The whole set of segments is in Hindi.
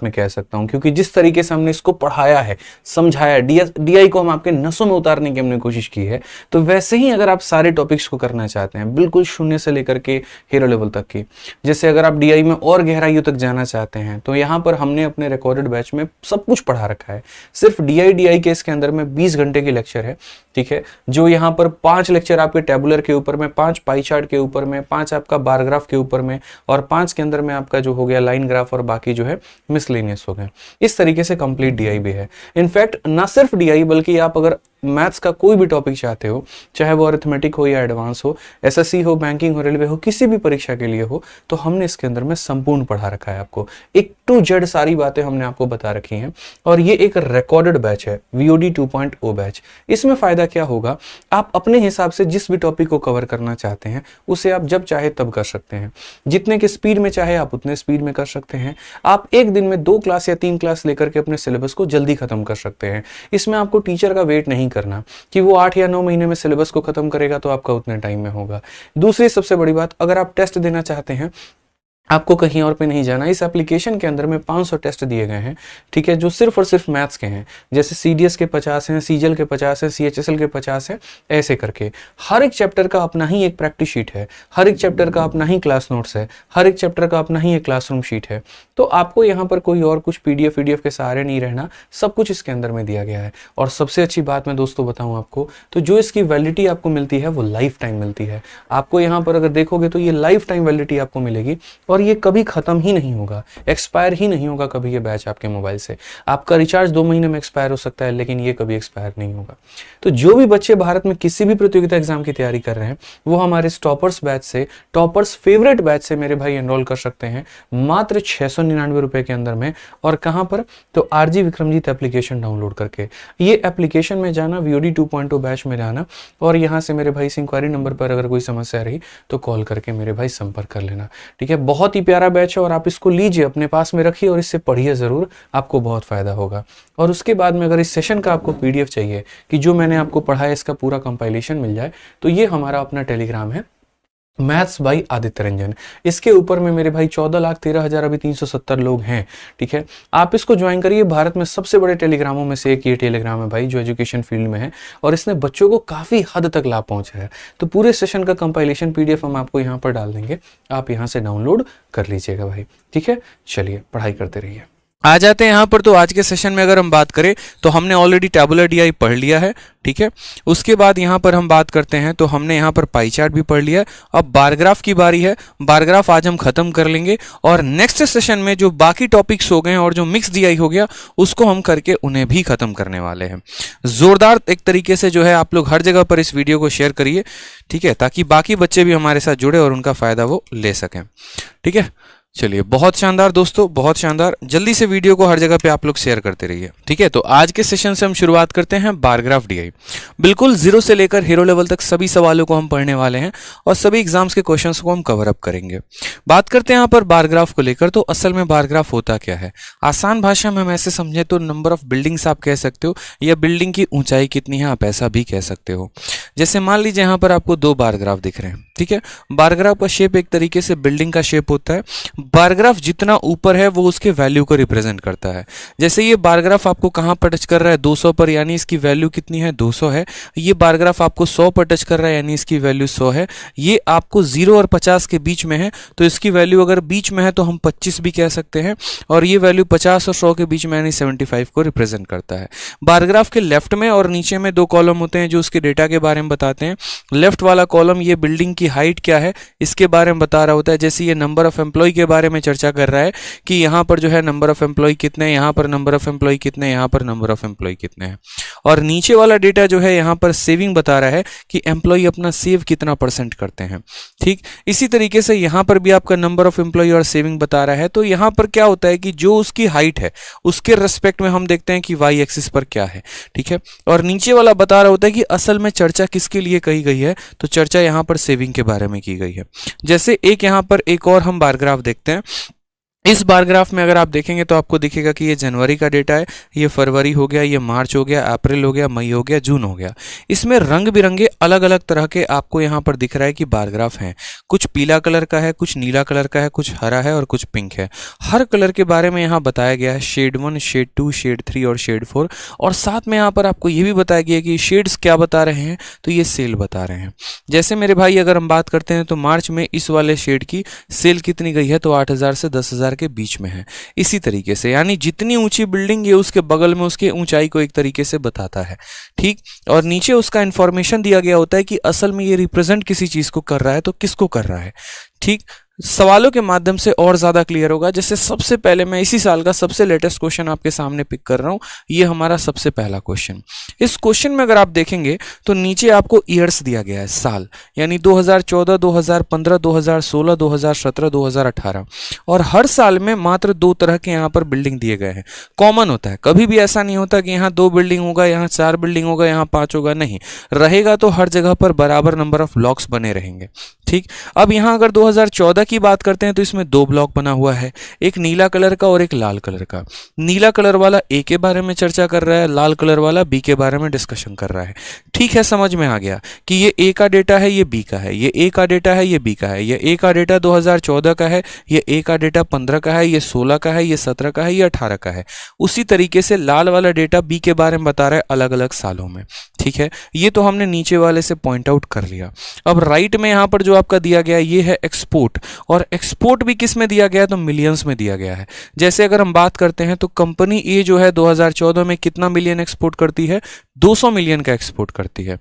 मैं कह सकता हूं, क्योंकि जिस तरीके से हमने इसको पढ़ाया है, समझाया, डीआई को हम आपके नसों में उतारने की हमने कोशिश की है, तो वैसे ही अगर आप सारे टॉपिक्स को करना चाहते हैं, बिल्कुल शून्य से लेकर के हीरो लेवल तक की, जैसे अगर आप डीआई में और गहराइयों तक जाना चाहते हैं, तो यहाँ पर हमने अपने रिकॉर्डेड बैच में सब कुछ पढ़ा रखा है। सिर्फ डीआई केस के अंदर में 20 घंटे की लेक्चर है, ठीक है, जो यहाँ पर 5 लेक्चर आपके टेबुलर के ऊपर में, 5 पाई चार्ट के ऊपर में, 5 आपका बार ग्राफ के ऊपर में, और 5 के अंदर में आपका जो हो गया लाइन ग्राफ, और बाकी जो है मिसलेनियस हो गए। इस तरीके से कंप्लीट डीआई भी है। इनफैक्ट ना सिर्फ डीआई, बल्कि आप अगर मैथ्स का कोई भी टॉपिक चाहते हो, चाहे वो अरिथमेटिक हो या एडवांस हो, एसएससी हो, बैंकिंग हो, रेलवे हो, किसी भी परीक्षा के लिए हो, तो हमने इसके अंदर में संपूर्ण पढ़ा रखा है। आपको एक टू जेड सारी बातें हमने आपको बता रखी हैं, और ये एक रिकॉर्डेड बैच है, वीओडी 2.0 बैच। इसमें फायदा क्या होगा, आप अपने हिसाब से जिस भी टॉपिक को कवर करना चाहते हैं उसे आप जब चाहे तब कर सकते हैं, जितने की स्पीड में चाहे आप उतने स्पीड में कर सकते हैं। आप एक दिन में 2 क्लास या 3 क्लास लेकर के अपने सिलेबस को जल्दी खत्म कर सकते हैं। इसमें आपको टीचर का वेट नहीं करना कि वो 8 या 9 महीने में सिलेबस को खत्म करेगा तो आपका उतने टाइम में होगा। दूसरी सबसे बड़ी बात, अगर आप टेस्ट देना चाहते हैं, आपको कहीं और पे नहीं जाना। इस एप्लीकेशन के अंदर में 500 टेस्ट दिए गए हैं, ठीक है, जो सिर्फ और सिर्फ मैथ्स के हैं। जैसे सीडीएस के 50 हैं, सीजीएल के 50 हैं, सीएचएसएल के 50 हैं, ऐसे करके हर एक चैप्टर का अपना ही एक प्रैक्टिस शीट है, हर एक चैप्टर का अपना ही क्लास नोट्स है, हर एक चैप्टर का अपना ही एक क्लासरूम शीट है। तो आपको यहाँ पर कोई और कुछ पीडीएफ के सहारे नहीं रहना, सब कुछ इसके अंदर में दिया गया है। और सबसे अच्छी बात मैं दोस्तों बताऊं आपको, तो जो इसकी वैलिडिटी आपको मिलती है वो लाइफ टाइम मिलती है। आपको यहाँ पर अगर देखोगे तो ये लाइफ टाइम वैलिडिटी आपको मिलेगी, और ये कभी खत्म ही नहीं होगा, एक्सपायर ही नहीं होगा कभी ये बैच आपके मोबाइल से। आपका रिचार्ज 2 महीने में एक्सपायर हो सकता है, लेकिन ये कभी एक्सपायर नहीं होगा। तो जो भी बच्चे भारत में किसी भी प्रतियोगिता एग्जाम की तैयारी कर रहे हैं, वो हमारे टॉपर्स बैच से, टॉपर्स फेवरेट बैच से मेरे भाई एनरोल कर सकते हैं मात्र 699 रुपए के अंदर में। और कहां पर, तो आरजी विक्रमजीत एप्लीकेशन डाउनलोड करके, ये एप्लीकेशन में जाना, वीओडी 2.0 बैच में जाना, और यहां से मेरे भाई से इंक्वायरी नंबर पर अगर कोई समस्या रही तो कॉल करके मेरे भाई संपर्क कर लेना, ठीक है। बहुत ही प्यारा बैच है, और आप इसको लीजिए, अपने पास में रखिए और इससे पढ़िए जरूर, आपको बहुत फायदा होगा। और उसके बाद में अगर इस सेशन का आपको पीडीएफ चाहिए कि जो मैंने आपको पढ़ाया इसका पूरा कंपाइलेशन मिल जाए, तो ये हमारा अपना टेलीग्राम है, मैथ्स बाई आदित्य रंजन। इसके ऊपर में मेरे भाई 14,13,000 अभी 370 लोग हैं, ठीक है। आप इसको ज्वाइन करिए। भारत में सबसे बड़े टेलीग्रामों में से एक ये टेलीग्राम है भाई, जो एजुकेशन फील्ड में है, और इसने बच्चों को काफी हद तक लाभ पहुंचा है। तो पूरे सेशन का कंपाइलेशन पीडीएफ हम आपको यहाँ पर डाल देंगे, आप यहाँ से डाउनलोड कर लीजिएगा भाई, ठीक है। चलिए पढ़ाई करते रहिए। आ जाते हैं यहाँ पर। तो आज के सेशन में अगर हम बात करें तो हमने ऑलरेडी टैबुलर डीआई पढ़ लिया है, ठीक है। उसके बाद यहाँ पर हम बात करते हैं तो हमने यहाँ पर पाई चार्ट भी पढ़ लिया है। अब बारग्राफ की बारी है, बारग्राफ आज हम खत्म कर लेंगे, और नेक्स्ट सेशन में जो बाकी टॉपिक्स हो गए और जो मिक्स डीआई हो गया उसको हम करके उन्हें भी खत्म करने वाले हैं। जोरदार एक तरीके से जो है आप लोग हर जगह पर इस वीडियो को शेयर करिए, ठीक है, ताकि बाकी बच्चे भी हमारे साथ जुड़े और उनका फायदा वो ले सकें, ठीक है। चलिए, बहुत शानदार दोस्तों, बहुत शानदार। जल्दी से वीडियो को हर जगह पे आप लोग शेयर करते रहिए, ठीक है। तो आज के सेशन से हम शुरुआत करते हैं बारग्राफ डीआई। बिल्कुल जीरो से लेकर हीरो लेवल तक सभी सवालों को हम पढ़ने वाले हैं, और सभी एग्जाम्स के क्वेश्चंस को हम कवर अप करेंगे। बात करते हैं यहाँ पर बारग्राफ को लेकर। तो असल में बारग्राफ होता क्या है, आसान भाषा में हम ऐसे समझे तो नंबर ऑफ बिल्डिंग्स आप कह सकते हो, या बिल्डिंग की ऊंचाई कितनी है आप ऐसा भी कह सकते हो। जैसे मान लीजिए यहाँ पर आपको 2 बारग्राफ दिख रहे हैं, ठीक है। बारग्राफ का शेप एक तरीके से बिल्डिंग का शेप होता है। बारग्राफ जितना ऊपर है वो उसके वैल्यू को रिप्रेजेंट करता है। जैसे ये बारग्राफ आपको कहां पर टच कर रहा है, 200 पर, यानी इसकी वैल्यू कितनी है, 200 है। ये बारग्राफ आपको 100 पर टच कर रहा है, यानी इसकी वैल्यू 100 है। ये आपको 0 और 50 के बीच में है, तो इसकी वैल्यू अगर बीच में है तो हम 25 भी कह सकते हैं। और ये वैल्यू 50 और 100 के बीच में यानी 75 को रिप्रेजेंट करता है। बारग्राफ के लेफ्ट में और नीचे में 2 कॉलम होते हैं जो उसके डेटा के बारे में बताते हैं। लेफ्ट वाला कॉलम ये बिल्डिंग की हाइट क्या है इसके बारे में बता रहा होता है। जैसे ये नंबर ऑफ एम्प्लॉय के बारे में चर्चा कर रहा है कि यहाँ पर जो है नंबर ऑफ एम्प्लॉय कितने, यहाँ पर नंबर ऑफ एम्प्लॉय कितने, यहाँ पर नंबर ऑफ एम्प्लॉय कितने हैं। और नीचे वाला डेटा जो है यहाँ पर सेविंग बता रहा है कि एम्प्लॉय अपना सेव कितना % करते हैं, ठीक। इसी तरीके से यहाँ पर भी आपका नंबर ऑफ एम्प्लॉय और सेविंग बता रहा है। तो यहाँ पर क्या होता है कि जो उसकी हाइट है उसके रेस्पेक्ट में हम देखते हैं कि वाई एक्सिस पर क्या है, ठीक है। और नीचे वाला बता रहा होता है कि असल में चर्चा किसके लिए कही गई है, तो चर्चा यहाँ पर सेविंग के बारे में की गई है। जैसे एक यहाँ पर एक और हम बारग्राफ देखते हैं। इस बार ग्राफ में अगर आप देखेंगे तो आपको दिखेगा कि ये जनवरी का डेटा है, ये फरवरी हो गया, ये मार्च हो गया, अप्रैल हो गया, मई हो गया, जून हो गया। इसमें रंग बिरंगे अलग अलग तरह के आपको यहाँ पर दिख रहा है कि बार ग्राफ हैं। कुछ पीला कलर का है, कुछ नीला कलर का है, कुछ हरा है और कुछ पिंक है। हर कलर के बारे में यहाँ बताया गया है, शेड 1, शेड 2, शेड 3 और शेड 4। और साथ में यहाँ पर आपको ये भी बताया गया है कि शेड्स क्या बता रहे हैं, तो ये सेल बता रहे हैं। जैसे मेरे भाई अगर हम बात करते हैं तो मार्च में इस वाले शेड की सेल कितनी गई है, तो 8,000 से 10,000 के बीच में है। इसी तरीके से यानी जितनी ऊंची बिल्डिंग है उसके बगल में उसके ऊंचाई को एक तरीके से बताता है, ठीक। और नीचे उसका इंफॉर्मेशन दिया गया होता है कि असल में ये रिप्रेजेंट किसी चीज को कर रहा है तो किसको कर रहा है, ठीक। सवालों के माध्यम से और ज्यादा क्लियर होगा। जैसे सबसे पहले मैं इसी साल का सबसे लेटेस्ट क्वेश्चन आपके सामने पिक कर रहा हूं, ये हमारा सबसे पहला क्वेश्चन। इस क्वेश्चन में अगर आप देखेंगे तो नीचे आपको ईयर्स दिया गया है, साल, यानी 2014, 2015, 2016, 2017, 2018। और हर साल में मात्र 2 तरह के यहाँ पर बिल्डिंग दिए गए हैं। कॉमन होता है, कभी भी ऐसा नहीं होता कि यहाँ 2 बिल्डिंग होगा, यहाँ 4 बिल्डिंग होगा, यहाँ 5 होगा, नहीं रहेगा। तो हर जगह पर बराबर नंबर ऑफ ब्लॉक्स बने रहेंगे, ठीक। अब यहाँ अगर 2014 की बात करते हैं तो इसमें 2 ब्लॉक बना हुआ है, एक नीला कलर का और एक लाल कलर का। नीला कलर वाला ए के बारे में चर्चा कर रहा है, लाल कलर वाला बी के बारे में डिस्कशन कर रहा है, ठीक है। समझ में आ गया कि ये ए का डेटा है, ये बी का है, ये ए का डेटा है, ये बी का है, ये ए का डेटा 2014 का है, ये ए का डेटा 15 का है, ये 16 का है, ये 17 का है, ये 18 का है। उसी तरीके से लाल वाला डेटा बी के बारे में बता रहा है अलग अलग सालों में, ठीक है। ये तो हमने नीचे वाले से पॉइंट आउट कर लिया। अब राइट में यहाँ पर जो आपका दिया गया है ये है एक्सपोर्ट, और एक्सपोर्ट भी किस में दिया गया है, तो मिलियंस में दिया गया है। जैसे अगर हम बात करते हैं तो कंपनी ए जो है 2014 में कितना मिलियन एक्सपोर्ट करती है, 200 मिलियन का एक्सपोर्ट करती है।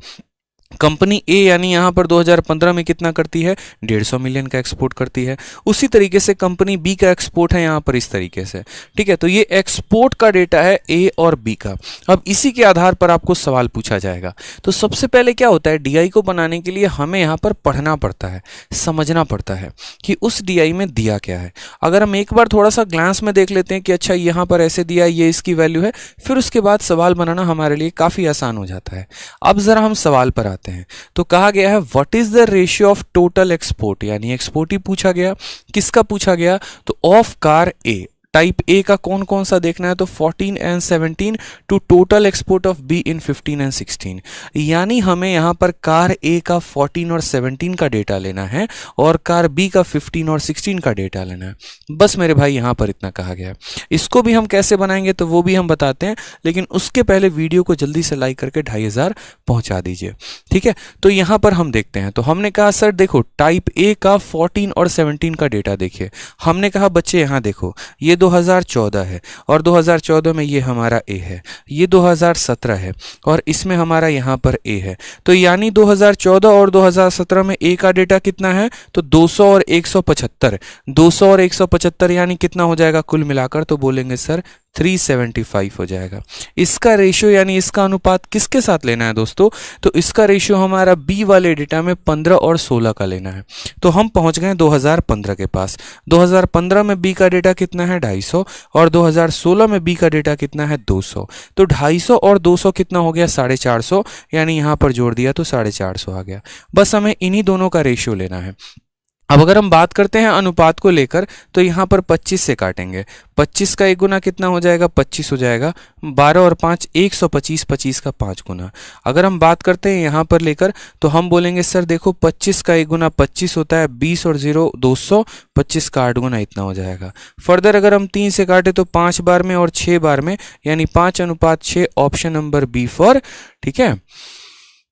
कंपनी ए यानी यहां पर 2015 में कितना करती है, 150 मिलियन का एक्सपोर्ट करती है। उसी तरीके से कंपनी बी का एक्सपोर्ट है यहां पर इस तरीके से, ठीक है। तो ये एक्सपोर्ट का डेटा है ए और बी का। अब इसी के आधार पर आपको सवाल पूछा जाएगा। तो सबसे पहले क्या होता है, डीआई को बनाने के लिए हमें यहां पर पढ़ना पड़ता है, समझना पड़ता है कि उस डीआई में दिया क्या है। अगर हम एक बार थोड़ा सा ग्लांस में देख लेते हैं कि अच्छा यहां पर ऐसे दिया, ये इसकी वैल्यू है, फिर उसके बाद सवाल बनाना हमारे लिए काफी आसान हो जाता है। अब जरा हम सवाल पर आते हैं। तो कहा गया है what is the ratio of total export, यानी एक्सपोर्ट ही पूछा गया। किसका पूछा गया, तो of car A, type A का कौन कौन सा देखना है, तो 14 and 17 to total export of B in 15 and 16। यानी हमें यहां पर कार ए का 14 और 17 का डेटा लेना है और कार बी का 15 और 16 का डेटा लेना है। बस मेरे भाई यहां पर इतना कहा गया है। इसको भी हम कैसे बनाएंगे तो वो भी हम बताते हैं, लेकिन उसके पहले वीडियो को जल्दी से लाइक करके 2500 पहुंचा दीजिए, ठीक है। तो यहां पर हम देखते हैं। तो हमने कहा सर देखो टाइप ए का 14 और 17 का डेटा देखिए। हमने कहा बच्चे यहां देखो, ये 2014 है और 2014 में ये हमारा ए है, ये 2017 है और इसमें हमारा यहाँ पर ए है। तो यानी 2014 और 2017 में ए का डेटा कितना है, तो 200 और 175। 200 और 175 यानी कितना हो जाएगा कुल मिलाकर, तो बोलेंगे सर 375 हो जाएगा। इसका रेशियो यानी इसका अनुपात किसके साथ लेना है दोस्तों, तो इसका रेशियो हमारा बी वाले डेटा में 15 और 16 का लेना है। तो हम पहुंच गए 2015 के पास। 2015 में बी का डेटा कितना है, 250, और 2016 में बी का डेटा कितना है, 200। तो 250 और 200 कितना हो गया, 450, यानी यहां पर जोड़ दिया तो 450 आ गया। बस हमें इन्हीं दोनों का रेशियो लेना है। अब अगर हम बात करते हैं अनुपात को लेकर, तो यहाँ पर 25 से काटेंगे। 25 का 1 गुना कितना हो जाएगा, 25 हो जाएगा। 12 और 5 125, 25 का 5 गुना। अगर हम बात करते हैं यहाँ पर लेकर, तो हम बोलेंगे सर देखो 25 का 1 गुना 25 होता है, 20 और 0 200, 25 का 8 गुना इतना हो जाएगा। फर्दर अगर हम 3 से काटे तो 5 बार में और 6 बार में, यानी 5:6। ऑप्शन नंबर बी फॉर, ठीक है,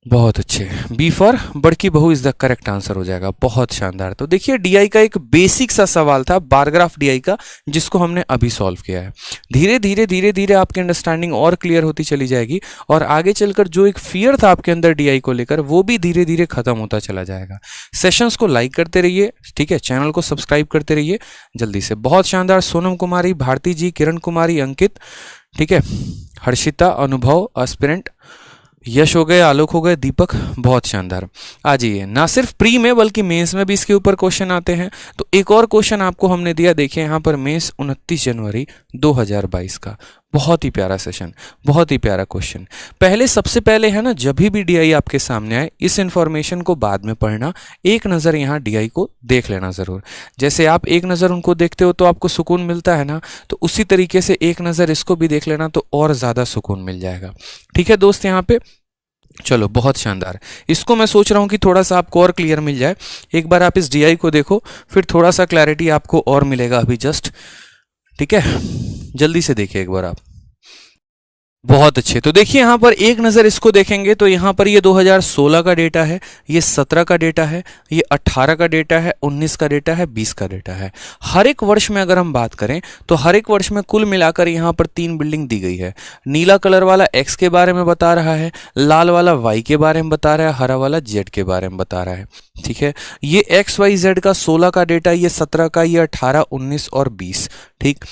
बहुत अच्छे, बी फॉर बड़की बहू इज द करेक्ट आंसर हो जाएगा। बहुत शानदार। तो देखिए डीआई का एक बेसिक सा सवाल था, बारग्राफ डीआई का, जिसको हमने अभी सॉल्व किया है। धीरे धीरे धीरे धीरे आपकी अंडरस्टैंडिंग और क्लियर होती चली जाएगी और आगे चलकर जो एक फियर था आपके अंदर डीआई को लेकर, वो भी धीरे धीरे खत्म होता चला जाएगा। सेशंस को लाइक करते रहिए, ठीक है, चैनल को सब्सक्राइब करते रहिए जल्दी से। बहुत शानदार। सोनम कुमारी, भारती जी, किरण कुमारी, अंकित, ठीक है, हर्षिता, अनुभव, एस्पिरेंट, यश हो गए, आलोक हो गए, दीपक, बहुत शानदार। आ जाइए, ना सिर्फ प्री में बल्कि मेंस में भी इसके ऊपर क्वेश्चन आते हैं। तो एक और क्वेश्चन आपको हमने दिया, देखिए यहाँ पर मेंस 29 जनवरी 2022 का, बहुत ही प्यारा सेशन, बहुत ही प्यारा क्वेश्चन। पहले सबसे पहले है ना, जब भी डीआई आपके सामने आए इस इंफॉर्मेशन को बाद में पढ़ना, एक नज़र यहाँ डीआई को देख लेना ज़रूर। जैसे आप एक नज़र उनको देखते हो तो आपको सुकून मिलता है ना, तो उसी तरीके से एक नज़र इसको भी देख लेना तो और ज़्यादा सुकून मिल जाएगा। ठीक है दोस्त, यहाँ पे चलो बहुत शानदार। इसको मैं सोच रहा हूँ कि थोड़ा सा आपको और क्लियर मिल जाए। एक बार आप इस डीआई को देखो, फिर थोड़ा सा क्लैरिटी आपको और मिलेगा अभी जस्ट। ठीक है, जल्दी से देखिए एक बार आप। बहुत अच्छे। तो देखिए यहाँ पर एक नज़र इसको देखेंगे तो यहाँ पर ये 2016 का डेटा है, ये 17 का डेटा है, ये 18 का डेटा है, 19 का डेटा है, 20 का डेटा है। हर एक वर्ष में अगर हम बात करें तो हर एक वर्ष में कुल मिलाकर यहाँ पर 3 बिल्डिंग दी गई है। नीला कलर वाला एक्स के बारे में बता रहा है, लाल वाला वाई के बारे में बता रहा है, हरा वाला जेड के बारे में बता रहा है। ठीक है, ये एक्स वाई जेड का 16 का डेटा, ये 17 का, ये 18, 19 और 20। ठीक,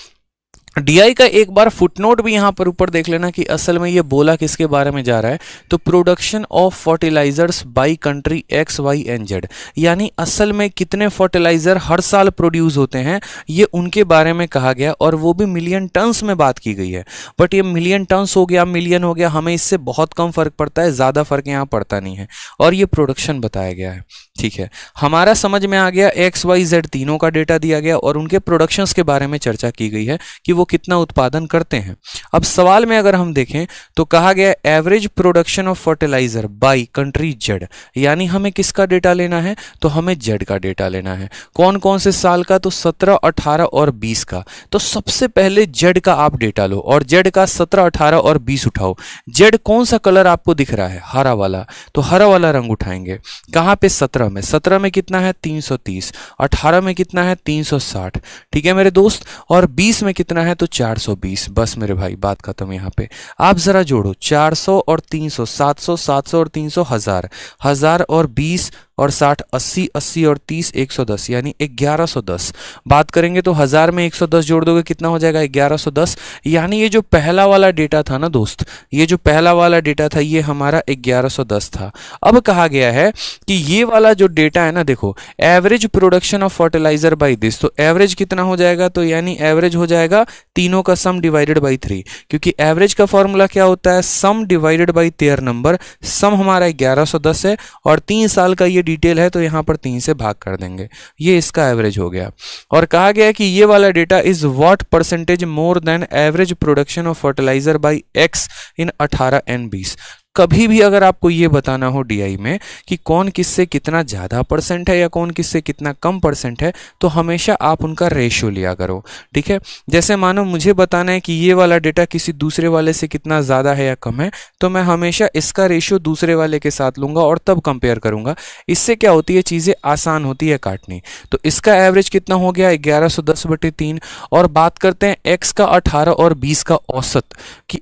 डीआई का एक बार फुटनोट भी यहां पर ऊपर देख लेना कि असल में ये बोला किसके बारे में जा रहा है। तो production of fertilisers by country X Y and Z, यानी असल में कितने फर्टिलाइजर हर साल प्रोड्यूस होते हैं ये उनके बारे में कहा गया, और वो भी मिलियन टन्स में बात की गई है। बट ये मिलियन टन्स हो गया, मिलियन हो गया, हमें इससे बहुत कम फर्क पड़ता है, ज़्यादा फर्क यहाँ पड़ता नहीं है। और ये प्रोडक्शन बताया गया है। ठीक है, हमारा समझ में आ गया, एक्स वाई जेड तीनों का डेटा दिया गया और उनके प्रोडक्शंस के बारे में चर्चा की गई है कि वो कितना उत्पादन करते हैं। अब सवाल में अगर हम देखें तो कहा गया average production of fertilizer by country Z, यानी हमें किसका डेटा लेना है, तो हमें जेड का डेटा लेना है। कौन कौन से साल का, तो 17, 18 और 20 का। तो सबसे पहले जेड का आप डेटा लो और जेड का 17, 18 और 20 उठाओ। जेड कौन सा कलर आपको दिख रहा है, हरा वाला, तो हरा वाला रंग उठाएंगे। कहां पे, 17 में। 17 में कितना है, 330। 18 में कितना है, 360। ठीक है मेरे दोस्त, और 20 में कितना है, तो 420। बस मेरे भाई, बात खत्म। यहाँ पे आप जरा जोड़ो 400 और 300, 700, 700 और 300, 1000, 1000 और 20 और 60, 80, 80 और 30, 110, यानी 1110। बात करेंगे तो 1000 में 110 जोड़ दोगे कितना हो जाएगा, 1110। यानी ये जो पहला वाला डेटा था ना दोस्त, ये जो पहला वाला डेटा था ये हमारा 1110 था। अब कहा गया है कि ये वाला जो डेटा है ना, देखो average production of fertilizer by this, तो एवरेज कितना हो जाएगा, तो यानी एवरेज हो जाएगा तीनों का सम डिवाइडेड बाई 3, क्योंकि एवरेज का फॉर्मूला क्या होता है, sum divided by their number. Sum हमारा 1110 है और 3 साल का ये डिटेल है, तो यहां पर 3 से भाग कर देंगे, ये इसका एवरेज हो गया। और कहा गया कि ये वाला data is what percentage more than average production of fertilizer by X in 18 and 20। कभी भी अगर आपको ये बताना हो डीआई में कि कौन किससे कितना ज़्यादा परसेंट है या कौन किससे कितना कम परसेंट है, तो हमेशा आप उनका रेशियो लिया करो। ठीक है, जैसे मानो मुझे बताना है कि ये वाला डेटा किसी दूसरे वाले से कितना ज़्यादा है या कम है, तो मैं हमेशा इसका रेशियो दूसरे वाले के साथ लूँगा और तब कंपेयर करूँगा। इससे क्या होती है, चीज़ें आसान होती है काटनी। तो इसका एवरेज कितना हो गया, 1110/3। और बात करते हैं एक्स का 18 और 20 का औसत कि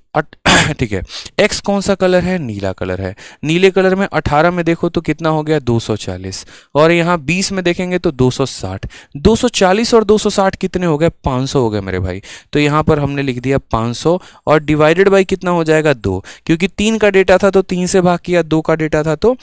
ठीक है, एक्स कौन सा कलर है, नीला कलर है। नीले कलर में 18 में देखो तो कितना हो गया, 240। और यहाँ 20 में देखेंगे तो 260। 240 और 260 कितने हो गए, 500 हो गए मेरे भाई। तो यहाँ पर हमने लिख दिया 500 और डिवाइडेड बाई कितना हो जाएगा, 2, क्योंकि 3 का डेटा था तो 3 से भाग किया, 2 का डेटा था तो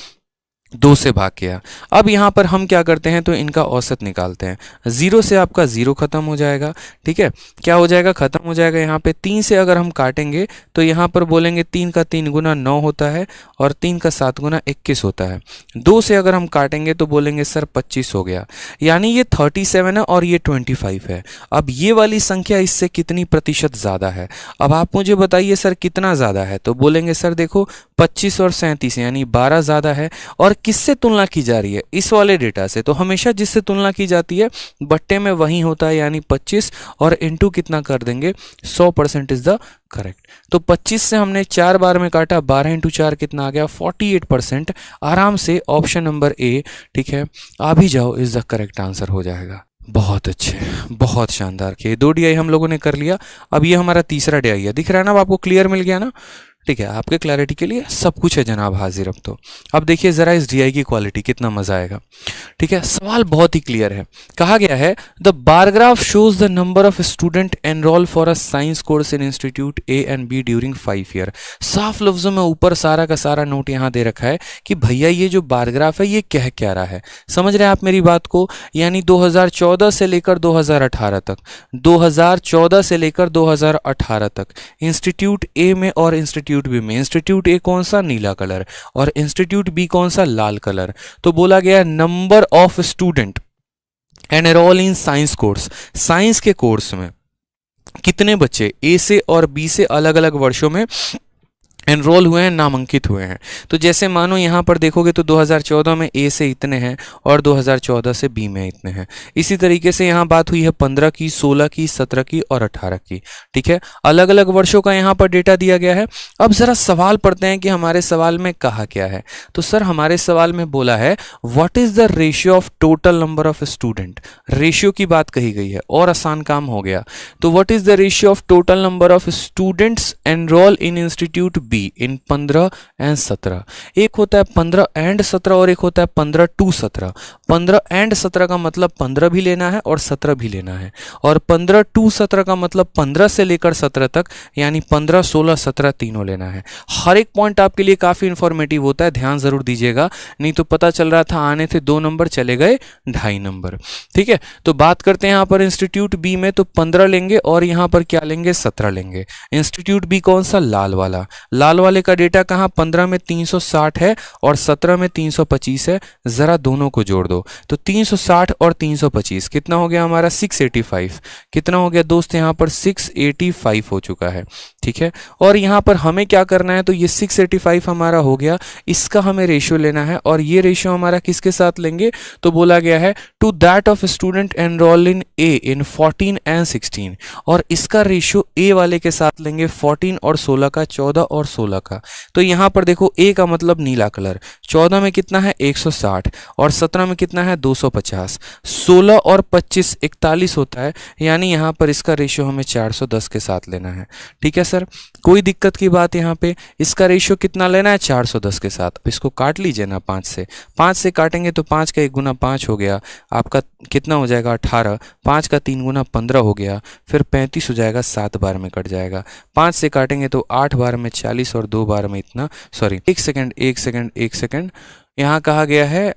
2 से भाग किया। अब यहाँ पर हम क्या करते हैं, तो इनका औसत निकालते हैं। 0 से आपका 0 खत्म हो जाएगा। ठीक है, क्या हो जाएगा, खत्म हो जाएगा। यहाँ पे 3 से अगर हम काटेंगे तो यहाँ पर बोलेंगे 3 का 3 गुना 9 होता है और 3 का 7 गुना 21 होता है। 2 से अगर हम काटेंगे तो बोलेंगे सर 25 हो गया, यानी ये 37 है और ये 25 है। अब ये वाली संख्या इससे कितनी प्रतिशत ज़्यादा है, अब आप मुझे बताइए सर कितना ज़्यादा है, तो बोलेंगे सर देखो 25 और 37 यानी 12 ज़्यादा है। और किससे तुलना की जा रही है, इस वाले डेटा से, तो हमेशा जिससे तुलना की जाती है बट्टे में वही होता है, यानी 25 और इनटू कितना कर देंगे, 100% इज द करेक्ट। तो 25 से हमने 4 बार में काटा, 12 × 4 कितना आ गया, 48%। आराम से ऑप्शन नंबर ए, ठीक है, आ भी जाओ, इज द करेक्ट आंसर हो जाएगा। बहुत अच्छे, बहुत शानदार के 2 डीआई हम लोगों ने कर लिया। अब ये हमारा तीसरा डीआई है, दिख रहा है ना, अब आपको क्लियर मिल गया ना। ठीक है, आपके क्लैरिटी के लिए सब कुछ है जनाब हाजिर। अब तो अब देखिए जरा इस डीआई की क्वालिटी, कितना मजा आएगा। ठीक है, सवाल बहुत ही क्लियर है। कहा गया है the bar graph shows the number of student enrol for a science course in institute A and B during 5 year. साफ लफ्जों में ऊपर सारा का सारा नोट यहां दे रखा है कि भैया ये जो बार ग्राफ है ये कह क्या रहा है। समझ रहे हैं आप मेरी बात को? यानी 2014 से लेकर 2018 तक, 2014 से लेकर 2018 तक इंस्टीट्यूट ए में और इंस्टीट्यूट बी में, इंस्टीट्यूट ए कौन सा, नीला कलर, और इंस्टीट्यूट बी कौन सा, लाल कलर। तो बोला गया number of student enrol in science course, science के कोर्स में कितने बच्चे ए से और बी से अलग अलग वर्षों में एनरोल हुए हैं, नामांकित हुए हैं। तो जैसे मानो यहाँ पर देखोगे तो 2014 में ए से इतने हैं और 2014 से बी में इतने हैं। इसी तरीके से यहाँ बात हुई है 15 की, 16 की, 17 की और 18 की। ठीक है, अलग अलग वर्षों का यहाँ पर डेटा दिया गया है। अब जरा सवाल पढ़ते हैं कि हमारे सवाल में कहा क्या है। तो सर हमारे सवाल में बोला है what is the ratio of total number of student. Ratio की बात कही गई है और आसान काम हो गया। तो what is the ratio of total number of students enrol in institute B in 15 and 17। एक होता है 15 एंड 17 और एक होता है 15 टू 17। 15 एंड 17 का मतलब 15 भी लेना है और 17 भी लेना है, और 15 टू 17 का मतलब 15 से लेकर 17 तक, यानी 15, 16, 17 तीनों लेना है। हर एक पॉइंट आपके लिए काफी इंफॉर्मेटिव होता है, ध्यान जरूर दीजिएगा, नहीं तो पता चल रहा था आने थे 2 नंबर चले गए 2.5 नंबर। ठीक है, तो बात करते हैं यहाँ पर इंस्टीट्यूट बी में, तो 15 लेंगे और यहाँ पर क्या लेंगे, 17 लेंगे। इंस्टीट्यूट बी कौन सा, लाल वाला। लाल वाले का डेटा कहाँ, 15 में 360 है और 17 में 325 है। जरा दोनों को जोड़ दो तो 360 और 325 कितना हो गया हमारा, 685। कितना हो गया दोस्त, यहाँ पर 685 हो चुका है। ठीक है, और यहाँ पर हमें क्या करना है, तो ये 685 हमारा हो गया, इसका हमें रेशियो लेना है, और ये रेशियो हमारा किसके साथ लेंगे, तो बोला गया है to that of student enrol in A in 14 and 16, और इसका रेशियो ए वाले के साथ लेंगे 14 और 16 का, 14 और 16 का। तो यहाँ पर देखो ए का मतलब नीला कलर, 14 में कितना है 160 और 17 में कितना है 250, 16 और 25 41 होता है, यानी यहाँ पर इसका रेशियो हमें 410 के साथ लेना है। ठीक है सर, कोई दिक्कत की बात यहाँ पे, इसका रेशियो कितना लेना है 410 के साथ। इसको काट लीजिए ना 5 से, 5 से काटेंगे तो 5 का 1 गुना 5 हो गया, आपका कितना हो जाएगा 18, 5 का 3 गुना 15 हो गया, फिर 35 हो जाएगा, 7 बार में कट जाएगा। 5 से काटेंगे तो 8 बार में 40 और 2 बार में इतना, सॉरी एक सेकंड, यहाँ कहा गया है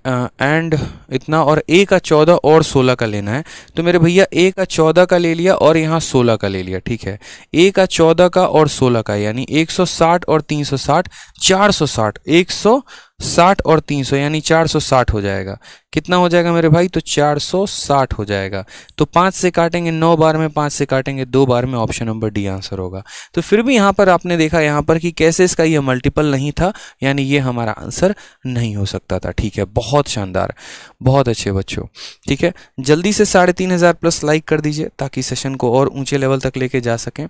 एंड इतना, और ए का 14 और 16 का लेना है। तो मेरे भैया ए का 14 का ले लिया और यहाँ 16 का ले लिया। ठीक है, ए का 14 का और 16 का, यानी 160 और 360, 460, 160 और 300 यानी 460 हो जाएगा। कितना हो जाएगा मेरे भाई, तो 460 हो जाएगा। तो 5 से काटेंगे 9 बार में, 5 से काटेंगे 2 बार में, ऑप्शन नंबर डी आंसर होगा। तो फिर भी यहाँ पर आपने देखा यहाँ पर कि कैसे इसका ये मल्टीपल नहीं था, यानी ये हमारा आंसर नहीं हो सकता था। ठीक है, बहुत शानदार, बहुत अच्छे बच्चों। ठीक है, जल्दी से 3500 प्लस लाइक कर दीजिए ताकि सेशन को और ऊंचे लेवल तक लेके जा सकें।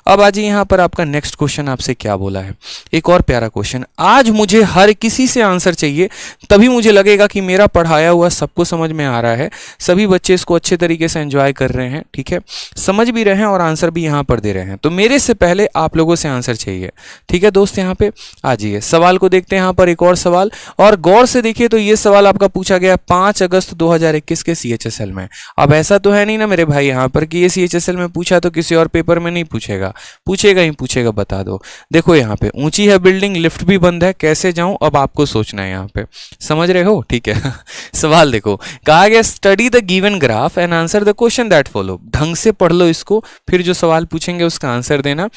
अब आज यहाँ पर आपका नेक्स्ट क्वेश्चन आपसे क्या बोला है, एक और प्यारा क्वेश्चन। आज मुझे हर किसी से आंसर चाहिए, तभी मुझे लगेगा कि मेरा पढ़ाया हुआ सबको समझ में आ रहा है, सभी बच्चे इसको अच्छे तरीके से एंजॉय कर रहे हैं। ठीक है, समझ भी रहे हैं और आंसर भी यहाँ पर दे रहे हैं। तो मेरे से पहले आप लोगों से आंसर चाहिए। ठीक है दोस्त, यहाँ पे आ जाइए, सवाल को देखते हैं। यहाँ पर एक और सवाल, और गौर से देखिए। तो ये सवाल आपका पूछा गया 5 अगस्त 2021 के CHSL में। अब ऐसा तो है नहीं ना मेरे भाई यहाँ पर कि ये CHSL में पूछा तो किसी और पेपर में नहीं पूछेगा, पूछेगा ही पूछेगा, बता दो। देखो यहाँ पे ऊंची है बिल्डिंग, लिफ्ट भी बंद है, कैसे जाऊं, अब आपको सोचना है यहाँ पे, समझ रहे हो। ठीक है, सवाल देखो, कहा गया study the given graph and answer the question that follow. ढंग से पढ़ लो इसको, फिर जो सवाल पूछेंगे उसका आंसर देना।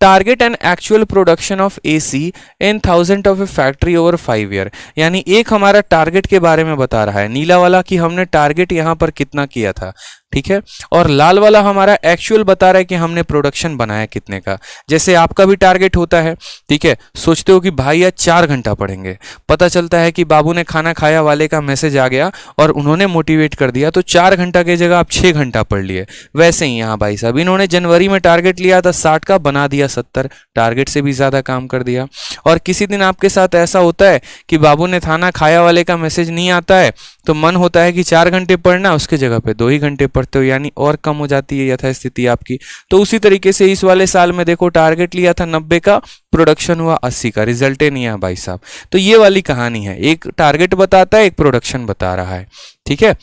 Target and actual production of AC in 1000 of A factory over 5 year, यानी एक हमारा टारगेट के बारे में बता रहा है, नीला वाला कि हमने टारगेट यहाँ पर कितना किया था। ठीक है, और लाल वाला हमारा एक्चुअल बता रहा है कि हमने प्रोडक्शन बनाया कितने का। जैसे आपका भी टारगेट होता है, ठीक है, सोचते हो कि भाई आज 4 घंटा पढ़ेंगे, पता चलता है कि बाबू ने खाना खाया वाले का मैसेज आ गया और उन्होंने मोटिवेट कर दिया, तो 4 घंटा की जगह आप 6 घंटा पढ़ लिए। वैसे ही यहाँ भाई साहब, इन्होंने जनवरी में टारगेट लिया था 60 का, बना दिया 70, टारगेट से भी ज्यादा काम कर दिया। और किसी दिन आपके साथ ऐसा होता है कि बाबू ने खाना खाया वाले का मैसेज नहीं आता है, तो मन होता है कि 4 घंटे पढ़ना, उसके जगह पे 2 ही घंटे पढ़ते हो, यानी और कम हो जाती है यथास्थिति आपकी। तो उसी तरीके से इस वाले साल में देखो टारगेट लिया था 90 का, प्रोडक्शन हुआ 80 का, रिजल्ट नहीं आया भाई साहब। तो ये वाली कहानी है, एक टारगेट बताता है, एक प्रोडक्शन बता रहा है, ठीक है,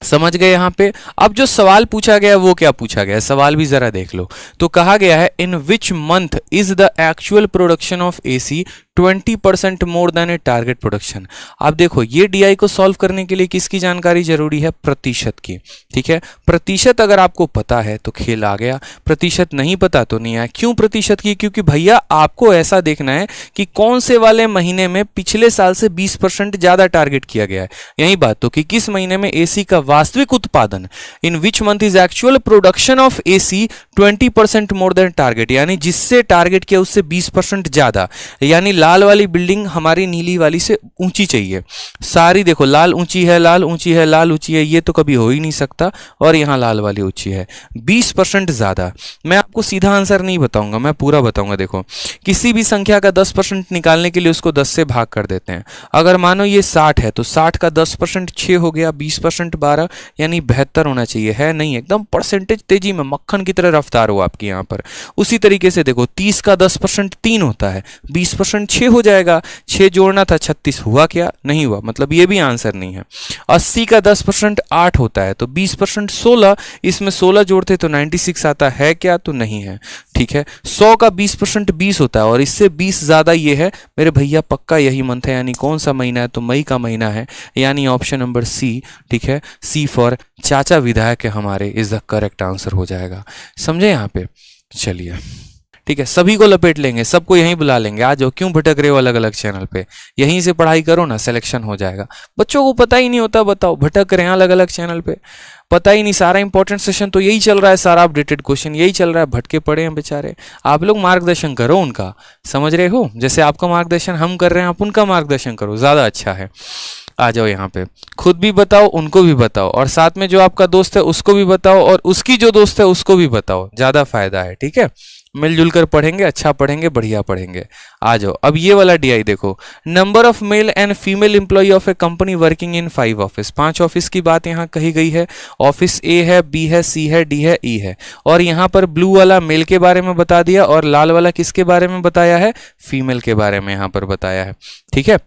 समझ गए यहाँ पे। अब जो सवाल पूछा गया वो क्या पूछा गया, सवाल भी जरा देख लो। तो कहा गया है in which month is the actual production of AC 20% more than a target production. आप देखो ये डीआई को सॉल्व करने के लिए किसकी जानकारी जरूरी है, प्रतिशत की, ठीक है। प्रतिशत अगर आपको पता है तो खेल आ गया, प्रतिशत नहीं पता तो नहीं आया। क्यों प्रतिशत की, क्योंकि भैया आपको ऐसा देखना है कि कौन से वाले महीने में पिछले साल से 20% ज्यादा टारगेट किया गया है। यही बात तो कि किस महीने में एसी का वास्तविक उत्पादन, in which month is actual production of AC 20% more than target, यानी जिससे टारगेट किया उससे 20% ज्यादा, यानी लाल वाली बिल्डिंग हमारी नीली वाली से ऊंची चाहिए। सारी देखो लाल ऊंची है, लाल ऊंची है, लाल ऊंची है, ये तो कभी हो ही नहीं सकता। और यहां लाल वाली ऊंची है, 20% ज्यादा। मैं आपको सीधा आंसर नहीं बताऊंगा, मैं पूरा बताऊंगा। देखो किसी भी संख्या का 10% निकालने के लिए उसको 10 से भाग कर देते हैं। अगर मानो ये 60 है तो 60 का 10% 6 हो गया, 20% 12, यानी 72 होना चाहिए, है नहीं, एकदम परसेंटेज तेजी में मक्खन की तरह रफ्तार हो आपकी यहां पर। उसी तरीके से देखो 30 का 10% 3 होता है, 20% 6 हो जाएगा, 6 जोड़ना था 36, हुआ क्या, नहीं हुआ, मतलब ये भी आंसर नहीं है। 80 का 10% 8 होता है तो 20% 16, इसमें 16 जोड़ते तो 96 आता है क्या, तो नहीं है, ठीक है। 100 का 20% 20 होता है और इससे 20 ज्यादा ये है मेरे भैया, पक्का यही मंथ है, यानी कौन सा महीना है, तो मई का महीना है, यानी ऑप्शन नंबर सी, ठीक है, सी फॉर चाचा विधायक है हमारे, इज द करेक्ट आंसर हो जाएगा। समझे यहाँ पे, चलिए ठीक है, सभी को लपेट लेंगे, सबको यहीं बुला लेंगे, आ जाओ, क्यों भटक रहे हो अलग अलग चैनल पे, यहीं से पढ़ाई करो ना, सिलेक्शन हो जाएगा। बच्चों को पता ही नहीं होता, बताओ भटक रहे हैं अलग अलग चैनल पे, पता ही नहीं, सारा इंपॉर्टेंट सेशन तो यही चल रहा है, सारा अपडेटेड क्वेश्चन यही चल रहा है, भटके पड़े हैं बेचारे। आप लोग मार्गदर्शन करो उनका, समझ रहे हो, जैसे आपका मार्गदर्शन हम कर रहे हैं, आप उनका मार्गदर्शन करो, ज्यादा अच्छा है। आ जाओ यहाँ पे, खुद भी बताओ, उनको भी बताओ, और साथ में जो आपका दोस्त है उसको भी बताओ, और उसकी जो दोस्त है उसको भी बताओ, ज्यादा फायदा है, ठीक है। मिलजुल कर पढ़ेंगे, अच्छा पढ़ेंगे, बढ़िया पढ़ेंगे। आ जाओ, अब ये वाला डीआई देखो, number of male and female employ of a company working in 5 office, 5 office की बात यहाँ कही गई है। ऑफिस ए है, बी है, सी है, डी है, ई है, और यहाँ पर ब्लू वाला मेल के बारे में बता दिया और लाल वाला किसके बारे में बताया है, फीमेल के बारे में यहाँ पर बताया है, ठीक है।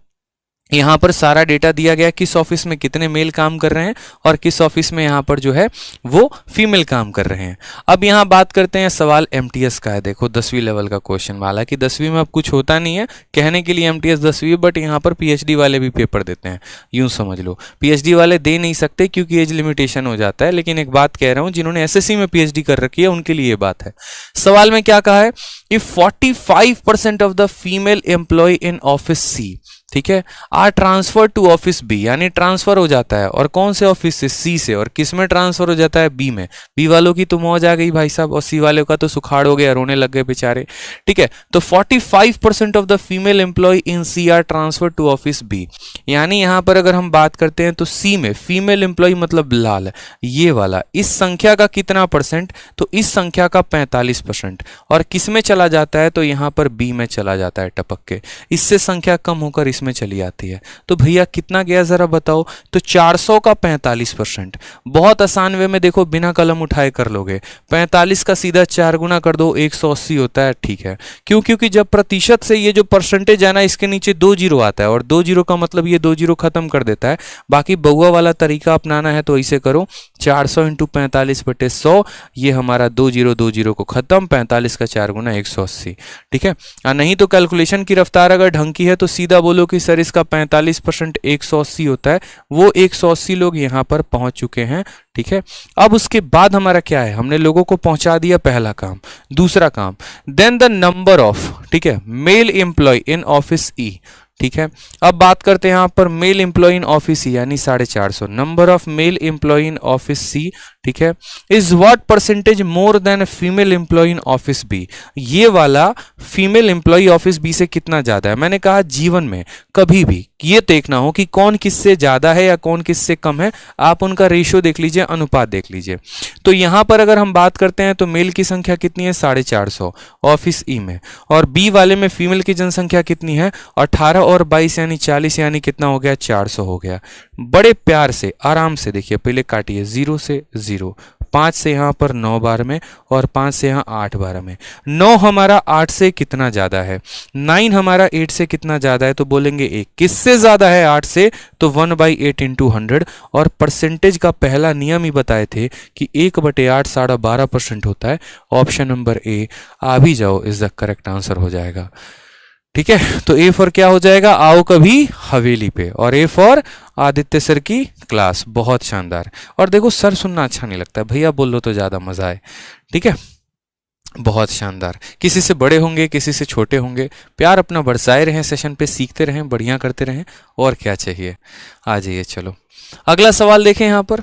यहाँ पर सारा डेटा दिया गया, किस ऑफिस में कितने मेल काम कर रहे हैं और किस ऑफिस में यहाँ पर जो है वो फीमेल काम कर रहे हैं। अब यहाँ बात करते हैं, सवाल एमटीएस का है, देखो 10वीं लेवल का क्वेश्चन, हालांकि 10वीं में अब कुछ होता नहीं है, कहने के लिए एमटीएस 10वीं, बट यहाँ पर पीएचडी वाले भी पेपर देते हैं, यूं समझ लो। पीएचडी वाले दे नहीं सकते क्योंकि एज लिमिटेशन हो जाता है, लेकिन एक बात कह रहा हूँ, जिन्होंने एसएससी में पीएचडी कर रखी है उनके लिए ये बात है। सवाल में क्या कहा है, if 45% of the female employ in office C, ठीक है, are transfer to office B, यानी ट्रांसफर हो जाता है, और कौन से ऑफिस से, सी से, और किस में ट्रांसफर हो जाता है, बी में। बी वालों की तो मौज आ गई भाई साहब, और सी वालों का तो सुखाड़ हो गया, रोने लग गए बेचारे, ठीक है। तो 45% of the female employ in C are transfer to office B, यानी यहां पर अगर हम बात करते हैं तो सी में फीमेल एम्प्लॉय मतलब लाल, ये वाला, इस संख्या का कितना परसेंट, तो इस संख्या का 45%, और किस में चला जाता है, तो यहां पर बी में चला जाता है टपक के, इससे संख्या कम होकर इसमें चली आती है। तो भैया कितना गया जरा बताओ, तो 400 का 45%, बहुत आसान वे में देखो, बिना कलम उठाए कर लोगे, 45 का सीधा 4 गुना कर दो, 180 होता है, ठीक है। क्यों, क्योंकि जब प्रतिशत से ये जो परसेंटेज है ना, इसके नीचे 2 जीरो आता है, और 2 जीरो का मतलब ये 2 जीरो खत्म कर देता है। बाकी बहुआ वाला तरीका अपनाना है तो इसे करो, 400 इंटू 45/100, ये हमारा 2 जीरो को खत्म, 45 का 4 गुना 180, ठीक है। नहीं तो कैलकुलेशन की रफ्तार अगर ढंग की है तो सीधा बोलो कि सर इसका 45% 180 होता है, वो 180 लोग यहां पर पहुंच चुके हैं, ठीक है। अब उसके बाद हमारा क्या है, हमने लोगों को पहुंचा दिया, पहला काम। दूसरा काम, देन द नंबर ऑफ, ठीक है, male employ in office E, ठीक है। अब बात करते हैं यहां पर male employ in office C, यानी 450, number of male employ in office C, ठीक है, is what percentage more than female employ in office B, ये वाला फीमेल एम्प्लॉय ऑफिस बी से कितना ज्यादा है। मैंने कहा जीवन में कभी भी ये देखना हो कि कौन किससे ज्यादा है या कौन किससे कम है, आप उनका रेशियो देख लीजिए, अनुपात देख लीजिए। तो यहां पर अगर हम बात करते हैं तो मेल की संख्या कितनी है, 450 ऑफिस ई में, और बी वाले में फीमेल की जनसंख्या कितनी है, 18 और 22 यानी 40, यानी कितना हो गया, 400 हो गया। बड़े प्यार से आराम से देखिए, पहले काटिए 0 से 0, 5 से यहाँ पर 9 बार में और 5 से यहाँ 8 बार में। 9 हमारा 8 से कितना ज़्यादा है, 9 हमारा 8 से कितना ज़्यादा है, तो बोलेंगे 1। किससे ज़्यादा है 8 से, तो 1/8 × 100। और परसेंटेज का पहला नियम ही बताए थे कि 1/8 12.5% होता है। ऑप्शन नंबर ए आ भी जाओ इज द करेक्ट आंसर हो जाएगा। ठीक है, तो ए फॉर क्या हो जाएगा, आओ कभी हवेली पे, और ए फॉर आदित्य सर की क्लास। बहुत शानदार। और देखो सर सुनना अच्छा नहीं लगता, भैया बोल लो तो ज्यादा मजा आए। ठीक है, बहुत शानदार। किसी से बड़े होंगे, किसी से छोटे होंगे, प्यार अपना बरसाए रहें, सेशन पे सीखते रहें, बढ़िया करते रहें, और क्या चाहिए। आ जाइए, चलो अगला सवाल देखें यहाँ पर।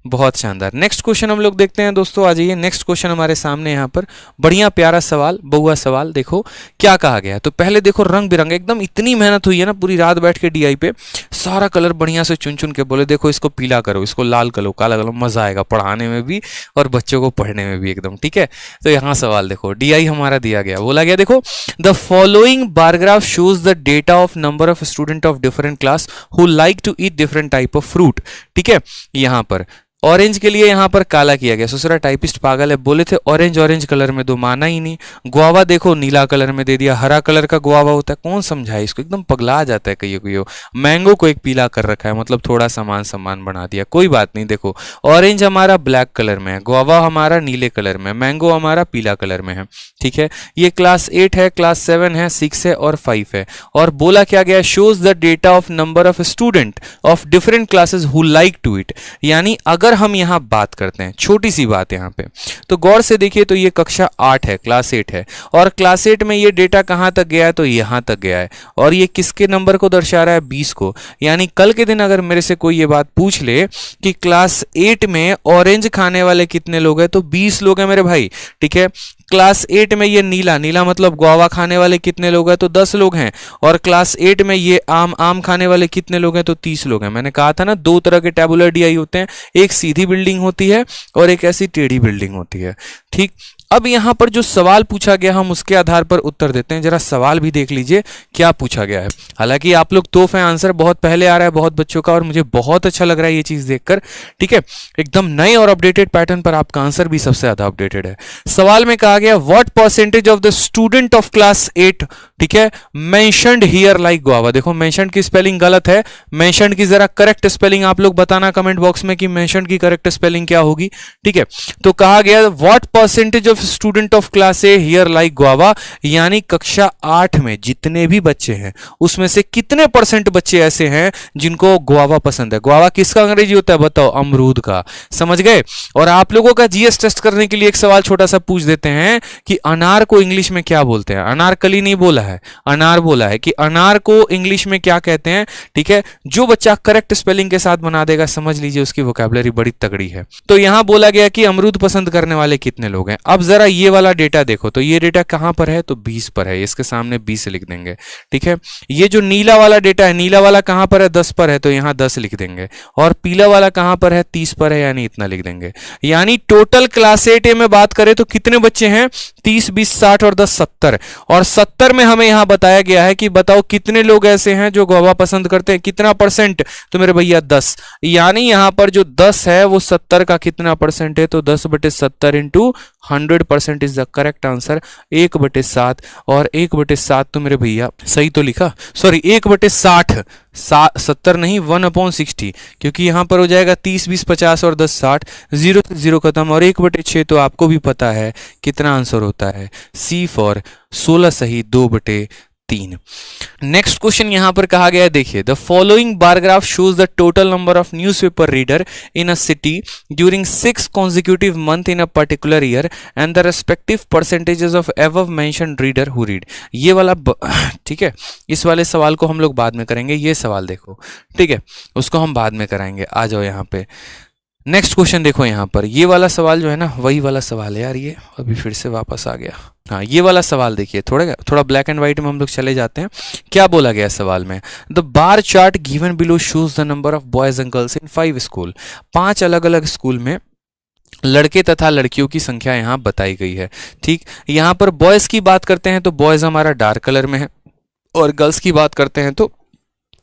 बहुत शानदार। नेक्स्ट क्वेश्चन हम लोग देखते हैं दोस्तों। आ जाइए, नेक्स्ट क्वेश्चन हमारे सामने यहाँ पर बढ़िया प्यारा सवाल, बहुआ सवाल। देखो क्या कहा गया है। तो पहले देखो रंग बिरंगे, एकदम इतनी मेहनत हुई है ना पूरी रात बैठ के डीआई पे, सारा कलर बढ़िया से चुन चुन के बोले देखो इसको पीला करो, इसको लाल करो, काला करो, मजा आएगा पढ़ाने में भी और बच्चों को पढ़ने में भी एकदम। ठीक है, तो यहाँ सवाल देखो, डीआई हमारा दिया गया, बोला गया देखो the following bar graph shows the data of number of student of different class who like to eat different type of fruit. ठीक है, यहाँ पर ऑरेंज के लिए यहाँ पर काला किया गया। ससुरा टाइपिस्ट पागल है, बोले थे ऑरेंज ऑरेंज कलर में दो, माना ही नहीं। गुआवा देखो नीला कलर में दे दिया, हरा कलर का गुआवा होता है, कौन समझाए इसको, एकदम पगला जाता है कईयों को। मैंगो को एक पीला कर रखा है, मतलब थोड़ा सामान सामान बना दिया, कोई बात नहीं। देखो ऑरेंज हमारा ब्लैक कलर में है, गुआवा हमारा नीले कलर में, मैंगो हमारा पीला कलर में है। ठीक है, ये क्लास 8 है, क्लास 7 है, 6 है और 5 है। और बोला क्या गया, shows the data of number of student of different classes who like to eat. यानी अगर हम यहां बात करते हैं, छोटी सी बात यहां पे, तो गौर से देखिए, तो ये कक्षा 8 है, क्लास 8 है, और क्लास 8 में ये डेटा कहां तक गया है, तो यहां तक गया है। और ये किसके नंबर को दर्शा रहा है, 20 को। यानी कल के दिन अगर मेरे से कोई ये बात पूछ ले कि क्लास 8 में ऑरेंज खाने वाले कितने लोग हैं, तो 20 लोग हैं मेरे भाई। ठीक है, क्लास 8 में ये नीला, नीला मतलब गुआवा खाने वाले कितने लोग हैं, तो 10 लोग हैं। और क्लास 8 में ये आम, आम खाने वाले कितने लोग हैं, तो 30 लोग हैं। मैंने कहा था ना, दो तरह के टेबुलर डीआई होते हैं, एक सीधी बिल्डिंग होती है और एक ऐसी टेढ़ी बिल्डिंग होती है। ठीक, अब यहां पर जो सवाल पूछा गया हम उसके आधार पर उत्तर देते हैं। जरा सवाल भी देख लीजिए क्या पूछा गया है। हालांकि आप लोग तोहफे आंसर बहुत पहले आ रहा है बहुत बच्चों का, और मुझे बहुत अच्छा लग रहा है ये चीज देखकर। ठीक है, एकदम नए और अपडेटेड पैटर्न पर आपका आंसर भी सबसे ज्यादा अपडेटेड है। सवाल में कहा गया what percentage of the student of class 8, ठीक है, मेंशन्ड हियर लाइक गुआवा। देखो मेंशन्ड की स्पेलिंग गलत है, मेंशन्ड की जरा करेक्ट स्पेलिंग आप लोग बताना कमेंट बॉक्स में कि मेंशन्ड की करेक्ट स्पेलिंग क्या होगी। ठीक है, तो कहा गया what percentage of student of class A here like guava, यानी कक्षा 8 में जितने भी बच्चे हैं उसमें से कितने परसेंट बच्चे ऐसे हैं जिनको गुआवा पसंद है। गुआवा किसका अंग्रेजी होता है बताओ, अमरूद का। समझ गए। और आप लोगों का जीएस टेस्ट करने के लिए एक सवाल छोटा सा पूछ देते हैं कि अनार को इंग्लिश में क्या बोलते हैं। अनारकली नहीं बोला है, अनार बोला है, कि अनार को इंग्लिश में क्या कहते हैं। ठीक है, जो बच्चा करेक्ट स्पेलिंग के साथ बना देगा समझ लीजिए उसकी वोकैबुलरी बड़ी तगड़ी है। तो यहां बोला गया कि अमरूद पसंद करने वाले कितने लोग हैं। अब जरा ये वाला डेटा देखो, तो ये डेटा कहां पर है, तो 20 पर है, इसके सामने 20 लिख देंगे। ठीक है, ये जो नीला वाला डेटा है, नीला वाला कहां पर है, 10 पर है, तो यहां 10 लिख देंगे। और पीला वाला कहां पर है, 30 पर है, यानी इतना लिख देंगे। यानी टोटल क्लास 8 में बात करें तो कितने बच्चे हैं, 30, 20, 60 और 10 70। और 70 में हमें यहां बताया गया है कि बताओ कितने लोग ऐसे हैं जो गुआवा पसंद करते हैं, कितना परसेंट, तो मेरे भैया 10। यानी यहां पर जो 10 है वो 70 का कितना परसेंट है, तो 10/70 into 100% is the correct answer, 1/7। और 1/7 तो मेरे भैया सही तो लिखा, सॉरी 1/60, 70 नहीं 1/60, क्योंकि यहां पर हो जाएगा 30, 20, 50 और 10, 60, 0 से 0 खत्म। और 1/6 तो आपको भी पता है कितना आंसर होता है, सी फॉर 16 सही 2/3। नेक्स्ट क्वेश्चन यहां पर कहा गया है, देखिए the following bar graph shows the total number of newspaper reader in a city during 6 consecutive month in a particular year and the respective percentages of above mentioned reader who read। ये वाला ठीक है, इस वाले सवाल को हम लोग बाद में करेंगे। ये सवाल देखो, ठीक है, उसको हम बाद में कराएंगे। आ जाओ यहाँ पे नेक्स्ट क्वेश्चन देखो। यहाँ पर ये वाला सवाल जो है ना, वही वाला सवाल है यार, ये अभी फिर से वापस आ गया। हाँ, ये वाला सवाल देखिए, थोड़ा ब्लैक एंड व्हाइट में हम लोग चले जाते हैं। क्या बोला गया सवाल में, the bar chart given below shows the number of boys and girls in 5 school. 5 अलग अलग स्कूल में लड़के तथा लड़कियों की संख्या यहाँ बताई गई है। ठीक, यहाँ पर बॉयज की बात करते हैं तो बॉयज हमारा डार्क कलर में है, और गर्ल्स की बात करते हैं तो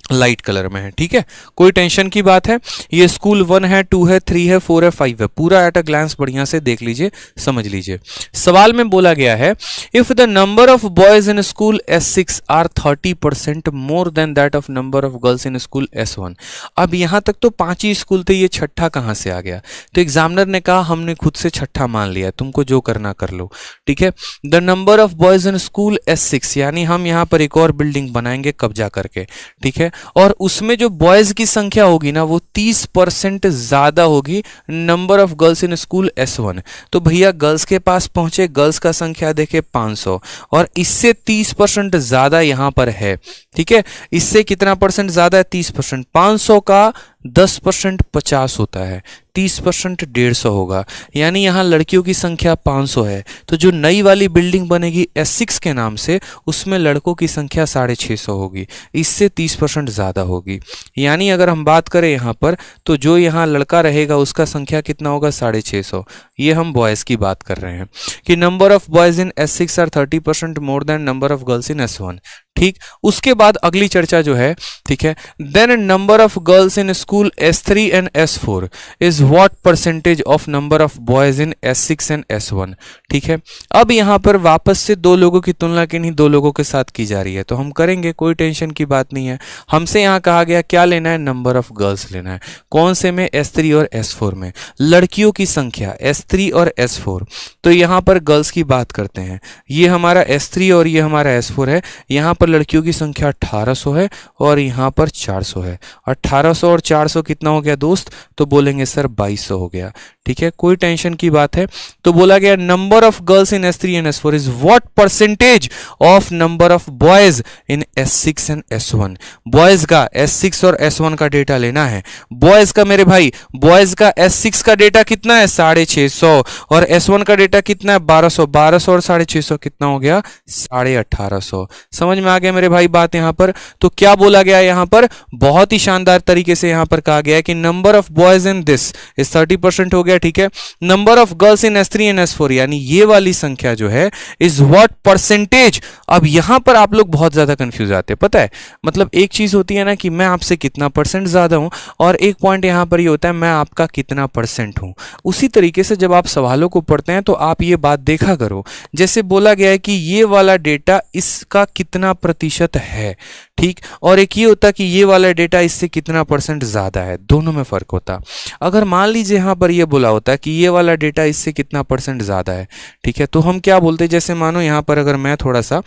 लाइट कलर में है, ठीक है, कोई टेंशन की बात है। ये स्कूल 1 है, 2 है, 3 है, 4 है, 5 है, पूरा एट अ ग्लांस बढ़िया से देख लीजिए, समझ लीजिए। सवाल में बोला गया है if the number of boys in school S6 are 30% more than that of number of girls in school S1। अब यहां तक तो 5 ही स्कूल थे, ये छठा कहां से आ गया? तो एग्जामिनर ने कहा हमने खुद से छठा मान लिया, तुमको जो करना कर लो, ठीक है। The number of boys in school S6, यानी हम यहां पर एक और बिल्डिंग बनाएंगे कब्जा करके, ठीक है, और उसमें जो बॉयज की संख्या होगी ना वो 30% ज्यादा होगी number of girls in school S1। तो भैया गर्ल्स के पास पहुंचे, गर्ल्स का संख्या देखे 500 और इससे 30% ज्यादा यहां पर है, ठीक है। इससे कितना परसेंट ज्यादा है? 30%। 500 का 10% 50 होता है, 30% 150 होगा, यानी यहां लड़कियों की संख्या 500 है। तो जो नई वाली बिल्डिंग बनेगी S6 के नाम से उसमें लड़कों की संख्या 650 होगी, इससे 30% ज्यादा होगी। यानी अगर हम बात करें यहां पर तो जो यहां लड़का रहेगा उसका संख्या कितना होगा? 650। ये हम बॉयज की बात कर रहे हैं कि number of boys in S6 are 30% more than number of girls in S1, ठीक। उसके बाद अगली चर्चा जो है, ठीक है, then number of girls in school S3 and S4 is what percentage of number of boys in S6 and S1, ठीक है। अब यहां पर वापस से दो लोगों की तुलना किन्हीं दो लोगों के साथ की जा रही है, तो हम करेंगे, कोई टेंशन की बात नहीं है। हमसे यहां कहा गया क्या लेना है? नंबर ऑफ गर्ल्स लेना है। कौन से में? S3 और S4 में। लड़कियों की संख्या S3 और S4, तो यहां पर गर्ल्स की बात करते हैं। ये हमारा S3 और ये हमारा S4 है। यहां पर लड़कियों की संख्या 1800 है और यहां पर 400 है। 1800 और 400 कितना हो गया दोस्त? तो बोलेंगे सर 2200 हो गया, ठीक है, कोई टेंशन की बात है। तो बोला गया number of girls in S3 and S4 is what percentage of number of boys in S6 and S1। Boys का S6 और S1 का डेटा लेना है। बॉयज का मेरे भाई, बॉयज का S6 का डेटा कितना है? 650 और S1 का डेटा कितना है? 1200। 1200 और 650 कितना हो गया? 1850। समझ में आ गया मेरे भाई बात यहां पर? तो क्या बोला गया यहां पर? बहुत ही शानदार तरीके से यहां पर कहा गया है कि number of boys in this is 30% हो गया, ठीक है। Number of girls in S3 and S4, यानी ये वाली संख्या जो है इज व्हाट परसेंटेज। अब यहां पर आप लोग बहुत ज्यादा कंफ्यूज आते हैं, पता है, मतलब एक चीज होती है ना कि मैं आपसे कितना परसेंट ज्यादा हूं, और एक पॉइंट यहां पर ये होता है मैं आपका कितना परसेंट हूं। उसी तरीके से जब आप सवालों को पढ़ते हैं तो आप ये बात देखा करो, जैसे बोला गया है कि ये वाला डेटा इसका कितना प्रतिशत है, ठीक, और एक ये होता कि ये वाला डेटा इससे कितना परसेंट ज्यादा है, दोनों में फर्क होता। अगर मान लीजिए यहां पर ये बोला होता कि ये वाला डेटा इससे कितना परसेंट ज्यादा है, ठीक है, तो हम क्या बोलते, जैसे मानो यहां पर अगर मैं थोड़ा सा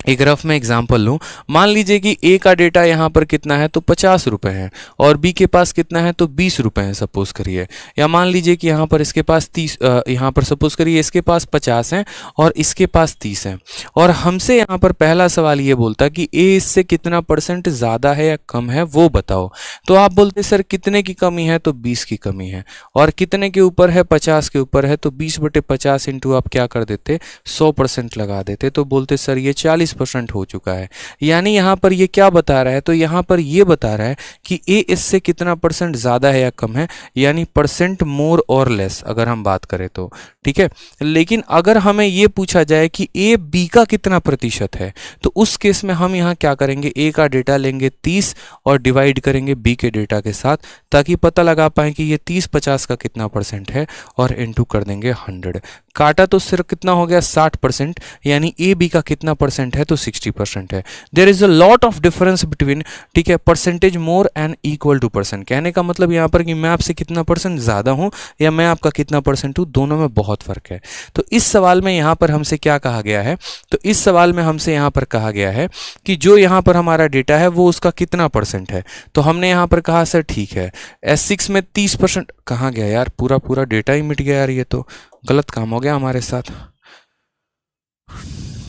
एक रफ में एग्जाम्पल लूँ, मान लीजिए कि ए का डेटा यहाँ पर कितना है तो 50 रुपए है और बी के पास कितना है तो 20 रुपए है सपोज करिए, या मान लीजिए कि यहाँ पर इसके पास 30, यहाँ पर सपोज करिए इसके पास 50 है और इसके पास 30 है, और हमसे यहाँ पर पहला सवाल ये बोलता कि ए इससे कितना परसेंट ज़्यादा है या कम है वो बताओ। तो आप बोलते सर कितने की कमी है तो 20 की कमी है, और कितने के ऊपर है 50 के ऊपर है, तो 20/50 इंटू आप क्या कर देते 100% लगा देते, तो बोलते सर ये 40% हो चुका है। यानी यहां पर ये क्या बता रहा है, तो यहां पर ये बता रहा है कि ए इससे कितना परसेंट ज्यादा है या कम है, यानी परसेंट मोर और लेस अगर हम बात करें तो, ठीक है। लेकिन अगर हमें ये पूछा जाए कि ए बी का कितना प्रतिशत है, तो उस केस में हम यहां क्या करेंगे, ए का डेटा लेंगे 30 और डिवाइड करेंगे बी के डेटा के साथ, ताकि पता लगा पाए कि ये 30-50 का कितना परसेंट है, और इनटू कर देंगे 100। काटा तो सिर्फ कितना हो गया 60%, यानी ए बी का कितना परसेंट है तो 60% है। There is a lot of difference between, ठीक है, percentage more and equal to percent. कहने का मतलब यहाँ पर कि मैं आपसे कितना परसेंट ज्यादा हूँ या मैं आपका कितना परसेंट हूँ, दोनों में बहुत फर्क है। तो इस सवाल में यहाँ पर हमसे क्या कहा गया है, तो इस सवाल में हमसे यहाँ पर कहा गया है कि जो यहाँ पर हमारा डेटा है वो उसका कितना परसेंट है। तो हमने यहाँ पर कहा सर ठीक है S6 में 30%, कहाँ गया यार, पूरा डेटा ही मिट गया यार, ये तो गलत काम हो गया हमारे साथ,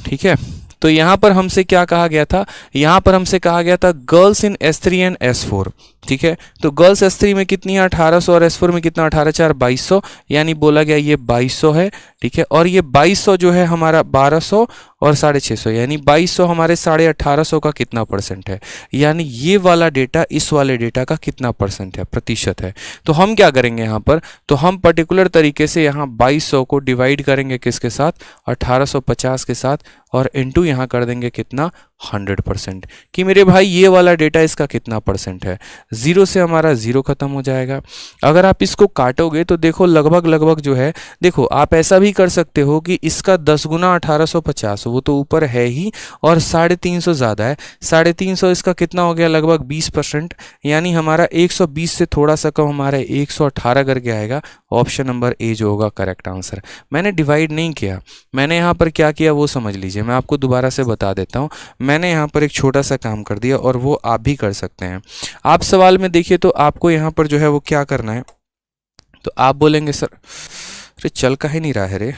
ठीक है। तो यहां पर हमसे क्या कहा गया था, यहां पर हमसे कहा गया था girls in S3 and S4, ठीक है। तो गर्ल्स S3 में कितनी है 1800 और S4 में कितना 18×4 2200, यानी बोला गया ये 2200 है, ठीक है। और ये 2200 जो है हमारा 1200 और 650, यानी 2200 हमारे 1850 का कितना परसेंट है, यानी ये वाला डेटा इस वाले डेटा का कितना परसेंट है, प्रतिशत है। तो हम क्या करेंगे यहाँ पर, तो हम पर्टिकुलर तरीके से यहाँ 2200 को डिवाइड करेंगे किसके साथ, 1850 के साथ, और इनटू यहाँ कर देंगे कितना 100% कि मेरे भाई ये वाला डेटा इसका कितना परसेंट है। 0 से हमारा 0 खत्म हो जाएगा। अगर आप इसको काटोगे तो देखो लगभग जो है, देखो आप ऐसा भी कर सकते हो कि इसका 10 गुना 1850, वो तो ऊपर है ही, और 350 ज़्यादा है। 350 इसका कितना हो गया, लगभग 20%, यानी हमारा 120 से थोड़ा सा कम हमारा 118 करके आएगा। ऑप्शन नंबर ए जो होगा करेक्ट आंसर। मैंने डिवाइड नहीं किया, मैंने यहाँ पर क्या किया वो समझ लीजिए, मैं आपको दोबारा से बता देता हूँ। मैंने यहाँ पर एक छोटा सा काम कर दिया और वो आप भी कर सकते हैं। आप सवाल में देखिए तो आपको यहाँ पर जो है वो क्या करना है, तो आप बोलेंगे सर अरे चल का ही नहीं रहा है रे,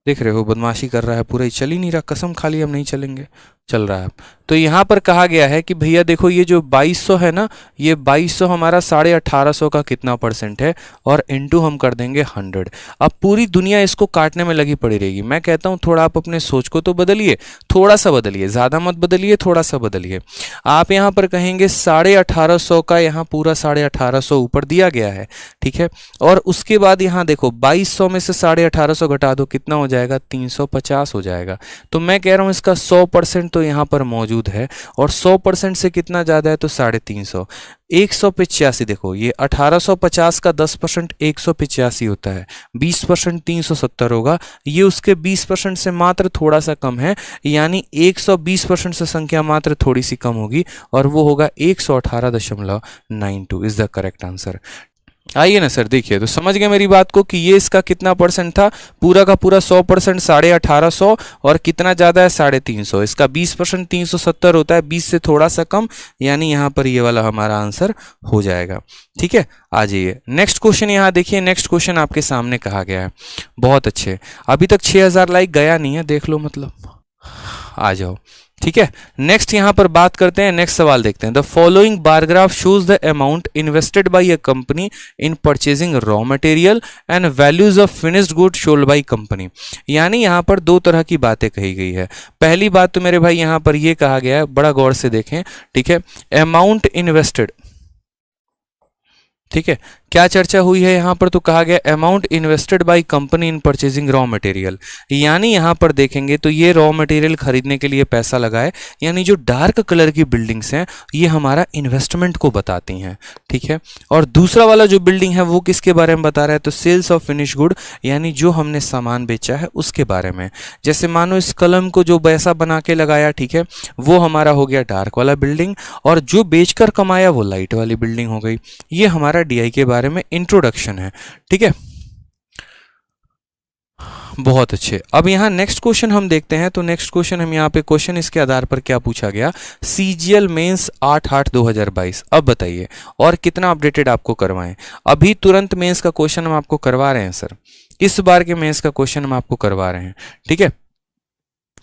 देख रहे हो बदमाशी कर रहा है पूरा, ही चल ही नहीं रहा, कसम खा ली हम नहीं चलेंगे, चल रहा है। तो यहाँ पर कहा गया है कि भैया देखो ये जो 2200 है ना, ये 2200 हमारा 1850 का कितना परसेंट है, और इनटू हम कर देंगे 100। अब पूरी दुनिया इसको काटने में लगी पड़ी रहेगी। मैं कहता हूँ थोड़ा आप अपने सोच को तो बदलिए, थोड़ा सा बदलिए, ज़्यादा मत बदलिए, थोड़ा सा बदलिए। आप यहाँ पर कहेंगे 1850 का, यहाँ पूरा 1850 ऊपर दिया गया है, ठीक है। और उसके बाद यहाँ देखो 2200 में से 1850 घटा दो, कितना हो जाएगा, 350 हो जाएगा। तो मैं कह रहा हूँ इसका 100% तो यहाँ पर मौजूद है, और 100% से कितना ज़्यादा है तो 350। 185 देखो, ये 1850 का 10% 185 होता है, 20% 370 होगा, ये उसके 20% से मात्र थोड़ा सा कम है, यानी 120% से संख्या मात्र थोड़ी सी कम होगी, और वो होगा 118.92 इज द करेक्ट आंसर। आइए ना सर, देखिए तो समझ गए मेरी बात को कि ये इसका कितना परसेंट था, पूरा का पूरा 100% 1850, और कितना ज़्यादा है 350, इसका 20% 370 होता है, 20 से थोड़ा सा कम, यानी यहाँ पर ये वाला हमारा आंसर हो जाएगा। ठीक है, आ जाइए नेक्स्ट क्वेश्चन। यहाँ देखिए नेक्स्ट क्वेश्चन आपके सामने कहा गया है, बहुत अच्छे, अभी तक 6000 लाइक गया नहीं है, देख लो मतलब, आ जाओ। ठीक है, नेक्स्ट यहां पर बात करते हैं, नेक्स्ट सवाल देखते हैं। The following bar graph shows the amount invested bye a company in purchasing raw material and values of finished good sold by company. यानी यहां पर दो तरह की बातें कही गई है। पहली बात तो मेरे भाई यहां पर यह कहा गया है, बड़ा गौर से देखें, ठीक है, अमाउंट इन्वेस्टेड, ठीक है, क्या चर्चा हुई है यहां पर, तो कहा गया amount invested by company in purchasing raw material. यानी यहां पर देखेंगे तो ये रॉ मटेरियल खरीदने के लिए पैसा लगाए, यानी जो डार्क कलर की बिल्डिंग्स हैं ये हमारा इन्वेस्टमेंट को बताती हैं। ठीक है, और दूसरा वाला जो बिल्डिंग है वो किसके बारे में बता रहा है, तो सेल्स ऑफ फिनिश गुड, यानी जो हमने सामान बेचा है उसके बारे में। जैसे मानो इस कलम को जो पैसा बना के लगाया, ठीक है, वो हमारा हो गया डार्क वाला बिल्डिंग, और जो बेचकर कमाया वो लाइट वाली बिल्डिंग हो गई। ये हमारा डीआई के बारे में इंट्रोडक्शन है। ठीक है, बहुत अच्छे। अब यहाँ नेक्स्ट क्वेश्चन हम देखते हैं, तो नेक्स्ट क्वेश्चन हम यहाँ पे क्वेश्चन इसके आधार पर क्या पूछा गया, सीजीएल मेंस 8/8/2022। अब बताइए और कितना अपडेटेड आपको करवाएं। अभी तुरंत मेंस का क्वेश्चन हम आपको करवा रहे हैं सर, इस बार के मेंस का क्वेश्चन हम आपको करवा रहे हैं। ठीक है,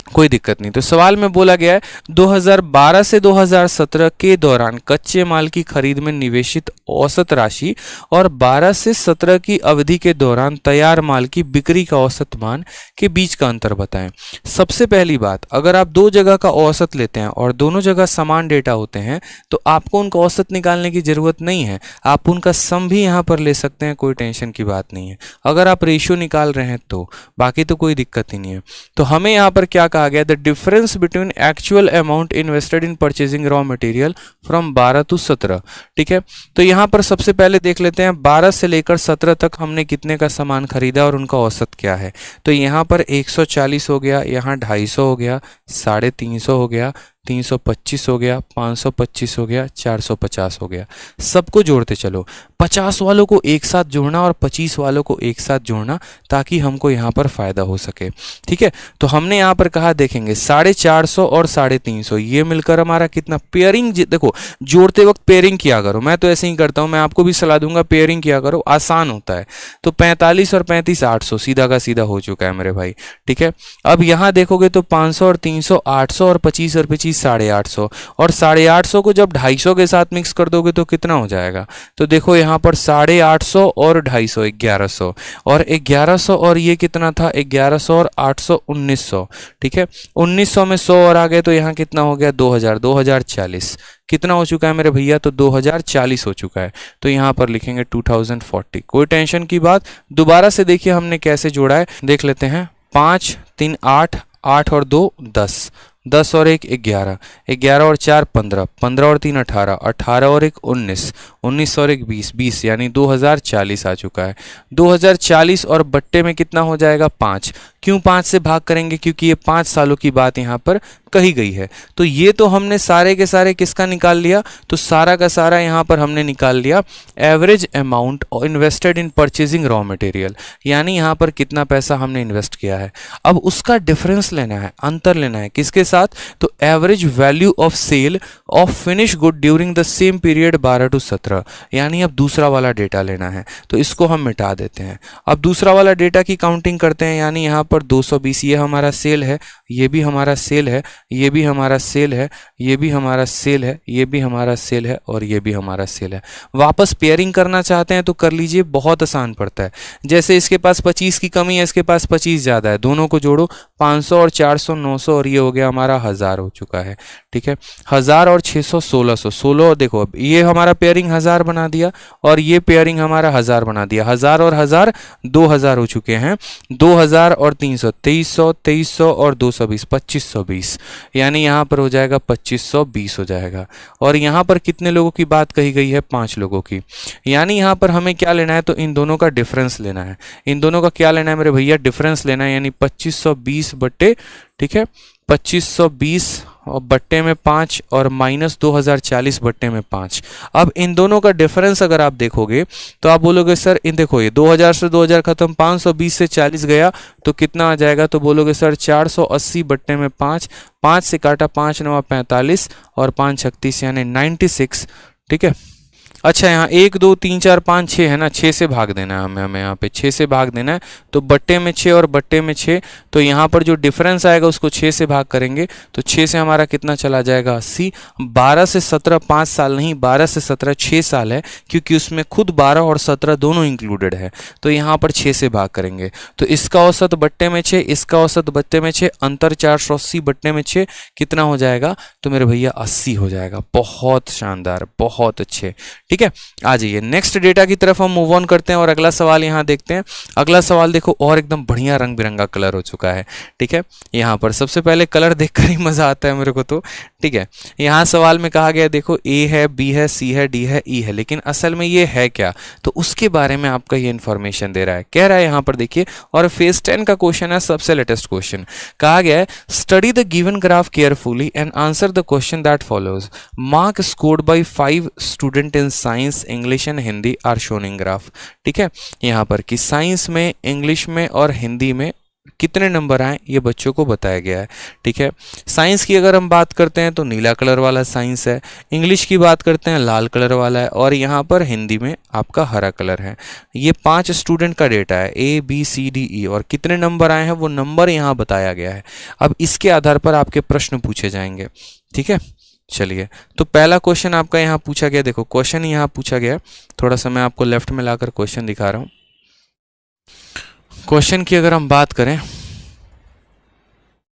कोई दिक्कत नहीं। तो सवाल में बोला गया है 2012 से 2017 के दौरान कच्चे माल की खरीद में निवेशित औसत राशि और 12 से 17 की अवधि के दौरान तैयार माल की बिक्री का औसत मान के बीच का अंतर बताएं। सबसे पहली बात, अगर आप दो जगह का औसत लेते हैं और दोनों जगह समान डेटा होते हैं तो आपको उनका औसत निकालने की जरूरत नहीं है, आप उनका सम भी यहाँ पर ले सकते हैं, कोई टेंशन की बात नहीं है। अगर आप रेशियो निकाल रहे हैं तो बाकी तो कोई दिक्कत ही नहीं है। तो हमें यहाँ पर क्या कहा गया, the difference between actual amount invested in purchasing raw material from 12 to 17। ठीक है, तो यहाँ पर सबसे पहले देख लेते हैं 12 से लेकर 17 तक हमने कितने का सामान खरीदा और उनका औसत क्या है। तो यहाँ पर 140 हो गया, यहाँ 250 हो गया, 350 हो गया, 325 हो गया, 525 हो गया, 450 हो गया। सबको जोड़ते चलो, 50 वालों को एक साथ जोड़ना और 25 वालों को एक साथ जोड़ना ताकि हमको यहाँ पर फायदा हो सके। ठीक है, तो हमने यहाँ पर कहा देखेंगे 450 और 350 ये मिलकर हमारा कितना, पेयरिंग देखो जोड़ते वक्त पेयरिंग किया करो, मैं तो ऐसे ही करता हूँ, मैं आपको भी सलाह दूंगा पेयरिंग किया करो, आसान होता है। तो 45 और 35 800 सीधा का सीधा हो चुका है मेरे भाई। ठीक है, अब यहाँ देखोगे तो 500 और 300 800 और 25 और 25 850, और 850 को जब 250 के साथ मिक्स कर दोगे तो कितना हो जाएगा, तो देखो यहाँ पर 850 और 250 1100, और 1100 और ये कितना था 1100 और 800 1900। ठीक है, 1900 में 100 और आ गए तो यहाँ कितना हो गया 2000, 2040 कितना हो चुका है मेरे भैया, तो 2040 हो चुका है। तो यहाँ पर लिखेंगे 2040, कोई टेंशन की बात। दोबारा से देखिए हमने कैसे जोड़ा है, देख लेते हैं। 5 3 8 8 और 2 10, 10 और 1 11, 11 और 4 15, 15 और 3 18, 18 और 1 19, 19 और 1 20, 20 यानी 2040 आ चुका है। 2040 और बट्टे में कितना हो जाएगा 5। क्यों 5 से भाग करेंगे? क्योंकि ये 5 सालों की बात यहाँ पर कही गई है। तो ये तो हमने सारे के सारे किसका निकाल लिया? तो सारा का सारा यहाँ पर हमने निकाल लिया एवरेज अमाउंट इन्वेस्टेड इन परचेजिंग रॉ मटेरियल, यानी यहाँ पर कितना पैसा हमने इन्वेस्ट किया है। अब उसका डिफरेंस लेना है, अंतर लेना है किसके साथ? तो average value of sale of finish good during the same period 12 to 17, यानी अब दूसरा वाला डेटा लेना है। तो इसको हम मिटा देते हैं। अब दूसरा वाला डेटा की काउंटिंग करते हैं, यानी यहाँ पर 220 ये हमारा सेल है, ये भी हमारा सेल है, ये भी हमारा सेल है, ये भी हमारा सेल है, ये भी हमारा सेल है और ये भी हमारा सेल है। वापस पेयरिंग करना चाहते हैं तो कर लीजिए, बहुत आसान पड़ता है। जैसे इसके पास 25 की कमी है, इसके पास 25 ज़्यादा है, दोनों को जोड़ो 500 और 400 900 और ये हो गया हमारा 1000 हो चुका है। ठीक है, 1000 और 600 1600, 16 देखो अब ये हमारा पेयरिंग 1000 बना दिया और ये पेयरिंग हमारा 1000 बना दिया। 1000 और 1000 2000 हो चुके हैं। 2000 और 300 2300, 2300 और 220 2520, यानी यहाँ पर हो जाएगा 2520 हो जाएगा। और यहाँ पर कितने लोगों की बात कही गई है? 5 लोगों की। यानी यहाँ पर हमें क्या लेना है? तो इन दोनों का डिफरेंस लेना है। इन दोनों का क्या लेना है मेरे भैया? डिफरेंस लेना है, यानी 2520 बट्टे, ठीक है, 2520 और बट्टे में 5 और माइनस 2040 बट्टे में 5। अब इन दोनों का डिफरेंस अगर आप देखोगे तो आप बोलोगे सर इन देखो ये 2000 से 2000 खत्म, 520 से 40 गया तो कितना आ जाएगा? तो बोलोगे सर 480 बट्टे में 5, 5 से काटा 5 9 45 और 5 36 यानी 96। ठीक है, अच्छा यहाँ 1 2 3 4 5 6 है ना, 6 से भाग देना है हमें यहाँ पे 6 से भाग देना है। तो बट्टे में 6 और बट्टे में 6, तो यहाँ पर जो डिफरेंस आएगा उसको 6 से भाग करेंगे तो 6 से हमारा कितना चला जाएगा? 80। 12 से 17 5 साल नहीं, 12 से 17 6 साल है, क्योंकि उसमें खुद 12 और 17 दोनों इंक्लूडेड है। तो यहाँ पर 6 से भाग करेंगे तो इसका औसत बट्टे में 6, इसका औसत बट्टे में 6, अंतर 480 बट्टे में 6 कितना हो जाएगा? तो मेरे भैया 80 हो जाएगा। बहुत शानदार, बहुत अच्छे। ठीक है, आ जाइए नेक्स्ट डेटा की तरफ हम मूव ऑन करते हैं और अगला सवाल यहाँ देखते हैं। अगला सवाल देखो और एकदम बढ़िया रंग बिरंगा कलर हो चुका है। ठीक है, यहाँ पर सबसे पहले कलर देखकर ही मजा आता है मेरे को तो। ठीक है, यहाँ सवाल में कहा गया देखो ए है, बी है, सी है, डी है, ई है, लेकिन असल में ये है क्या? तो उसके बारे में आपका ये इंफॉर्मेशन दे रहा है। कह रहा है यहाँ पर देखिए, और फेज 10 का क्वेश्चन है, सबसे लेटेस्ट क्वेश्चन। कहा गया है study the given graph carefully and answer the question that follows. Mark scored by 5 student in science, English and Hindi are shown in graph. ठीक है, यहाँ पर कि साइंस में, इंग्लिश में और हिंदी में कितने नंबर आए ये बच्चों को बताया गया है। ठीक है, साइंस की अगर हम बात करते हैं तो नीला कलर वाला साइंस है, इंग्लिश की बात करते हैं लाल कलर वाला है और यहाँ पर हिंदी में आपका हरा कलर है। ये 5 स्टूडेंट का डेटा है, A B C D E, और कितने नंबर आए हैं वो नंबर यहाँ बताया गया है। अब इसके आधार पर आपके प्रश्न पूछे जाएंगे। ठीक है, चलिए तो पहला क्वेश्चन आपका यहाँ पूछा गया, देखो क्वेश्चन यहाँ पूछा गया, थोड़ा सा मैं आपको लेफ्ट में लाकर क्वेश्चन दिखा रहा हूँ। क्वेश्चन की अगर हम बात करें,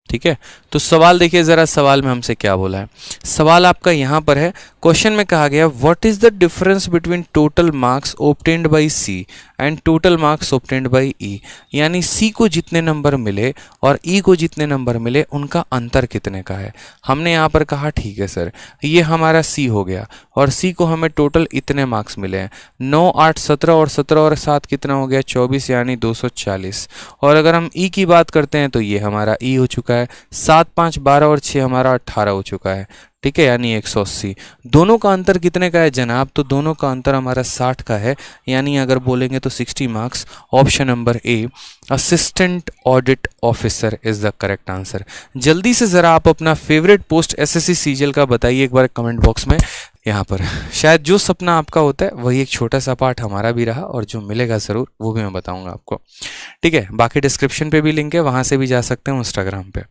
ठीक है, तो सवाल देखिए जरा, सवाल में हमसे क्या बोला है। सवाल आपका यहाँ पर है, क्वेश्चन में कहा गया what is the difference between total marks obtained by C and total marks obtained by E, यानी सी को जितने नंबर मिले और ई को जितने नंबर मिले उनका अंतर कितने का है। हमने यहाँ पर कहा ठीक है सर, ये हमारा सी हो गया और सी को हमें टोटल इतने मार्क्स मिले हैं, 9 8 17 और 17 और 7 कितना हो गया? 24 यानी 240। और अगर हम ई की बात करते हैं तो ये हमारा ई हो चुका है, 7 5 12 और 6 हमारा 18 हो चुका है। ठीक है, यानी 180। दोनों का अंतर कितने का है जनाब? तो दोनों का अंतर हमारा 60 का है, यानी अगर बोलेंगे तो 60 marks. Option number A assistant audit officer is the correct answer. जल्दी से ज़रा आप अपना फेवरेट पोस्ट एसएससी सीजीएल का बताइए एक बार कमेंट बॉक्स में। यहाँ पर शायद जो सपना आपका होता है वही एक छोटा सा पार्ट हमारा भी रहा, और जो मिलेगा ज़रूर वो भी मैं बताऊंगा आपको। ठीक है, बाकी डिस्क्रिप्शन पे भी लिंक है, वहाँ से भी जा सकते हैं इंस्टाग्राम पे।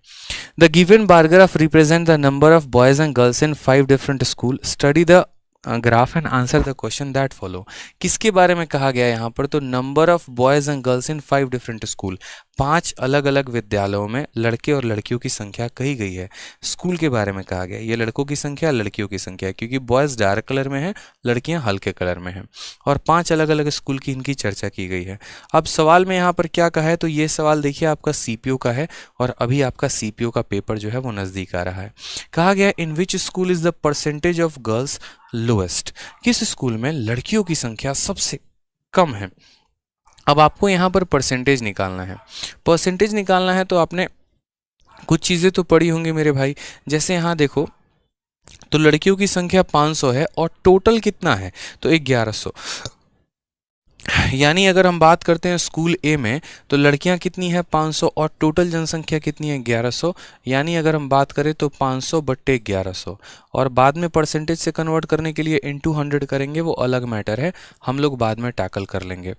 The given bar graph represent the number of boys and girls in 5 different school, study the graph and answer the question that follow. किसके बारे में कहा गया है यहाँ पर? तो number of boys and girls in 5 different school, 5 अलग अलग विद्यालयों में लड़के और लड़कियों की संख्या कही गई है। स्कूल के बारे में कहा गया, ये लड़कों की संख्या लड़कियों की संख्या है, क्योंकि बॉयज़ डार्क कलर में है, लड़कियां हल्के कलर में हैं, और 5 अलग अलग स्कूल की इनकी चर्चा की गई है। अब सवाल में यहाँ पर क्या कहा है, तो ये सवाल देखिए आपका सीपीओ का है, और अभी आपका सीपीओ का पेपर जो है वो नज़दीक आ रहा है। कहा गया in which school is the percentage of girls lowest, किस स्कूल में लड़कियों की संख्या सबसे कम है। अब आपको यहाँ पर परसेंटेज निकालना है। परसेंटेज निकालना है तो आपने कुछ चीज़ें तो पढ़ी होंगी मेरे भाई, जैसे यहाँ देखो तो लड़कियों की संख्या 500 है और टोटल कितना है, तो 1100। यानी अगर हम बात करते हैं स्कूल ए में तो लड़कियां कितनी है 500 और टोटल जनसंख्या कितनी है 1100। यानी अगर हम बात करें तो 500 बट्टे 1100, और बाद में परसेंटेज से कन्वर्ट करने के लिए इनटू 100 करेंगे, वो अलग मैटर है, हम लोग बाद में टैकल कर लेंगे।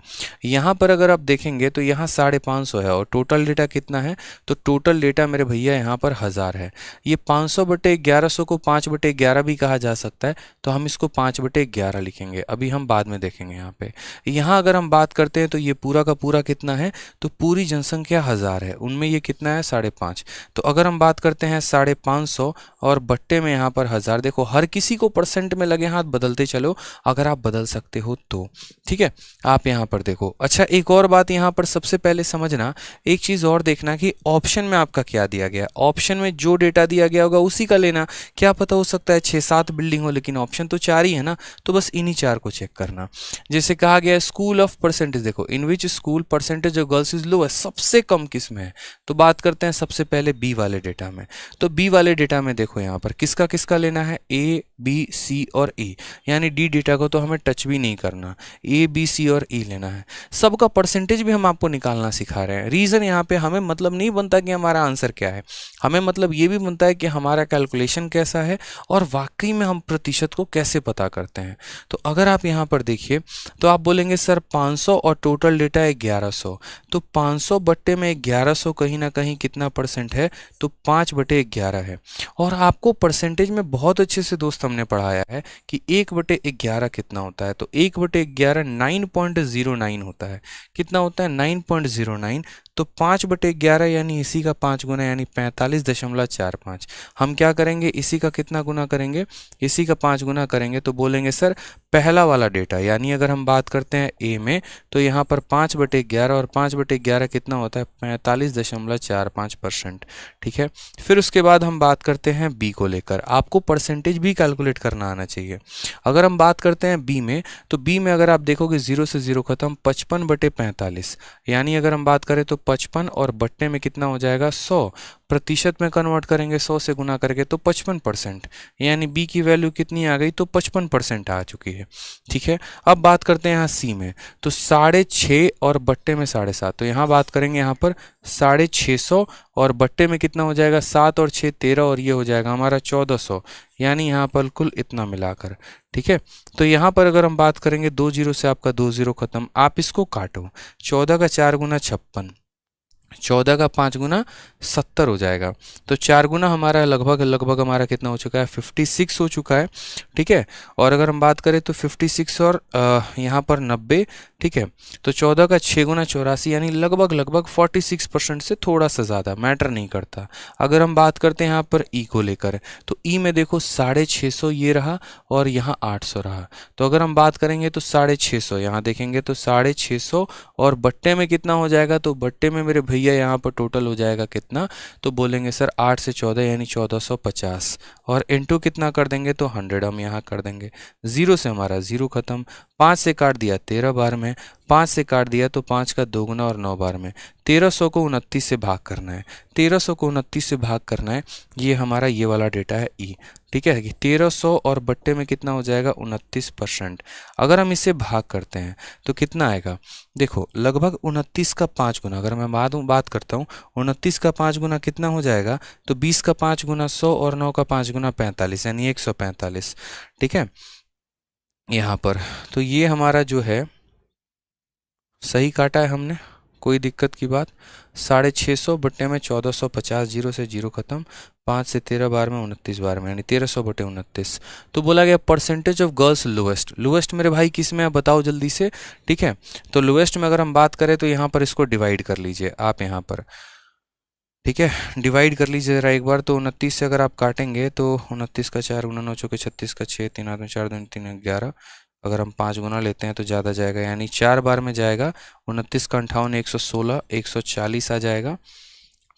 यहाँ पर अगर आप देखेंगे तो यहाँ 550 है और टोटल डेटा कितना है, तो टोटल डेटा मेरे भैया यहाँ पर 1000 है। ये 500 बट्टे 1100 को 5 बट्टे 11 भी कहा जा सकता है, तो हम इसको 5 बट्टे 11 लिखेंगे, अभी हम बाद में देखेंगे। यहाँ अगर हम बात करते हैं तो ये पूरा का पूरा कितना है, तो पूरी जनसंख्या 1000 है, उनमें ये कितना है 5.5। तो अगर हम बात करते हैं 550 और बट्टे में यहाँ पर 1000, देखो हर किसी को परसेंट में लगे हाथ बदलते चलो, अगर आप बदल सकते हो तो ठीक है। आप यहाँ पर देखो, अच्छा एक और बात यहाँ पर सबसे पहले समझना, एक चीज़ और देखना कि ऑप्शन में आपका क्या दिया गया। ऑप्शन में जो डेटा दिया गया होगा उसी का लेना, क्या पता हो सकता है 6-7 बिल्डिंग हो, लेकिन ऑप्शन तो 4 ही है ना, तो बस इन्हीं 4 को चेक करना। जैसे कहा गया स्कूल ऑफ परसेंटेज, देखो in which school percentage of girls is lowest, सबसे कम किस में है, तो बात करते हैं सबसे पहले बी वाले डेटा में। तो बी वाले डेटा में देखो यहाँ पर किसका किसका लेना है, ए बी सी और ई, यानी डी डेटा को तो हमें टच भी नहीं करना, ए बी सी और ई लेना है। सबका परसेंटेज भी हम आपको निकालना सिखा रहे हैं। रीज़न यहाँ पे हमें मतलब नहीं बनता कि हमारा आंसर क्या है, हमें मतलब ये भी बनता है कि हमारा कैलकुलेशन कैसा है और वाकई में हम प्रतिशत को कैसे पता करते हैं। तो अगर आप यहाँ पर देखिए तो आप बोलेंगे सर 500 और टोटल डेटा है 1100, तो 500 बट्टे में 1100 कहीं ना कहीं कितना परसेंट है, तो 5 बटे 11 है। और आपको परसेंटेज में बहुत अच्छे से दोस्त हमने पढ़ाया है कि 1 बटे 11 कितना होता है, तो 1 बटे 11 9.09 होता है। कितना होता है 9.09, तो 5 बटे 11 यानी इसी का 5 गुना यानी 45.45। हम क्या करेंगे, इसी का कितना गुना करेंगे, इसी का 5 गुना करेंगे, तो बोलेंगे सर पहला वाला डेटा, यानी अगर हम बात करते हैं ए में तो यहाँ पर 5 बटे 11 और 5 बटे 11 कितना होता है 45.45%। ठीक है, फिर उसके बाद हम बात करते हैं बी को लेकर। आपको परसेंटेज भी कैलकुलेट करना आना चाहिए। अगर हम बात करते हैं बी में, तो बी में अगर आप देखोगे 0 से 0 खत्म, 55 बटे 45, यानी अगर हम बात करें तो 55 और बट्टे में कितना हो जाएगा 100, प्रतिशत में कन्वर्ट करेंगे 100 से गुना करके तो 55%, यानी बी की वैल्यू कितनी आ गई, तो 55% आ चुकी है। ठीक है, अब बात करते हैं यहाँ सी में, तो 6.5 और बट्टे में 7.5, तो यहाँ बात करेंगे यहाँ पर 650 और बट्टे में कितना हो जाएगा 7 और 6 13 और ये हो जाएगा हमारा 1400, यानी यहाँ पर कुल इतना मिलाकर। ठीक है, तो यहाँ पर अगर हम बात करेंगे 2 0 से आपका 2 0 खत्म, आप इसको काटो, 14 का 4 गुना 56, 14 का 5 गुना 70 हो जाएगा, तो 4 गुना हमारा लगभग हमारा कितना हो चुका है 56 हो चुका है। ठीक है, और अगर हम बात करें तो 56 और यहाँ पर 90, ठीक है, तो 14 का 6 गुना 84, यानी लगभग 46% से थोड़ा सा ज़्यादा, मैटर नहीं करता। अगर हम बात करते हैं यहाँ पर ई को लेकर, तो ई में देखो 650 ये रहा और यहाँ 800 रहा, तो अगर हम बात करेंगे तो 650 यहाँ देखेंगे तो 650 और बट्टे में कितना हो जाएगा, तो बट्टे में मेरे भैया यहाँ पर टोटल हो जाएगा कितना, तो बोलेंगे सर 8 से 14 यानी 1450, और इनटू कितना कर देंगे, तो 100 हम यहाँ कर देंगे। 0 से हमारा 0 खत्म, 5 से काट दिया 13 बार में, 5 से काट दिया तो 5 का 2 गुना और 9 बार में, 1300 को 29 से भाग करना है, 1300 को 29 से भाग करना है, ये हमारा ये वाला डेटा है ई। ठीक है, 1300 और बट्टे में कितना हो जाएगा 29%। अगर हम इसे भाग करते हैं तो कितना आएगा, देखो लगभग 29 का 5 गुना, अगर मैं बात करता हूँ 29 का 5 गुना कितना हो जाएगा, तो 20 का 5 गुना 100 और 9 का 5 गुना 45, यानी 145। ठीक है, यहाँ पर तो ये हमारा जो है सही काटा है हमने, कोई दिक्कत की बात। 650 बट्टे में 1450, जीरो से जीरो खत्म, 5 से 13 बार में 29 बार में, यानी 1300 बटे 29। तो बोला गया percentage of girls lowest. Lowest मेरे भाई किस में है बताओ जल्दी से, ठीक है। तो लोएस्ट में अगर हम बात करें तो यहाँ पर इसको डिवाइड कर लीजिए आप यहाँ पर, ठीक है, डिवाइड कर लीजिए ज़रा एक बार। तो 29 से अगर आप काटेंगे तो 29 का 4 गुना 9 चौके 36 का 6, 3 आदमी 4 दूनी 3 11, अगर हम 5 गुना लेते हैं तो ज़्यादा जाएगा, यानी 4 बार में जाएगा। 29 का 58, 116, 140 आ जाएगा,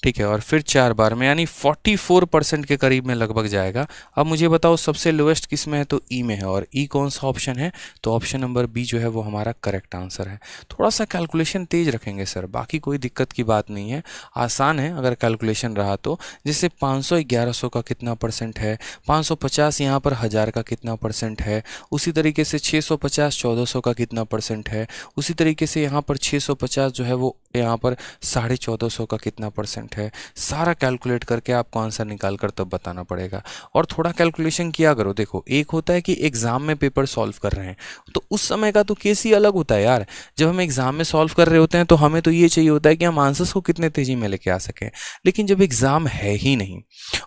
ठीक है। और फिर 4 बार में, यानी 44% के करीब में लगभग जाएगा। अब मुझे बताओ सबसे लोएस्ट किस में है, तो ई में है। और ई कौन सा ऑप्शन है, तो ऑप्शन नंबर बी जो है वो हमारा करेक्ट आंसर है। थोड़ा सा कैलकुलेशन तेज रखेंगे सर, बाकी कोई दिक्कत की बात नहीं है, आसान है अगर कैलकुलेशन रहा तो। जैसे 500 1100 का कितना परसेंट है, 550 यहाँ पर 1000 का कितना परसेंट है, उसी तरीके से 650 1400 का कितना परसेंट है, उसी तरीके से यहाँ पर 650 जो है वो यहाँ पर 1450 का कितना परसेंट है। सारा कैलकुलेट करके आपको आंसर निकाल कर तब बताना पड़ेगा। और थोड़ा कैलकुलेशन किया करो। देखो एक होता है कि एग्जाम में पेपर सॉल्व कर रहे हैं तो उस समय का तो केस ही अलग होता है यार। जब हम एग्जाम में सॉल्व कर रहे होते हैं तो हमें तो ये चाहिए होता है कि हम आंसर्स को कितने तेजी में लेके आ सकें। लेकिन जब एग्जाम है ही नहीं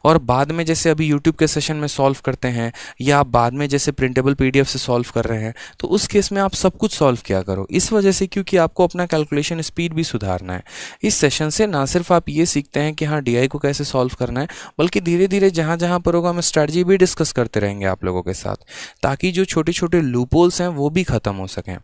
और बाद में जैसे अभी यूट्यूब के सेशन में सॉल्व करते हैं या बाद में जैसे प्रिंटेबल PDF से सॉल्व कर रहे हैं, तो उस केस में आप सब कुछ सॉल्व किया करो। इस वजह से क्योंकि आपको अपना कैलकुलेशन स्पीड भी सुधारना है। इस सेशन से ना सिर्फ आप ये सीखते हैं कि हाँ DI को कैसे सॉल्व करना है, बल्कि धीरे धीरे जहाँ जहाँ पर होगा हम स्ट्रैटेजी भी डिस्कस करते रहेंगे आप लोगों के साथ, ताकि जो छोटे छोटे लूपहोल्स हैं वो भी खत्म हो सकें,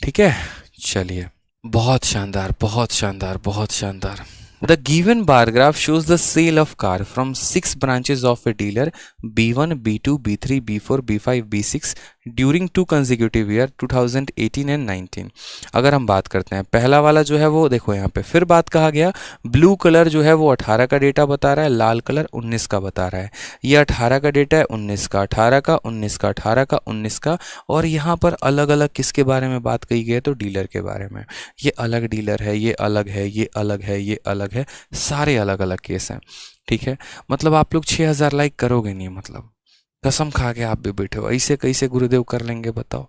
ठीक है। चलिए, बहुत शानदार, बहुत शानदार, बहुत शानदार। The given bar graph shows the sale of car from 6 branches of a dealer B1, B2, B3, B4, B5, B6 during 2 consecutive year 2018 and 19। अगर हम बात करते हैं पहला वाला जो है वो देखो यहाँ पे फिर बात कहा गया, ब्लू कलर जो है वो 18 का डेटा बता रहा है, लाल कलर 19 का बता रहा है। ये 18 का डेटा है, 19 का, 18 का, 19 का, 18 का, 19 का। और यहाँ पर अलग अलग किसके बारे में बात कही गई है, तो डीलर के बारे में। ये अलग डीलर है, ये अलग है, ये अलग है, ये अलग है, सारे अलग अलग केस हैं, ठीक है। मतलब आप लोग 6000 लाइक करोगे नहीं, मतलब कसम खा के आप भी बैठे हो, ऐसे कैसे गुरुदेव कर लेंगे बताओ।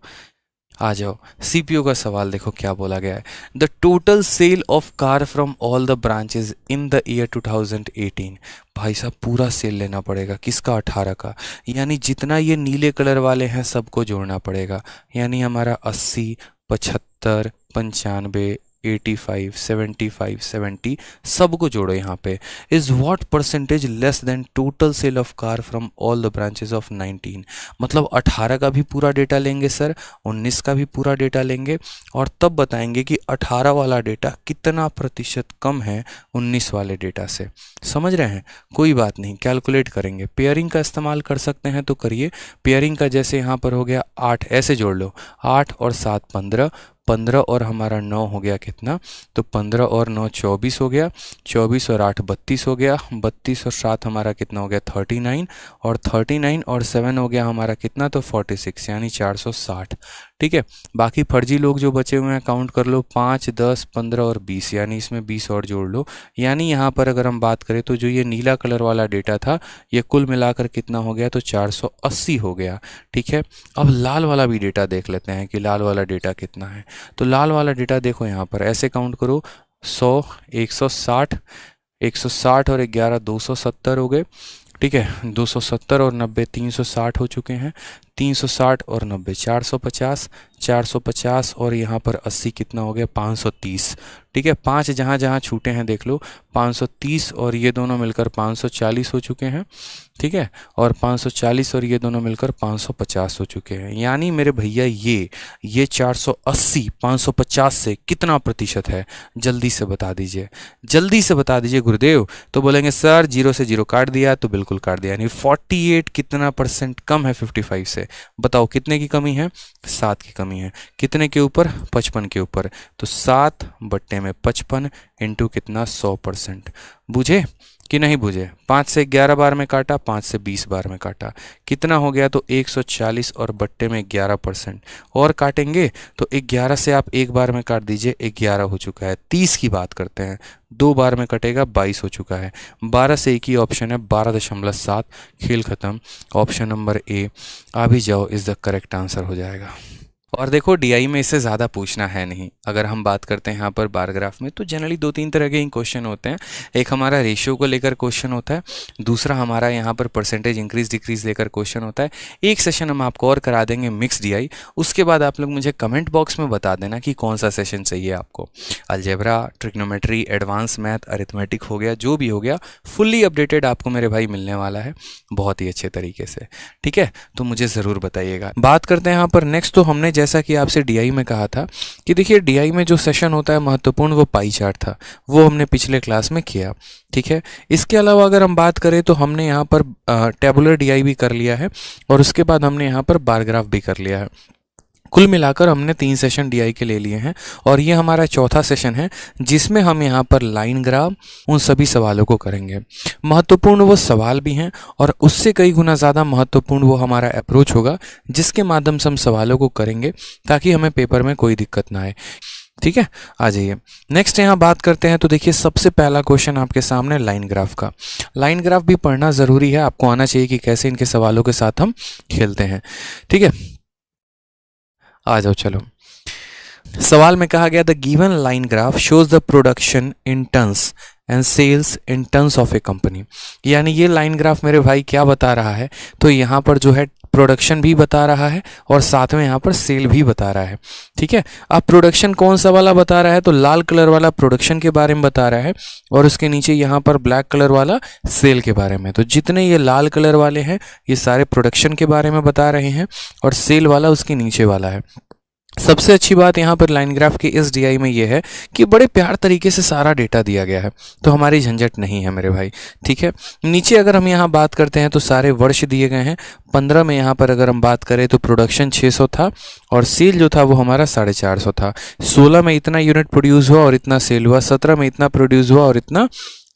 आ जाओ, CPO का सवाल देखो क्या बोला गया है। The total sale of car from all the branches in the year 2018। भाई साहब पूरा सेल लेना पड़ेगा, किसका, 18 का, यानी जितना ये नीले कलर वाले हैं सबको जोड़ना पड़ेगा। यानी हमारा 80, 75, 95, 85, 75, 70 सबको जोड़ो यहाँ पे। Is what percentage less than total sale of car from all the branches of 19। मतलब 18 का भी पूरा डेटा लेंगे सर, 19 का भी पूरा डेटा लेंगे और तब बताएंगे कि 18 वाला डेटा कितना प्रतिशत कम है 19 वाले डेटा से। समझ रहे हैं, कोई बात नहीं, कैलकुलेट करेंगे। पेयरिंग का इस्तेमाल कर सकते हैं तो करिए। पेयरिंग का जैसे यहाँ पर हो गया 8, ऐसे जोड़ लो, 8 और 7 15, 15 और हमारा 9 हो गया कितना, तो 15 और 9 24 हो गया, 24 और 8 32 हो गया, 32 और 7 हमारा कितना हो गया 39, और 39 और 7 हो गया हमारा कितना, तो 46, यानी 460, ठीक है। बाकी फर्जी लोग जो बचे हुए हैं काउंट कर लो, 5, 10, 15 और 20, यानी इसमें 20 और जोड़ लो। यानी यहाँ पर अगर हम बात करें तो जो ये नीला कलर वाला डेटा था ये कुल मिलाकर कितना हो गया, तो 480 हो गया, ठीक है। अब लाल वाला भी डेटा देख लेते हैं कि लाल वाला डेटा कितना है। तो लाल वाला डेटा देखो यहाँ पर ऐसे काउंट करो, 100, 160, 160 और 11 270 हो गए, ठीक है। 270 और 90 360 हो चुके हैं, 360 और 90 450, 450 और यहाँ पर 80 कितना हो गया 530, ठीक है। 5 जहाँ जहाँ छूटे हैं देख लो, 530 और ये दोनों मिलकर 540 हो चुके हैं, ठीक है। और 540 और ये दोनों मिलकर 550 हो चुके हैं। यानी मेरे भैया ये 480 550 से कितना प्रतिशत है, जल्दी से बता दीजिए, जल्दी से बता दीजिए गुरुदेव। तो बोलेंगे सर 0 से 0 काट दिया, तो बिल्कुल काट दिया, यानी 48 कितना परसेंट कम है 55 से। बताओ कितने की कमी है, 7 की कमी है। कितने के ऊपर, 55 के ऊपर। तो 7 बट्टे में 55 इंटू कितना 100%। बुझे कि नहीं बुझे। 5 से 11 बार में काटा, 5 से 20 बार में काटा, कितना हो गया, तो 140 और बट्टे में 11%। और काटेंगे तो 11 से आप एक बार में काट दीजिए, 11 हो चुका है। 30 की बात करते हैं, 2 बार में कटेगा, 22 हो चुका है। 12 से एक ही ऑप्शन है, 12.7, खेल खत्म। ऑप्शन नंबर ए आ भी जाओ, इज द करेक्ट आंसर हो जाएगा। और देखो डीआई में इससे ज़्यादा पूछना है नहीं। अगर हम बात करते हैं यहाँ पर बार ग्राफ में, तो जनरली 2-3 तरह के क्वेश्चन होते हैं। एक हमारा रेशियो को लेकर क्वेश्चन होता है, दूसरा हमारा यहाँ पर परसेंटेज इंक्रीज डिक्रीज लेकर क्वेश्चन होता है। एक सेशन हम आपको और करा देंगे मिक्स डीआई, उसके बाद आप लोग मुझे कमेंट बॉक्स में बता देना कि कौन सा सेशन चाहिए आपको। Algebra, trigonometry, advance math, arithmetic हो गया, जो भी हो गया, फुल्ली अपडेटेड आपको मेरे भाई मिलने वाला है बहुत ही अच्छे तरीके से। ठीक है, तो मुझे ज़रूर बताइएगा। बात करते हैं यहाँ पर नेक्स्ट। तो हमने जैसा कि आपसे डीआई में कहा था कि देखिए डीआई में जो सेशन होता है महत्वपूर्ण, वो पाई चार्ट था, वो हमने पिछले क्लास में किया। ठीक है, इसके अलावा अगर हम बात करें तो हमने यहाँ पर टेबुलर डीआई भी कर लिया है और उसके बाद हमने यहाँ पर बार ग्राफ भी कर लिया है। कुल मिलाकर हमने 3 सेशन डीआई के ले लिए हैं और ये हमारा चौथा सेशन है जिसमें हम यहाँ पर लाइन ग्राफ उन सभी सवालों को करेंगे। महत्वपूर्ण वो सवाल भी हैं और उससे कई गुना ज़्यादा महत्वपूर्ण वो हमारा अप्रोच होगा जिसके माध्यम से हम सवालों को करेंगे ताकि हमें पेपर में कोई दिक्कत ना आए। ठीक है, आ जाइए नेक्स्ट यहाँ बात करते हैं। तो देखिए सबसे पहला क्वेश्चन आपके सामने लाइन ग्राफ का। लाइन ग्राफ भी पढ़ना ज़रूरी है, आपको आना चाहिए कि कैसे इनके सवालों के साथ हम खेलते हैं। ठीक है, आ जाओ चलो। सवाल में कहा गया the given line graph shows the production in tons and sales in tons of a company. यानी ये लाइन ग्राफ मेरे भाई क्या बता रहा है, तो यहाँ पर जो है प्रोडक्शन भी बता रहा है और साथ में यहाँ पर सेल भी बता रहा है। ठीक है, अब प्रोडक्शन कौन सा वाला बता रहा है, तो लाल कलर वाला प्रोडक्शन के बारे में बता रहा है और उसके नीचे यहाँ पर ब्लैक कलर वाला सेल के बारे में। तो जितने ये लाल कलर वाले हैं ये सारे प्रोडक्शन के बारे में बता रहे हैं और सेल वाला उसके नीचे वाला है। सबसे अच्छी बात यहाँ पर लाइन ग्राफ के इस डीआई में ये है कि बड़े प्यार तरीके से सारा डेटा दिया गया है, तो हमारी झंझट नहीं है मेरे भाई। ठीक है, नीचे अगर हम यहाँ बात करते हैं तो सारे वर्ष दिए गए हैं। 15 में यहाँ पर अगर हम बात करें तो प्रोडक्शन 600 था और सेल जो था वो हमारा 450 था। 16 में इतना यूनिट प्रोड्यूस हुआ और इतना सेल हुआ। 17 में इतना प्रोड्यूस हुआ और इतना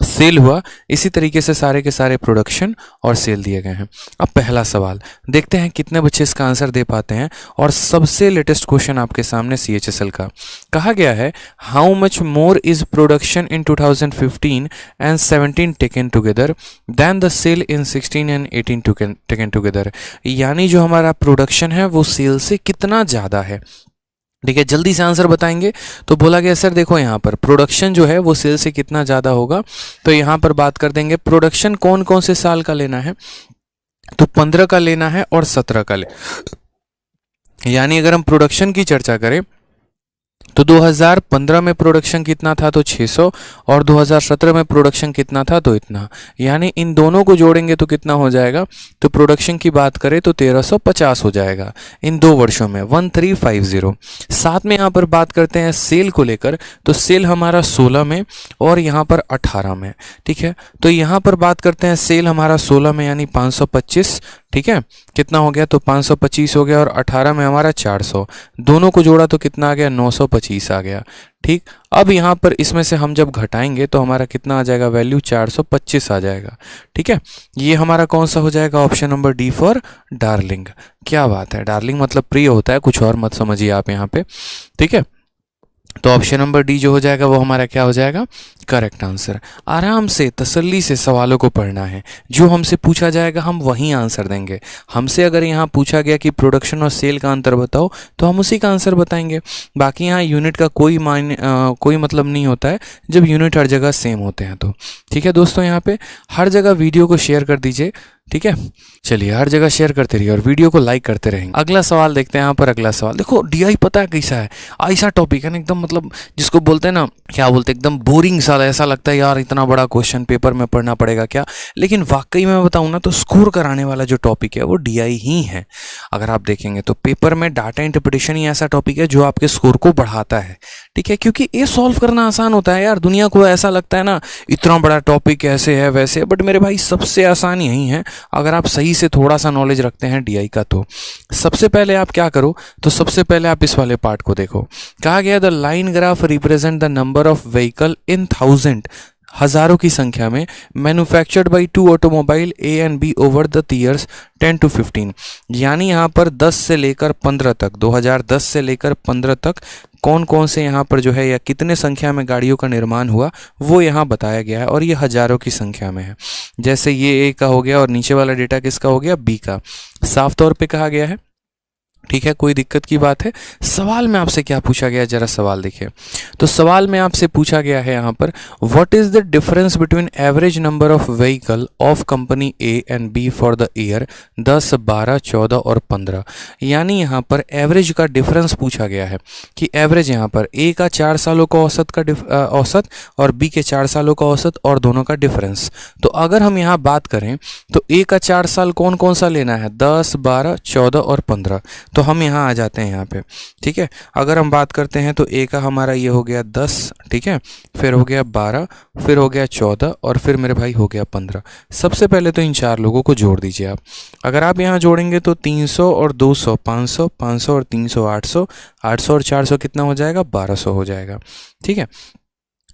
सेल हुआ। इसी तरीके से सारे के सारे प्रोडक्शन और सेल दिए गए हैं। अब पहला सवाल देखते हैं कितने बच्चे इसका आंसर दे पाते हैं। और सबसे लेटेस्ट क्वेश्चन आपके सामने CHSL का कहा गया है, how much more is production in 2015 and 17 taken together than the sale in 16 and 18 taken together. यानी जो हमारा प्रोडक्शन है वो सेल से कितना ज़्यादा है। ठीक है, जल्दी से आंसर बताएंगे। तो बोला गया सर देखो यहाँ पर प्रोडक्शन जो है वो सेल से कितना ज़्यादा होगा, तो यहाँ पर बात कर देंगे प्रोडक्शन कौन कौन से साल का लेना है, तो 15 का लेना है और 17 का यानी अगर हम प्रोडक्शन की चर्चा करें तो 2015 में प्रोडक्शन कितना था, तो 600 और 2017 में प्रोडक्शन कितना था, तो इतना। यानी इन दोनों को जोड़ेंगे तो कितना हो जाएगा, तो प्रोडक्शन की बात करें तो 1350 हो जाएगा इन 2 वर्षों में, 1350। साथ में यहाँ पर बात करते हैं सेल को लेकर, तो सेल हमारा 16 में और यहाँ पर 18 में। ठीक है, तो यहाँ पर बात करते हैं सेल हमारा 16 में यानी 525। ठीक है, कितना हो गया, तो 525 हो गया और 18 में हमारा 400, दोनों को जोड़ा तो कितना आ गया, 925 आ गया। ठीक, अब यहाँ पर इसमें से हम जब घटाएंगे तो हमारा कितना आ जाएगा, वैल्यू 425 आ जाएगा। ठीक है, ये हमारा कौन सा हो जाएगा, option number D for darling. क्या बात है, डार्लिंग मतलब प्रिय होता है, कुछ और मत समझिए आप यहाँ पे। ठीक है, तो ऑप्शन नंबर डी जो हो जाएगा वो हमारा क्या हो जाएगा, करेक्ट आंसर। आराम से तसल्ली से सवालों को पढ़ना है, जो हमसे पूछा जाएगा हम वही आंसर देंगे। हमसे अगर यहाँ पूछा गया कि प्रोडक्शन और सेल का अंतर बताओ तो हम उसी का आंसर बताएंगे। बाकी यहाँ यूनिट का कोई मतलब नहीं होता है जब यूनिट हर जगह सेम होते हैं तो। ठीक है दोस्तों, यहाँ पे हर जगह वीडियो को शेयर कर दीजिए। ठीक है, चलिए हर जगह शेयर करते रहिए और वीडियो को लाइक करते रहेंगे। अगला सवाल देखते हैं। यहाँ पर अगला सवाल देखो, डीआई पता है कैसा है, ऐसा टॉपिक है ना एकदम, मतलब जिसको बोलते हैं ना, क्या बोलते हैं, एकदम बोरिंग सा। ऐसा लगता है यार इतना बड़ा क्वेश्चन पेपर में पढ़ना पड़ेगा क्या, लेकिन वाकई में बताऊं ना तो स्कोर कराने वाला जो टॉपिक है वो डीआई ही है। अगर आप देखेंगे तो पेपर में डाटा इंटरप्रिटेशन ही ऐसा टॉपिक है जो आपके स्कोर को बढ़ाता है। ठीक है, क्योंकि ये सॉल्व करना आसान होता है यार। दुनिया को ऐसा लगता है ना इतना बड़ा टॉपिक ऐसे है वैसे, बट मेरे भाई सबसे आसान यही है अगर आप सही से थोड़ा सा नॉलेज रखते हैं डीआई का। तो सबसे पहले आप क्या करो, तो सबसे पहले आप इस वाले पार्ट को देखो। कहा गया the line graph represent the number of vehicle in 1000, हजारों की संख्या में, manufactured by 2 automobile A and B over the years 10 to 15। यानी यहाँ पर 10 से लेकर 15 तक, 2010 से लेकर 15 तक कौन कौन से यहाँ पर जो है या कितने संख्या में गाड़ियों का निर्माण हुआ वो यहाँ बताया गया है और ये हजारों की संख्या में है। जैसे ये ए का हो गया और नीचे वाला डेटा किसका हो गया, बी का। साफ तौर पे कहा गया है ठीक है, कोई दिक्कत की बात है। सवाल में आपसे क्या पूछा गया, जरा सवाल देखिए। तो सवाल में आपसे पूछा गया है यहाँ पर, what is the difference between average number of vehicle of company A and B for the year 10, 12, 14 और 15। यानी यहाँ पर एवरेज का डिफरेंस पूछा गया है कि एवरेज यहाँ पर ए का 4 सालों का औसत और बी के 4 सालों का औसत और दोनों का डिफरेंस। तो अगर हम यहाँ बात करें तो ए का 4 साल कौन कौन सा लेना है, 10, 12, 14 और 15। तो हम यहाँ आ जाते हैं यहाँ पे, ठीक है। अगर हम बात करते हैं तो ए का हमारा ये हो गया 10, ठीक है, फिर हो गया 12, फिर हो गया 14 और फिर मेरे भाई हो गया 15। सबसे पहले तो इन 4 लोगों को जोड़ दीजिए आप। अगर आप यहाँ जोड़ेंगे तो 300 और 200 500, 500 और 300 800, 800 और 400 कितना हो जाएगा, 1200 हो जाएगा, ठीक है।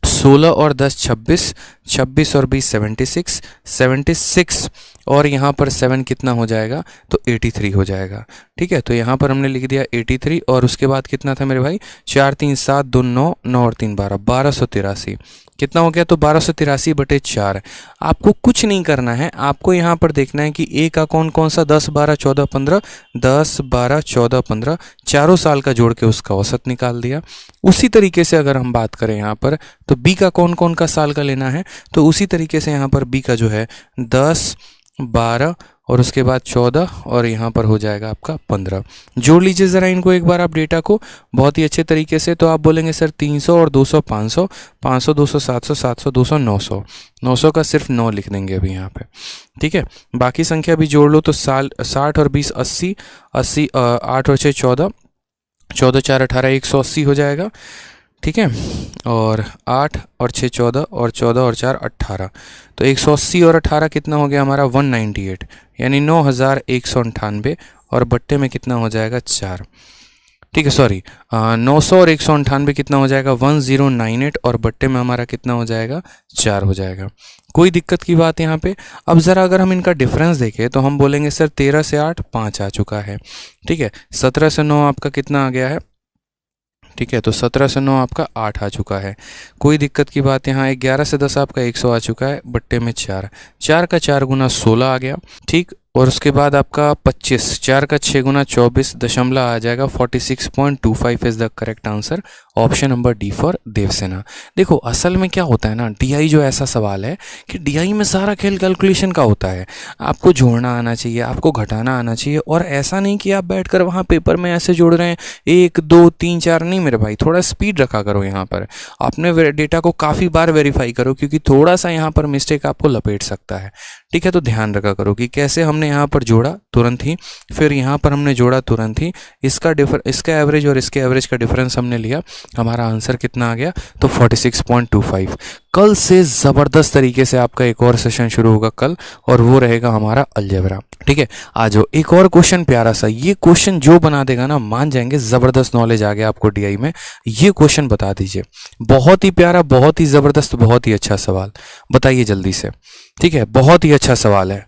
16 और 10 26, 26 और 20 76, 76 और यहाँ पर 7 कितना हो जाएगा, तो 83 हो जाएगा, ठीक है। तो यहाँ पर हमने लिख दिया 83 और उसके बाद कितना था मेरे भाई, 4 3 7 2 9, 9 और 3 12, 1283 कितना हो गया, तो 1283/4। आपको कुछ नहीं करना है, आपको यहाँ पर देखना है कि ए का कौन कौन सा 10, 12, 14, 15, 10, 12, 14, 15 चारों साल का जोड़ के उसका औसत निकाल दिया। उसी तरीके से अगर हम बात करें यहाँ पर तो बी का कौन कौन का साल का लेना है, तो उसी तरीके से यहाँ पर बी का जो है 10, 12 और उसके बाद 14 और यहाँ पर हो जाएगा आपका 15। जोड़ लीजिए ज़रा इनको एक बार आप डेटा को बहुत ही अच्छे तरीके से। तो आप बोलेंगे सर 300 और 200 500, 500 200 700, 700 200 900, 900 का सिर्फ 9 लिख देंगे अभी यहाँ पे, ठीक है। बाकी संख्या भी जोड़ लो तो 60 और 20 80, 80 8 और 6 14, 14 4 18 180 हो जाएगा, ठीक है। और 8 और 6 14 और 14 और 4 18, तो 180 और 18 कितना हो गया हमारा 198, यानी 9198 और बट्टे में कितना हो जाएगा 4, ठीक है। सॉरी 900 और 198 कितना हो जाएगा 1098 और बट्टे में हमारा कितना हो जाएगा 4 हो जाएगा। कोई दिक्कत की बात यहाँ पे। अब ज़रा अगर हम इनका डिफरेंस देखें तो हम बोलेंगे सर 13 से 8 5 आ चुका है, ठीक है। 17 से 9 आपका कितना आ गया है, ठीक है। तो 17 से 9 आपका 8 आ चुका है। कोई दिक्कत की बात यहाँ। 11 से 10 आपका 100 आ चुका है, बट्टे में 4, 4 का 4 गुना 16 आ गया, ठीक। और उसके बाद आपका 25, 4 का 6 गुना 24 दशमलव आ जाएगा 46.25 is the correct answer. Option number D for Devsena. देखो असल में क्या होता है ना, डीआई जो ऐसा सवाल है कि डीआई में सारा खेल कैलकुलेशन का होता है। आपको जोड़ना आना चाहिए, आपको घटाना आना चाहिए, और ऐसा नहीं कि आप बैठकर वहाँ पेपर में ऐसे जोड़ रहे हैं 1 2 3 4। नहीं मेरे भाई, थोड़ा स्पीड रखा करो यहाँ पर। अपने डेटा को काफ़ी बार वेरीफाई करो, क्योंकि थोड़ा सा यहाँ पर मिस्टेक आपको लपेट सकता है, ठीक है। तो ध्यान रखा करो कि कैसे हमने यहाँ पर जोड़ा तुरंत ही, फिर यहाँ पर हमने जोड़ा तुरंत ही, इसका एवरेज और इसके एवरेज का डिफरेंस हमने लिया, हमारा आंसर कितना आ गया, तो 46.25। कल से ज़बरदस्त तरीके से आपका एक और सेशन शुरू होगा कल, और वो रहेगा हमारा अलजेब्रा, ठीक है। आ जाओ एक और क्वेश्चन प्यारा सा, ये क्वेश्चन जो बना देगा ना मान जाएंगे ज़बरदस्त नॉलेज आ गया आपको डीआई में। ये क्वेश्चन बता दीजिए, बहुत ही प्यारा, बहुत ही ज़बरदस्त, बहुत ही अच्छा सवाल, बताइए जल्दी से, ठीक है। बहुत ही अच्छा सवाल है,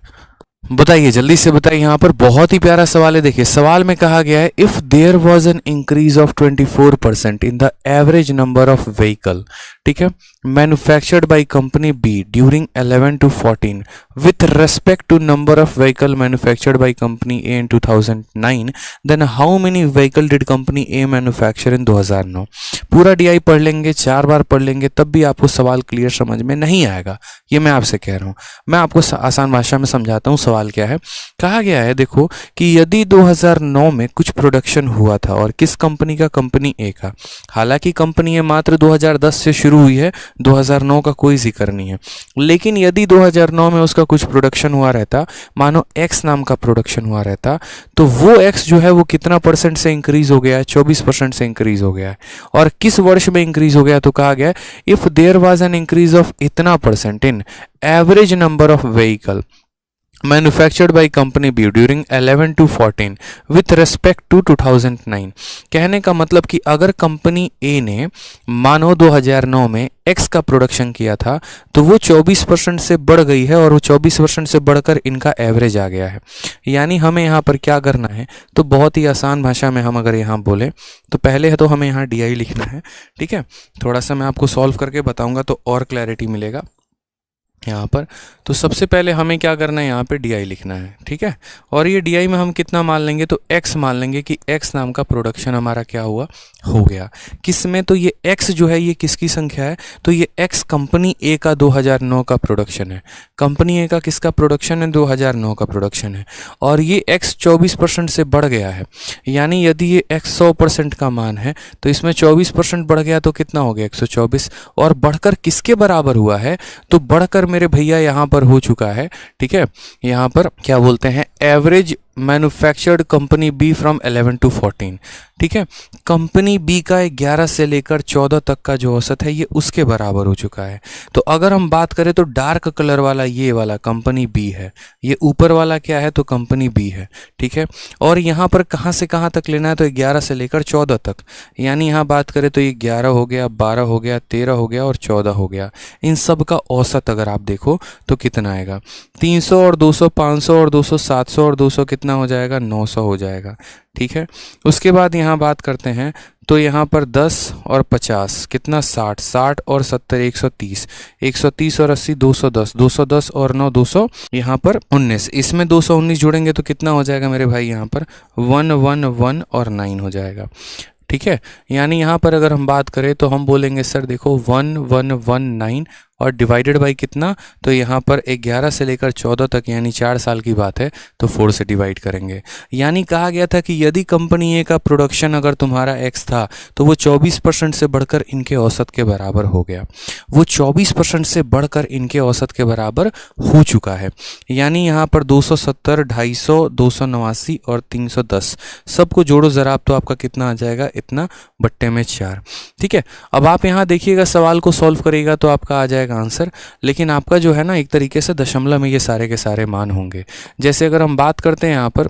बताइए जल्दी से बताइए। यहाँ पर बहुत ही प्यारा सवाल है। देखिए सवाल में कहा गया है, if there was an increase of 24% in the average number of vehicle, ठीक है, manufactured by company B during 11 to 14 with respect to number of vehicle manufactured by company A in 2009, then how many vehicle did company A manufacture in 2009। पूरा डीआई पढ़ लेंगे, 4 बार पढ़ लेंगे, तब भी आपको सवाल क्लियर समझ में नहीं आएगा, ये मैं आपसे कह रहा हूँ। मैं आपको आसान भाषा में समझाता हूँ। सवाल क्या है, कहा गया है देखो कि यदि 2009 में कुछ प्रोडक्शन हुआ था, और किस कंपनी का, कंपनी ए का। हालांकि कंपनी ए मात्र 2010 से शुरू हुई है, 2009 का कोई जिक्र नहीं है, लेकिन यदि 2009 में उसका कुछ प्रोडक्शन हुआ रहता, मानो एक्स नाम का प्रोडक्शन हुआ रहता, तो वो एक्स जो है वो कितना परसेंट से इंक्रीज हो गया है, 24% से इंक्रीज हो गया है। और किस वर्ष में इंक्रीज हो गया, तो कहा गया if there was an increase of इतना percent in average number of vehicle manufactured by company B during 11 to 14 with respect to 2009। कहने का मतलब कि अगर कंपनी ए ने मानो 2009 में एक्स का प्रोडक्शन किया था, तो वो 24% से बढ़ गई है, और वो 24% से बढ़कर इनका एवरेज आ गया है। यानी हमें यहाँ पर क्या करना है, तो बहुत ही आसान भाषा में हम अगर यहाँ बोले तो पहले है तो हमें यहाँ डीआई लिखना है, ठीक है। थोड़ा सा मैं आपको सॉल्व करके बताऊँगा तो और क्लैरिटी मिलेगा। यहाँ पर। तो सबसे पहले हमें क्या करना है, यहाँ पे DI लिखना है, ठीक है। और ये DI में हम कितना मान लेंगे, तो X मान लेंगे कि X नाम का प्रोडक्शन हमारा क्या हुआ, हो गया। किस में, तो ये X जो है ये किसकी संख्या है, तो ये X कंपनी A का 2009 का प्रोडक्शन है। कंपनी A का किसका प्रोडक्शन है, 2009 का प्रोडक्शन है। और ये X 24% से बढ़ गया है, यानी यदि ये X 100% का मान है तो इसमें 24% बढ़ गया तो कितना हो गया, 124। और बढ़कर किसके बराबर हुआ है, तो बढ़कर मेरे भैया यहाँ पर हो चुका है, ठीक है। यहाँ पर क्या बोलते हैं, average manufactured company B from 11 to 14, ठीक है। कंपनी बी का 11 से लेकर 14 तक का जो औसत है ये उसके बराबर हो चुका है। तो अगर हम बात करें तो डार्क कलर वाला ये वाला कंपनी बी है, ये ऊपर वाला क्या है, तो कंपनी बी है, ठीक है। और यहाँ पर कहाँ से कहाँ तक लेना है, तो 11 से लेकर 14 तक, यानी यहाँ बात करें तो ये 11 हो गया, 12 हो गया, 13 हो गया और 14 हो गया। इन सब का औसत अगर आप देखो तो कितना आएगा, 300 और 200, 500 और 200, 700 और 200 कितना हो जाएगा, 900 हो जाएगा, ठीक है। उसके बाद यहाँ बात करते हैं तो यहाँ पर 10 और 50 कितना, 60, 60 और 70 130, 130 और 80 210, 210 और 9 200, यहाँ पर 19, इसमें 219 जोड़ेंगे तो कितना हो जाएगा मेरे भाई, यहाँ पर 111 और 9 हो जाएगा, ठीक है। यानी यहाँ पर अगर हम बात करें तो हम बोलेंगे सर देखो 1119 और डिवाइडेड बाई कितना, तो यहाँ पर 11 से लेकर 14 तक यानी 4 साल की बात है तो 4 से डिवाइड करेंगे। यानी कहा गया था कि यदि कंपनी ए का प्रोडक्शन अगर तुम्हारा X था तो वो 24% से बढ़कर इनके औसत के बराबर हो गया, वो 24% से बढ़कर इनके औसत के बराबर हो चुका है। यानी यहाँ पर 270, 250, 289 और 310 सबको जोड़ो ज़रा, तो आपका कितना आ जाएगा, इतना बट्टे में 4, ठीक है। अब आप यहाँ देखिएगा सवाल को सॉल्व करेगा तो आपका आ जाएगा आंसर, लेकिन आपका जो है ना एक तरीके से दशमलव में ये सारे के सारे मान होंगे। जैसे अगर हम बात करते हैं यहाँ पर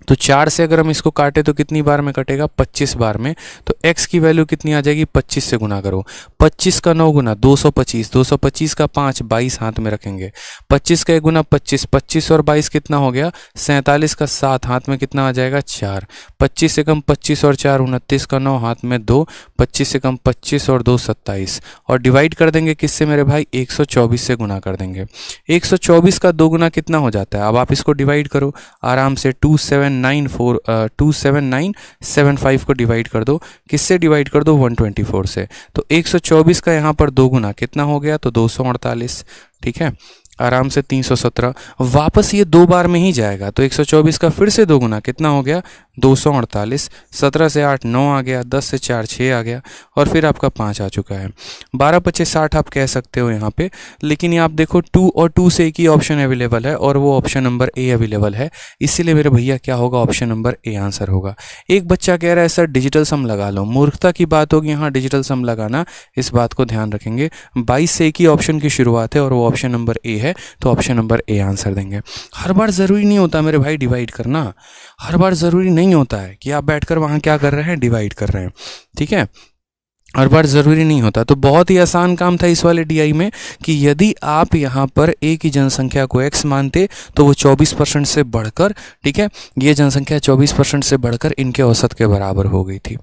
तो 4 से अगर हम इसको काटे तो कितनी बार में कटेगा, 25 बार में। तो x की वैल्यू कितनी आ जाएगी, 25 से गुना करो, 25 का 9 गुना 225, 225 का 5, 22 हाथ में रखेंगे, 25 का 1 गुना 25, 25 और 22 कितना हो गया, 47 का 7 हाथ में कितना आ जाएगा, 4, 25 से कम 25 और 4 29 का 9 हाथ में 2, 25 से कम 25 और 2 27 और डिवाइड कर देंगे किससे मेरे भाई, 124 से गुना कर देंगे। 124 का 2 गुना कितना हो जाता है, अब आप इसको डिवाइड करो आराम से, 27975 को डिवाइड कर दो, किससे डिवाइड कर दो, 124 से। तो 124 का यहाँ पर 2 गुना कितना हो गया, तो 248, ठीक है। आराम से 317, वापस ये 2 बार में ही जाएगा तो 124 का फिर से 2 गुना कितना हो गया, 248, 17 से 8 9 आ गया, 10 से 4 6 आ गया और फिर आपका 5 आ चुका है। 12 25 60 आप कह सकते हो यहाँ पे, लेकिन ये आप देखो 2 और 2 से एक ही ऑप्शन अवेलेबल है और वो ऑप्शन नंबर ए अवेलेबल है, इसीलिए मेरे भैया क्या होगा, ऑप्शन नंबर ए आंसर होगा। एक बच्चा कह रहा है सर डिजिटल सम लगा लो, मूर्खता की बात होगी यहाँ डिजिटल सम लगाना, इस बात को ध्यान रखेंगे। 22 से एक ही ऑप्शन की शुरुआत है और वो ऑप्शन नंबर ए है, तो ऑप्शन नंबर ए आंसर देंगे। हर बार ज़रूरी नहीं होता मेरे भाई डिवाइड करना, हर बार ज़रूरी नहीं होता है कि आप बैठकर वहाँ क्या कर रहे हैं, डिवाइड कर रहे हैं, ठीक है। हर बार ज़रूरी नहीं होता। तो बहुत ही आसान काम था इस वाले DI में कि यदि आप यहाँ पर ए की जनसंख्या को x मानते तो वो 24% से बढ़कर, ठीक है, ये जनसंख्या 24% से बढ़कर इनके औसत के बराबर हो गई थी।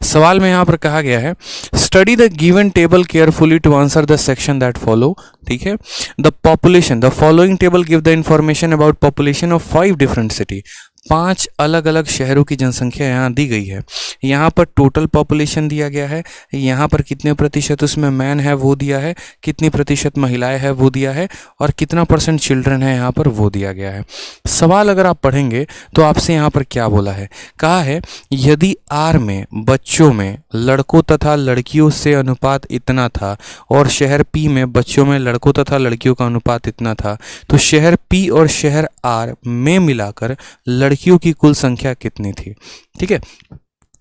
सवाल में यहाँ पर कहा गया है study the given table carefully to answer the section that follow, ठीक है। The population, the following table give the information about population of 5 different city, 5 अलग अलग शहरों की जनसंख्या यहाँ दी गई है। यहाँ पर टोटल पॉपुलेशन दिया गया है, यहाँ पर कितने प्रतिशत उसमें मैन है वो दिया है, कितनी प्रतिशत महिलाएं है वो दिया है और कितना % चिल्ड्रन है यहाँ पर वो दिया गया है। सवाल अगर आप पढ़ेंगे तो आपसे यहाँ पर क्या बोला है, कहा है यदि R में बच्चों में लड़कों तथा लड़कियों से अनुपात इतना था और शहर P में बच्चों में लड़कों तथा लड़कियों का अनुपात इतना था, तो शहर P और शहर R में मिलाकर लड़कियों की कुल संख्या कितनी थी, ठीक है।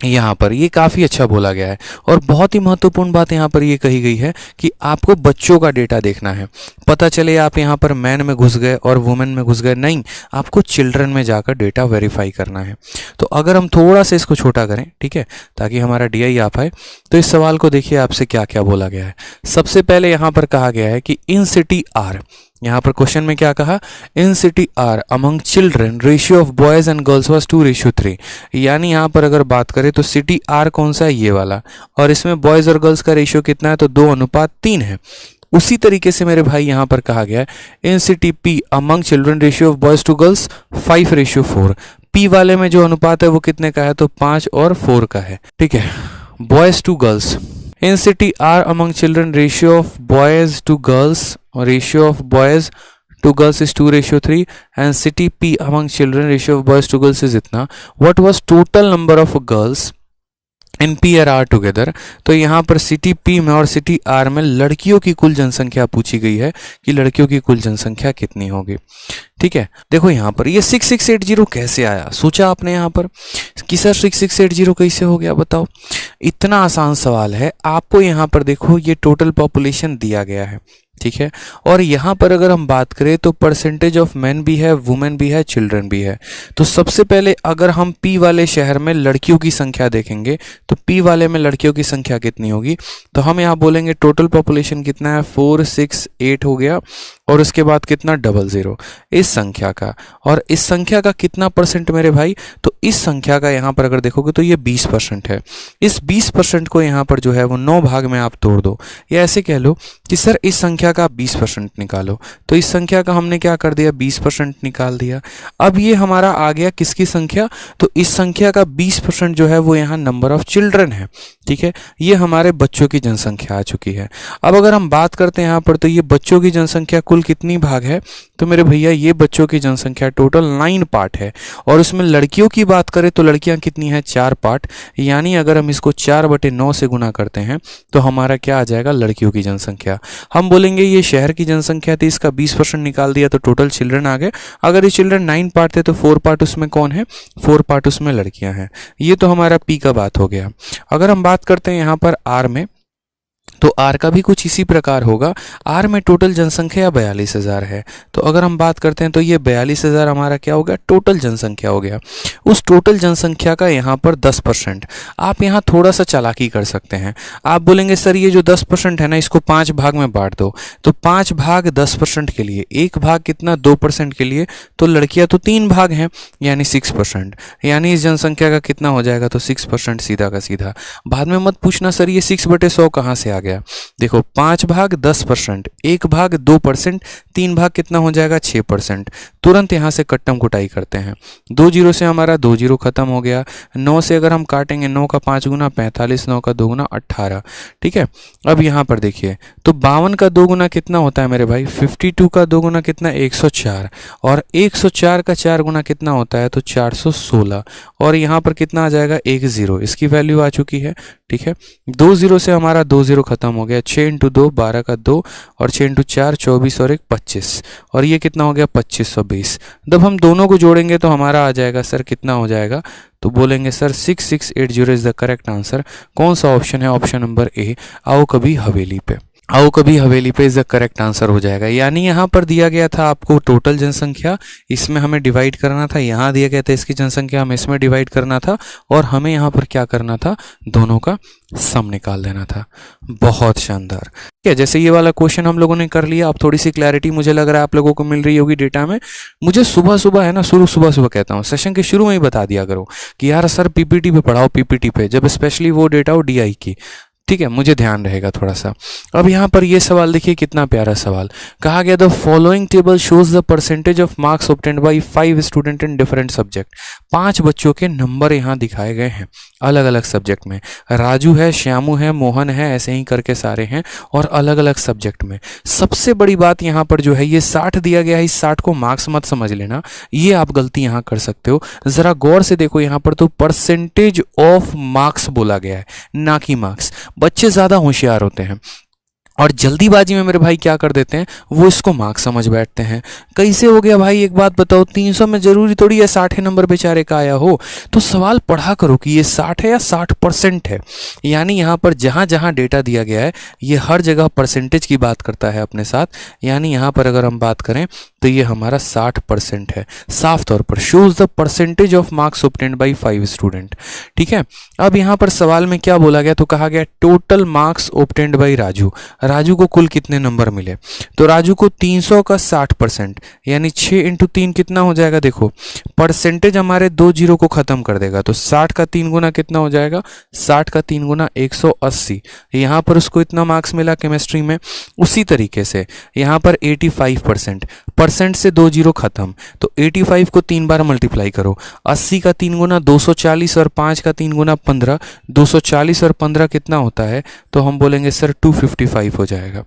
यहाँ पर ये काफ़ी अच्छा बोला गया है और बहुत ही महत्वपूर्ण बात यहाँ पर ये कही गई है कि आपको बच्चों का डेटा देखना है। पता चले आप यहाँ पर मैन में घुस गए और वुमेन में घुस गए, नहीं, आपको चिल्ड्रन में जाकर डेटा वेरीफाई करना है। तो अगर हम थोड़ा सा इसको छोटा करें, ठीक है, ताकि हमारा DI आ पाए, तो इस सवाल को देखिए आपसे क्या क्या बोला गया है। सबसे पहले यहाँ पर कहा गया है कि इन सिटी R, यहाँ पर क्वेश्चन में क्या कहा, in city R among children ratio of boys and girls was 2:3, यानी यहाँ पर अगर बात करें तो सिटी आर कौन सा है, ये वाला, और इसमें बॉयज और गर्ल्स का रेशियो कितना है, तो 2:3 है। उसी तरीके से मेरे भाई यहाँ पर कहा गया है in city P among children ratio of boys to girls 5:4, P वाले में जो अनुपात है वो कितने का है, तो 5 और 4 का है, ठीक है। Boys to girls in city R among children ratio of boys to girls, ratio of boys to girls is 2:3 and city P among children ratio of boys to girls is इतना। What was total number of girls in P और R together? तो यहाँ पर सिटी P में और सिटी R में लड़कियों की कुल जनसंख्या पूछी गई है कि लड़कियों की कुल जनसंख्या कितनी होगी, ठीक है। देखो यहाँ पर ये 6680 कैसे आया, सोचा आपने यहाँ पर कि सर 6680 कैसे हो गया, बताओ। इतना आसान सवाल है, आपको यहाँ पर देखो ये टोटल पॉपुलेशन दिया गया है, ठीक है, और यहाँ पर अगर हम बात करें तो परसेंटेज ऑफ मेन भी है, वुमेन भी है, चिल्ड्रन भी है। तो सबसे पहले अगर हम पी वाले शहर में लड़कियों की संख्या देखेंगे तो पी वाले में लड़कियों की संख्या कितनी होगी, तो हम यहाँ बोलेंगे टोटल पॉपुलेशन कितना है, 468 हो गया, और उसके बाद कितना 00 इस संख्या का, और इस संख्या का कितना परसेंट मेरे भाई, तो इस संख्या का यहाँ पर अगर देखोगे तो ये 20% है। इस 20% को यहाँ पर जो है वो 9 भाग में आप तोड़ दो, या ऐसे कह लो कि सर इस संख्या का 20% निकालो, तो इस संख्या का हमने क्या कर दिया, 20% निकाल दिया। अब ये हमारा आ गया किसकी संख्या, तो इस संख्या का 20% जो है वो यहाँ नंबर ऑफ चिल्ड्रन है, ठीक है, ये हमारे बच्चों की जनसंख्या आ चुकी है। अब अगर हम बात करते हैं यहाँ पर तो ये बच्चों की जनसंख्या कुल कितनी भाग है, तो मेरे भैया ये बच्चों की जनसंख्या टोटल 9 पार्ट है, और उसमें लड़कियों की बात करें तो लड़कियां कितनी है, 4 पार्ट, यानी अगर हम इसको 4/9 से गुना करते हैं तो हमारा क्या आ जाएगा, लड़कियों की जनसंख्या। हम बोलेंगे ये शहर की जनसंख्या थी, इसका 20% निकाल दिया तो टोटल चिल्ड्रन आ गए। अगर ये चिल्ड्रन 9 पार्ट थे तो 4 पार्ट उसमें कौन है, 4 पार्ट उसमें लड़कियां हैं। ये तो हमारा पी का बात हो गया। अगर हम बात करते हैं यहाँ पर आर में, तो आर का भी कुछ इसी प्रकार होगा। आर में टोटल जनसंख्या 42,000 है, तो अगर हम बात करते हैं तो ये 42,000 हमारा क्या हो गया, टोटल जनसंख्या हो गया। उस टोटल जनसंख्या का यहाँ पर 10%, आप यहाँ थोड़ा सा चालाकी कर सकते हैं। आप बोलेंगे सर ये जो 10% है ना, इसको 5 भाग में बांट दो, तो 5 भाग 10% के लिए, 1 भाग कितना 2% के लिए, तो लड़कियां तो 3 भाग हैं, यानी 6%, यानी इस जनसंख्या का कितना हो जाएगा, तो 6% सीधा का सीधा। बाद में मत पूछना सर ये 6/100 कहाँ से आ गया। देखो 5 भाग 10%, 1 भाग 2%, 3 भाग कितना हो जाएगा, 6%। तुरंत यहाँ से कट्टम कुटाई करते हैं, 2 0 से हमारा 2 0 खत्म हो गया। 9 से अगर हम काटेंगे, 9 का 5 गुना 45, 9 का 2 गुना 18, ठीक है। अब यहाँ पर देखिए तो 52 का 2 गुना कितना होता है मेरे भाई, 52 का 2 गुना कितना, 104, और 104 का 4 गुना कितना होता है, तो 416, और यहाँ पर कितना आ जाएगा, 1 0, इसकी वैल्यू आ चुकी है, ठीक है। 2 0 से हमारा 2 0 खत्म हो गया। 6 × 2 12 का 2, और 6 × 4 24, और 1 25, और ये कितना हो गया, 2520। जब हम दोनों को जोड़ेंगे तो हमारा आ जाएगा सर कितना हो जाएगा, तो बोलेंगे sir 6680 is the correct answer. कौन सा ऑप्शन है, ऑप्शन नंबर ए, आओ कभी हवेली पे। आओ कभी हवेली पे इज द करेक्ट आंसर हो जाएगा। यानी यहाँ पर दिया गया था आपको टोटल जनसंख्या, इसमें हमें डिवाइड करना था, यहाँ दिया गया था इसकी जनसंख्या, हमें इसमें डिवाइड करना था, और हमें यहाँ पर क्या करना था, दोनों का सम निकाल देना था। बहुत शानदार। ठीक है, जैसे ये वाला क्वेश्चन हम लोगों ने कर लिया, अब थोड़ी सी क्लैरिटी मुझे लग रहा है आप लोगों को मिल रही होगी डेटा में। मुझे सुबह सुबह है ना, सुबह कहता हूँ, सेशन के शुरू में ही बता दिया करो कि यार सर पीपीटी पे पढ़ाओ, पीपीटी पे, जब स्पेशली वो डेटा हो डीआई की, ठीक है, मुझे ध्यान रहेगा थोड़ा सा। अब यहाँ पर ये सवाल देखिए, कितना प्यारा सवाल। कहा गया the following table shows the percentage of marks obtained bye 5 student in different subject. 5 बच्चों के नंबर यहाँ दिखाए गए हैं अलग अलग सब्जेक्ट में। राजू है, श्यामू है, मोहन है, ऐसे ही करके सारे हैं, और अलग अलग सब्जेक्ट में। सबसे बड़ी बात यहाँ पर जो है, ये 60 दिया गया है, इस 60 को मार्क्स मत समझ लेना, ये आप गलती यहाँ कर सकते हो। जरा गौर से देखो यहाँ पर, तो परसेंटेज ऑफ मार्क्स बोला गया है, ना कि मार्क्स। बच्चे ज्यादा होशियार होते हैं और जल्दीबाजी में मेरे भाई क्या कर देते हैं, वो इसको मार्क्स समझ बैठते हैं। कैसे हो गया भाई, एक बात बताओ, 300 में जरूरी थोड़ी है 60 नंबर बेचारे का आया हो। तो सवाल पढ़ा करो कि ये 60 है या 60% है। यानी यहाँ पर जहाँ जहाँ डेटा दिया गया है, ये हर जगह परसेंटेज की बात करता है अपने साथ। यानी यहाँ पर अगर हम बात करें तो ये हमारा 60% है, साफ तौर पर shows the percentage of marks obtained bye 5 student. ठीक है, अब यहाँ पर सवाल में क्या बोला गया, तो कहा गया total marks obtained bye Raju. Raju को कुल कितने नंबर मिले, तो राजू को 300 का 60% यानी 6 × 3 कितना हो जाएगा, देखो परसेंटेज हमारे 2 जीरो को खत्म कर देगा, तो 60 का 3 गुना कितना हो जाएगा, 60 का 3 गुना 180। यहाँ पर उसको इतना मार्क्स मिला केमिस्ट्री में। उसी तरीके से यहाँ पर 85%, परसेंट से 2 जीरो खत्म, तो 85 को 3 बार मल्टीप्लाई करो, 80 का 3 गुना 240 और 5 का 3 गुना 15, 240 और 15 कितना होता है, तो हम बोलेंगे सर 255 हो जाएगा।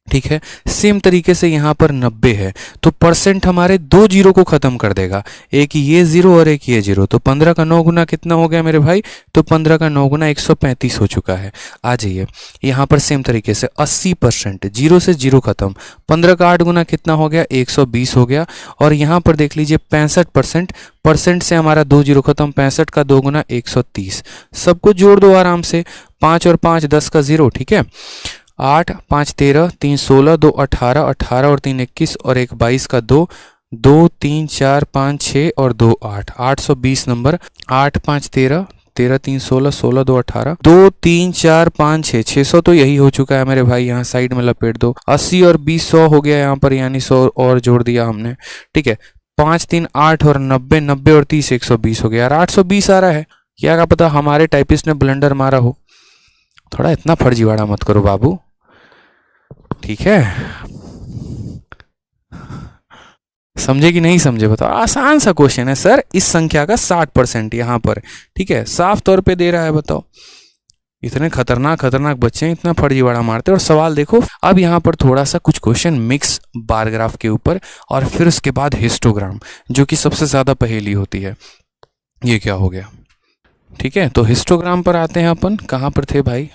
ठीक है, सेम तरीके से यहाँ पर 90 है, तो परसेंट हमारे 2 जीरो को खत्म कर देगा, एक ये जीरो और एक ये जीरो, तो 15 का 9 गुना कितना हो गया मेरे भाई, तो 15 का 9 गुना 135 हो चुका है। आ जाइए यहाँ पर सेम तरीके से 80%, जीरो से जीरो खत्म, 15 का 8 गुना कितना हो गया, 120 हो गया। और यहाँ पर देख लीजिए 65%, परसेंट से हमारा 2 जीरो खत्म, 65 का 2 गुना 130। सबको जोड़ दो आराम से, 5 और 5 10 का 0। ठीक है, 8 5 13, 3 16, 2 18, 18 और 3 21 और 1 22 का 2, 2 3 4 5 6 और 2 8, 820 नंबर। 8 5 13, 13 3 16, 16 2 18, 2 3 4 5 6, 600 तो यही हो चुका है मेरे भाई, यहाँ साइड में लपेट दो। 80 और 20 100 हो गया यहाँ पर, यानी 100 और जोड़ दिया हमने। ठीक है, 5 3 8 और 90, 90 और 30 120 हो गया यार, 820 आ रहा है। क्या पता हमारे टाइपिस्ट ने ब्लंडर मारा हो, थोड़ा इतना फर्जीवाड़ा मत करो बाबू। ठीक है, समझे कि नहीं समझे बताओ, आसान सा क्वेश्चन है सर। इस संख्या का 60% यहाँ पर, ठीक है, साफ तौर पे दे रहा है, बताओ। इतने खतरनाक खतरनाक बच्चे हैं, इतना फर्जीवाड़ा मारते हैं। और सवाल देखो, अब यहाँ पर थोड़ा सा कुछ क्वेश्चन मिक्स बार ग्राफ के ऊपर, और फिर उसके बाद हिस्टोग्राम, जो कि सबसे ज्यादा पहेली होती है। ये क्या हो गया, ठीक है, तो हिस्टोग्राम पर आते हैं अपन। कहाँ पर थे भाई,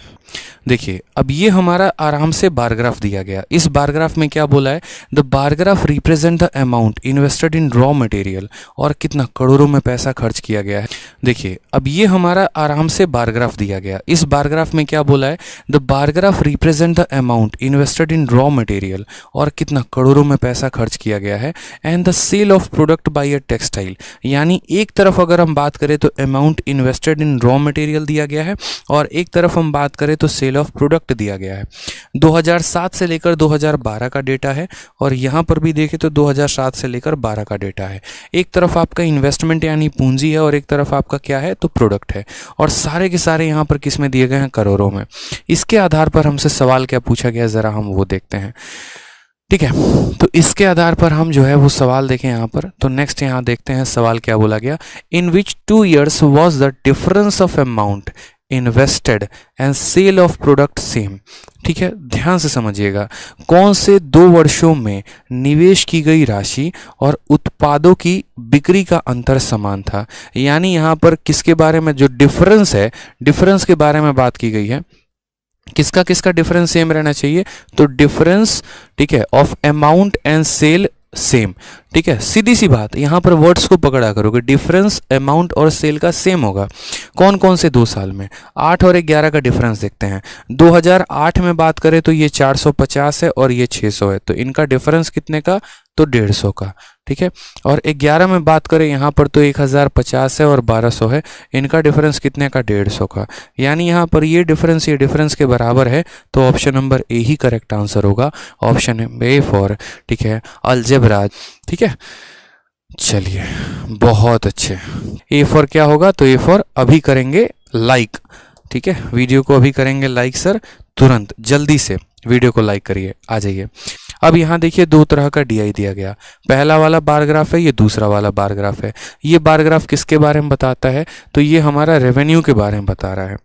देखिए अब ये हमारा आराम से बार ग्राफ दिया गया। इस बार ग्राफ में क्या बोला है, the bar graph represent the amount invested in raw material, और कितना करोड़ों में पैसा खर्च किया गया है। देखिए अब ये हमारा आराम से बार ग्राफ दिया गया। इस बार ग्राफ में क्या बोला है, the bar graph represent the amount invested in raw material, और कितना करोड़ों में पैसा खर्च किया गया है, and the sale of product by a textile. यानी एक तरफ अगर हम बात करें तो amount invested in raw material दिया गया है, और एक तरफ हम बात करें तो सेल ऑफ प्रोडक्ट दिया गया है। 2007 से लेकर 2012 का डेटा है, और यहाँ पर भी देखें तो 2007 से लेकर 12 का डेटा है। एक तरफ आपका इन्वेस्टमेंट यानी पूंजी है, और एक तरफ आपका क्या है, तो प्रोडक्ट है, और सारे के सारे यहाँ पर किस में दिए गए हैं, करोड़ों में। इसके आधार पर हमसे सवाल क्या पूछा गया, जरा हम वो देखते हैं। ठीक है, तो इसके आधार पर हम जो है वो सवाल देखें यहाँ पर। तो नेक्स्ट यहाँ देखते हैं सवाल क्या बोला गया, in which 2 years was the difference of amount invested and sale of product same. ठीक है, ध्यान से समझिएगा, कौन से 2 वर्षों में निवेश की गई राशि और उत्पादों की बिक्री का अंतर समान था। यानी यहाँ पर किसके बारे में जो डिफरेंस है, डिफरेंस के बारे में बात की गई है। किसका किसका डिफरेंस सेम रहना चाहिए, तो डिफरेंस, ठीक है, of amount and sale same. ठीक है, सीधी सी बात, यहां पर वर्ड्स को पकड़ा करोगे, डिफरेंस अमाउंट और सेल का सेम होगा। कौन कौन से 2 साल में, 8 और 11 का डिफरेंस देखते हैं। 2008 में बात करें तो ये 450 है और ये 600 है, तो इनका डिफरेंस कितने का, तो 150 का। ठीक है, और 11 में बात करें यहाँ पर तो 1050 है और 1200 है, इनका डिफरेंस कितने का, 150 का। यानी यहाँ पर ये डिफरेंस के बराबर है, तो option number A he correct answer होगा, ऑप्शन ए फॉर, ठीक है, अलजेब्रा। ठीक है, चलिए बहुत अच्छे। ए फॉर क्या होगा, तो ए फॉर अभी करेंगे लाइक। ठीक है, वीडियो को अभी करेंगे लाइक सर, तुरंत जल्दी से वीडियो को लाइक करिए। आ जाइए, अब यहाँ देखिए 2 तरह का डीआई दिया गया। पहला वाला बार ग्राफ है, ये दूसरा वाला बार ग्राफ है। ये बार ग्राफ किसके बारे में बताता है, तो ये हमारा रेवेन्यू के बारे में बता रहा है।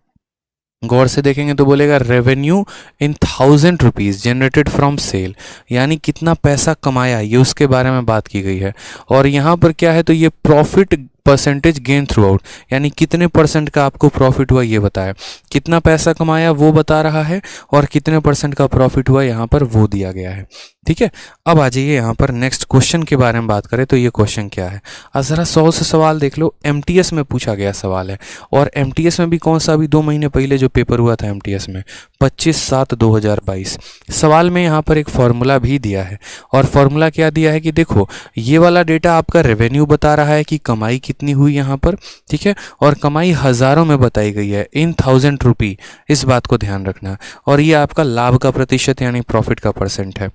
गौर से देखेंगे तो बोलेगा revenue in 1000 rupees generated from sale, यानी कितना पैसा कमाया, ये उसके बारे में बात की गई है। और यहाँ पर क्या है, तो ये profit percentage gain through out, यानी कितने % का आपको प्रॉफिट हुआ ये बताया। कितना पैसा कमाया वो बता रहा है, और कितने % का प्रॉफिट हुआ यहाँ पर वो दिया गया है। ठीक है, अब आ जाइए यहाँ पर नेक्स्ट क्वेश्चन के बारे में बात करें। तो ये क्वेश्चन क्या है, ज़रा 100 से सवाल देख लो। एमटीएस में पूछा गया सवाल है, और एमटीएस में भी कौन सा, अभी 2 महीने पहले जो पेपर हुआ था एमटीएस में, 25/7/2022। सवाल में यहाँ पर एक फॉर्मूला भी दिया है और फॉर्मूला क्या दिया है कि देखो ये वाला डेटा आपका रेवेन्यू बता रहा है कि कमाई कितनी हुई यहाँ पर, ठीक है, और कमाई हज़ारों में बताई गई है, इन 1000 रुपी, इस बात को ध्यान रखना। और ये आपका लाभ का प्रतिशत यानी प्रॉफिट का परसेंट है।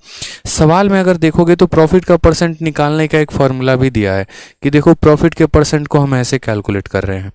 सवाल में अगर देखोगे तो प्रॉफिट का परसेंट निकालने का एक फॉर्मूला भी दिया है कि देखो प्रॉफिट के परसेंट को हम ऐसे कैलकुलेट कर रहे हैं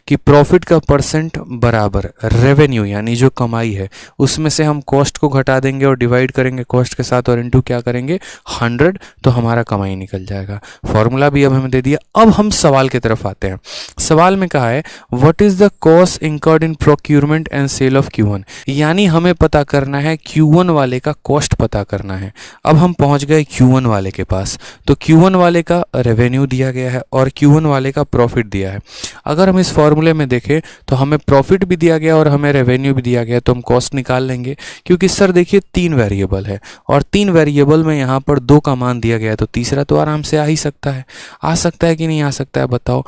कि प्रॉफिट का परसेंट बराबर रेवेन्यू यानी जो कमाई है उसमें से हम कॉस्ट को घटा देंगे और डिवाइड करेंगे कॉस्ट के साथ और इनटू क्या करेंगे 100, तो हमारा कमाई निकल जाएगा। फॉर्मूला भी अब हमें दे दिया। अब हम सवाल की तरफ आते हैं। सवाल में कहा है what is the cost incurred in procurement and sale of Q1, यानी हमें पता करना है Q1 वाले का कॉस्ट पता करना है। अब हम पहुंच गए Q1 वाले के पास, तो Q1 वाले का रेवेन्यू दिया गया है और Q1 वाले का प्रॉफिट दिया है। अगर हम इस फॉर्मूले में देखें तो हमें प्रॉफिट भी दिया गया और हमें रेवेन्यू भी दिया गया, तो हम कॉस्ट निकाल लेंगे क्योंकि सर देखिए 3 वेरिएबल है और 3 वेरिएबल में यहाँ पर 2 का मान दिया गया है, तो तीसरा तो आराम से आ ही सकता है। आ सकता है कि नहीं आ सकता है, बताओ,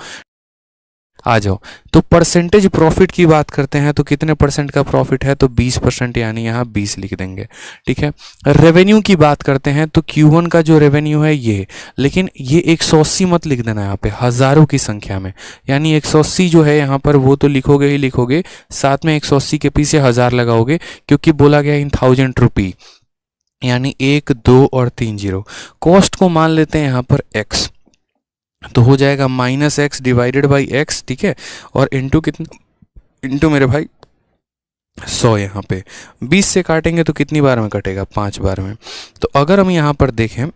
आ जाओ। तो परसेंटेज प्रॉफिट की बात करते हैं तो कितने परसेंट का प्रॉफिट है, तो 20%, यानी यहाँ 20 लिख देंगे, ठीक है। रेवेन्यू की बात करते हैं तो Q1 का जो रेवेन्यू है ये, लेकिन ये 180 मत लिख देना यहाँ पे, हज़ारों की संख्या में, यानी 180 जो है यहाँ पर वो तो लिखोगे ही लिखोगे, साथ में 180 के पीछे 1000 लगाओगे क्योंकि बोला गया इन 1000 रुपी, यानी 1, 2 और 3 जीरो। कॉस्ट को मान लेते हैं यहाँ पर x, तो हो जाएगा -x डिवाइडेड बाई x, ठीक है, और इंटू कितना, इंटू मेरे भाई 100। यहाँ पे 20 से काटेंगे तो कितनी बार में कटेगा, 5 बार में। तो अगर हम यहाँ पर देखें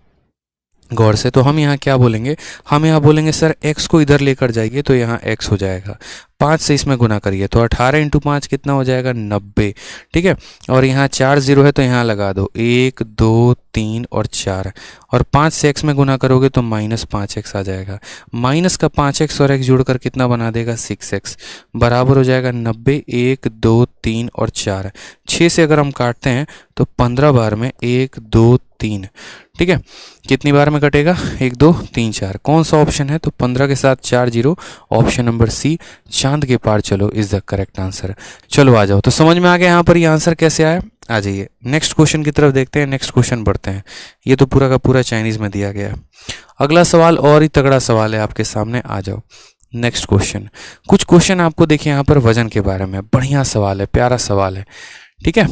गौर से तो हम यहाँ क्या बोलेंगे, हम यहाँ बोलेंगे सर x को इधर लेकर जाइए तो यहाँ x हो जाएगा, 5 से इसमें गुना करिए तो 18 इंटू 5 कितना हो जाएगा, 90, ठीक है। और यहाँ 4 जीरो है तो यहाँ लगा दो 1, 2, 3 और 4, और 5 से x में गुना करोगे तो -5x आ जाएगा। माइनस का 5x और x जोड़कर कितना बना देगा, 6x, बराबर हो जाएगा 90, 1, 2, 3 और 4। 6 से अगर हम काटते हैं तो 15 बार में 1, 2, 3, ठीक है। कितनी बार में कटेगा, 1, 2, 3, 4। कौन सा ऑप्शन है, तो 15 के साथ 4 जीरो, ऑप्शन नंबर सी, चांद के पार चलो इज द करेक्ट आंसर। चलो आ जाओ, तो समझ में आ गया यहाँ पर ये आंसर कैसे आया। आ जाइए नेक्स्ट क्वेश्चन की तरफ देखते हैं। नेक्स्ट क्वेश्चन बढ़ते हैं, ये तो पूरा का पूरा चाइनीज में दिया गया है। अगला सवाल और ही तगड़ा सवाल है आपके सामने, आ जाओ नेक्स्ट क्वेश्चन। कुछ क्वेश्चन आपको देखिए यहाँ पर वजन के बारे में, बढ़िया सवाल है, प्यारा सवाल है, ठीक है।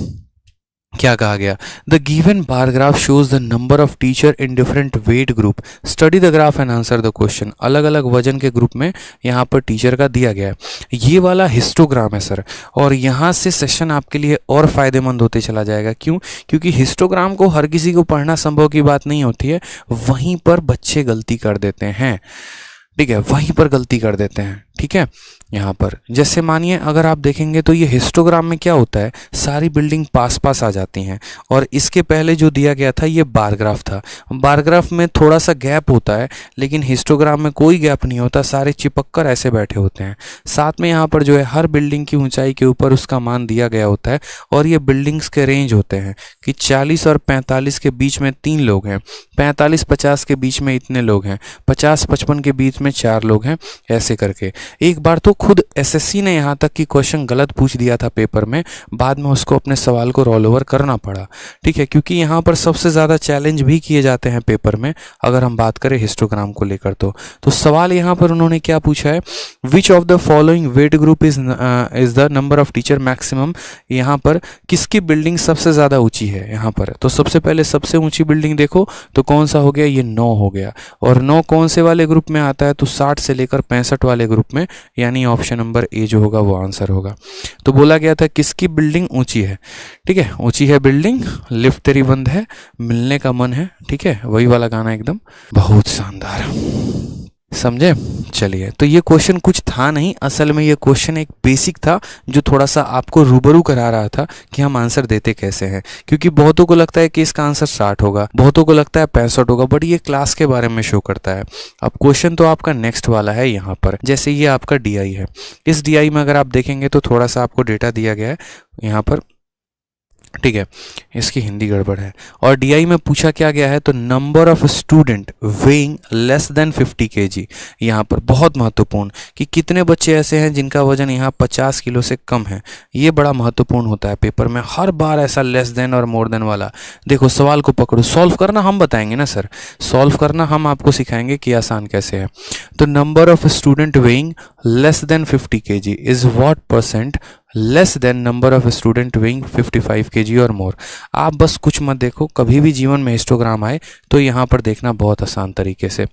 क्या कहा गया, the given bar graph shows the number of teacher in different weight group, study the graph and answer the question. अलग अलग वजन के ग्रुप में यहाँ पर टीचर का दिया गया है। ये वाला हिस्टोग्राम है सर, और यहाँ से सेशन आपके लिए और फायदेमंद होते चला जाएगा। क्यों, क्योंकि हिस्टोग्राम को हर किसी को पढ़ना संभव की बात नहीं होती है, वहीं पर बच्चे गलती कर देते हैं, ठीक है, वहीं पर गलती कर देते हैं, ठीक है। यहाँ पर जैसे मानिए अगर आप देखेंगे तो ये हिस्टोग्राम में क्या होता है, सारी बिल्डिंग पास पास आ जाती हैं, और इसके पहले जो दिया गया था ये बार ग्राफ था। बार ग्राफ में थोड़ा सा गैप होता है, लेकिन हिस्टोग्राम में कोई गैप नहीं होता, सारे चिपक कर ऐसे बैठे होते हैं। साथ में यहाँ पर जो है हर बिल्डिंग की ऊंचाई के ऊपर उसका मान दिया गया होता है, और ये बिल्डिंग्स के रेंज होते हैं कि 40 और 45 के बीच में 3 लोग हैं, 45-50 के बीच में इतने लोग हैं, 50-55 के बीच में 4 लोग हैं, ऐसे करके। एक बार तो खुद एसएससी ने यहाँ तक कि क्वेश्चन गलत पूछ दिया था पेपर में, बाद में उसको अपने सवाल को रोल ओवर करना पड़ा, ठीक है, क्योंकि यहाँ पर सबसे ज़्यादा चैलेंज भी किए जाते हैं पेपर में अगर हम बात करें हिस्टोग्राम को लेकर। तो सवाल यहाँ पर उन्होंने क्या पूछा है, which of the following weight group is the number of teacher maximum, यहाँ पर किसकी बिल्डिंग सबसे ज़्यादा ऊंची है। यहाँ पर तो सबसे पहले सबसे ऊंची बिल्डिंग देखो तो कौन सा हो गया, ये 9 हो गया, और 9 कौन से वाले ग्रुप में आता है, तो 60 से लेकर 65 वाले ग्रुप में, यानी ऑप्शन नंबर ए जो होगा वो आंसर होगा। तो बोला गया था किसकी बिल्डिंग ऊंची है, ठीक है, ऊंची है बिल्डिंग, लिफ्ट तेरी बंद है, मिलने का मन है, ठीक है, वही वाला गाना एकदम बहुत शानदार, समझे। चलिए, तो ये क्वेश्चन कुछ था नहीं, असल में ये क्वेश्चन एक बेसिक था जो थोड़ा सा आपको रूबरू करा रहा था कि हम आंसर देते कैसे हैं, क्योंकि बहुतों को लगता है कि इसका आंसर 60 होगा, बहुतों को लगता है 65 होगा, बट ये क्लास के बारे में शो करता है। अब क्वेश्चन तो आपका नेक्स्ट वाला है यहाँ पर, जैसे ये आपका DI है, इस DI में अगर आप देखेंगे तो थोड़ा सा आपको डेटा दिया गया है यहाँ पर, ठीक है, इसकी हिंदी गड़बड़ है। और डीआई में पूछा क्या गया है, तो number of student weighing less than 50 kg। यहाँ पर बहुत महत्वपूर्ण कि कितने बच्चे ऐसे हैं जिनका वजन यहाँ 50 किलो से कम है। ये बड़ा महत्वपूर्ण होता है पेपर में, हर बार ऐसा लेस देन और मोर देन वाला। देखो सवाल को पकड़ो, सॉल्व करना हम बताएंगे ना सर, सॉल्व करना हम आपको सिखाएंगे कि आसान कैसे है। तो number of student weighing less than 50 kg is what percent less than number of student weighing 55 kg और मोर। आप बस कुछ मत देखो, कभी भी जीवन में हिस्टोग्राम आए तो यहाँ पर देखना बहुत आसान तरीके से।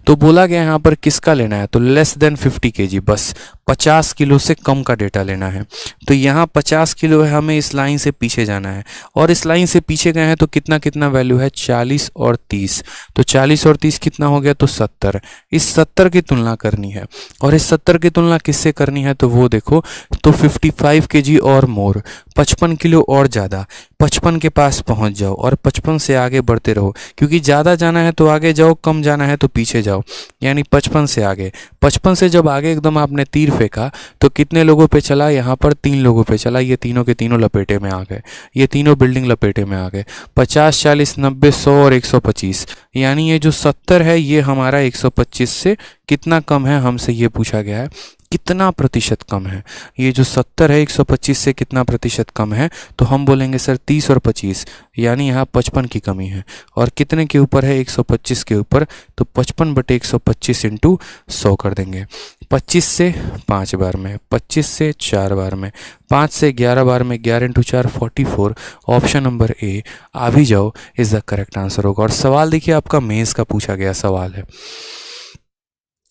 तो बोला गया यहाँ पर किसका लेना है, तो लेस देन 50 kg, बस 50 किलो से कम का डेटा लेना है। तो यहाँ 50 किलो है, हमें इस लाइन से पीछे जाना है और इस लाइन से पीछे गए हैं तो कितना कितना वैल्यू है, 40 और 30। तो 40 और 30 कितना हो गया, तो 70। इस 70 की तुलना करनी है और इस 70 की तुलना किससे करनी है, तो वो देखो, तो 55 kg और मोर, 55 किलो और ज़्यादा, 55 के पास पहुंच जाओ और 55 से आगे बढ़ते रहो, क्योंकि ज़्यादा जाना है तो आगे जाओ, कम जाना है तो पीछे जाओ, यानी 55 से आगे। 55 से जब आगे एकदम आपने तीर फेंका तो कितने लोगों पे चला, यहाँ पर 3 लोगों पे चला। ये तीनों के तीनों लपेटे में आ गए, ये तीनों बिल्डिंग लपेटे में आ गए। 50, 40, 90, 100 और 125, यानी ये जो 70 है ये हमारा 125 से कितना कम है, हमसे ये पूछा गया है कितना प्रतिशत कम है। ये जो 70 है 125 से कितना प्रतिशत कम है, तो हम बोलेंगे सर 30 और 25, यानी यहाँ 55 की कमी है। और कितने के ऊपर है, 125 के ऊपर, तो 55/125 इंटू 100 कर देंगे। 25 से 5 बार में, 25 से 4 बार में, 5 से 11 बार में, 11 इंटू 4 44। ऑप्शन नंबर ए आ भी जाओ इज द करेक्ट आंसर होगा। और सवाल देखिए आपका मेंस का पूछा गया सवाल है,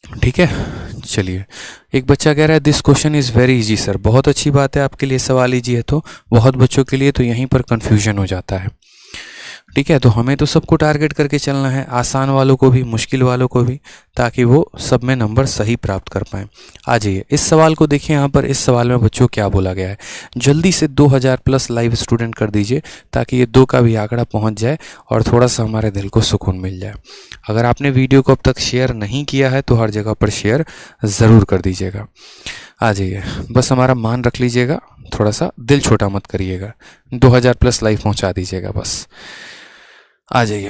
ठीक है। चलिए, एक बच्चा कह रहा है this question is very easy sir. बहुत अच्छी बात है, आपके लिए सवाल इजी है, तो बहुत बच्चों के लिए तो यहीं पर कंफ्यूजन हो जाता है, ठीक है। तो हमें तो सबको टारगेट करके चलना है, आसान वालों को भी, मुश्किल वालों को भी, ताकि वो सब में नंबर सही प्राप्त कर पाएँ। आ जाइए इस सवाल को देखिए। यहाँ पर इस सवाल में बच्चों क्या बोला गया है, जल्दी से 2000 प्लस लाइव स्टूडेंट कर दीजिए ताकि ये 2 का भी आंकड़ा पहुँच जाए और थोड़ा सा हमारे दिल को सुकून मिल जाए। अगर आपने वीडियो को अब तक शेयर नहीं किया है तो हर जगह पर शेयर ज़रूर कर दीजिएगा। आ जाइए, बस हमारा मान रख लीजिएगा, थोड़ा सा दिल छोटा मत करिएगा, 2000 प्लस लाइव पहुंचा दीजिएगा बस। आ जाइए,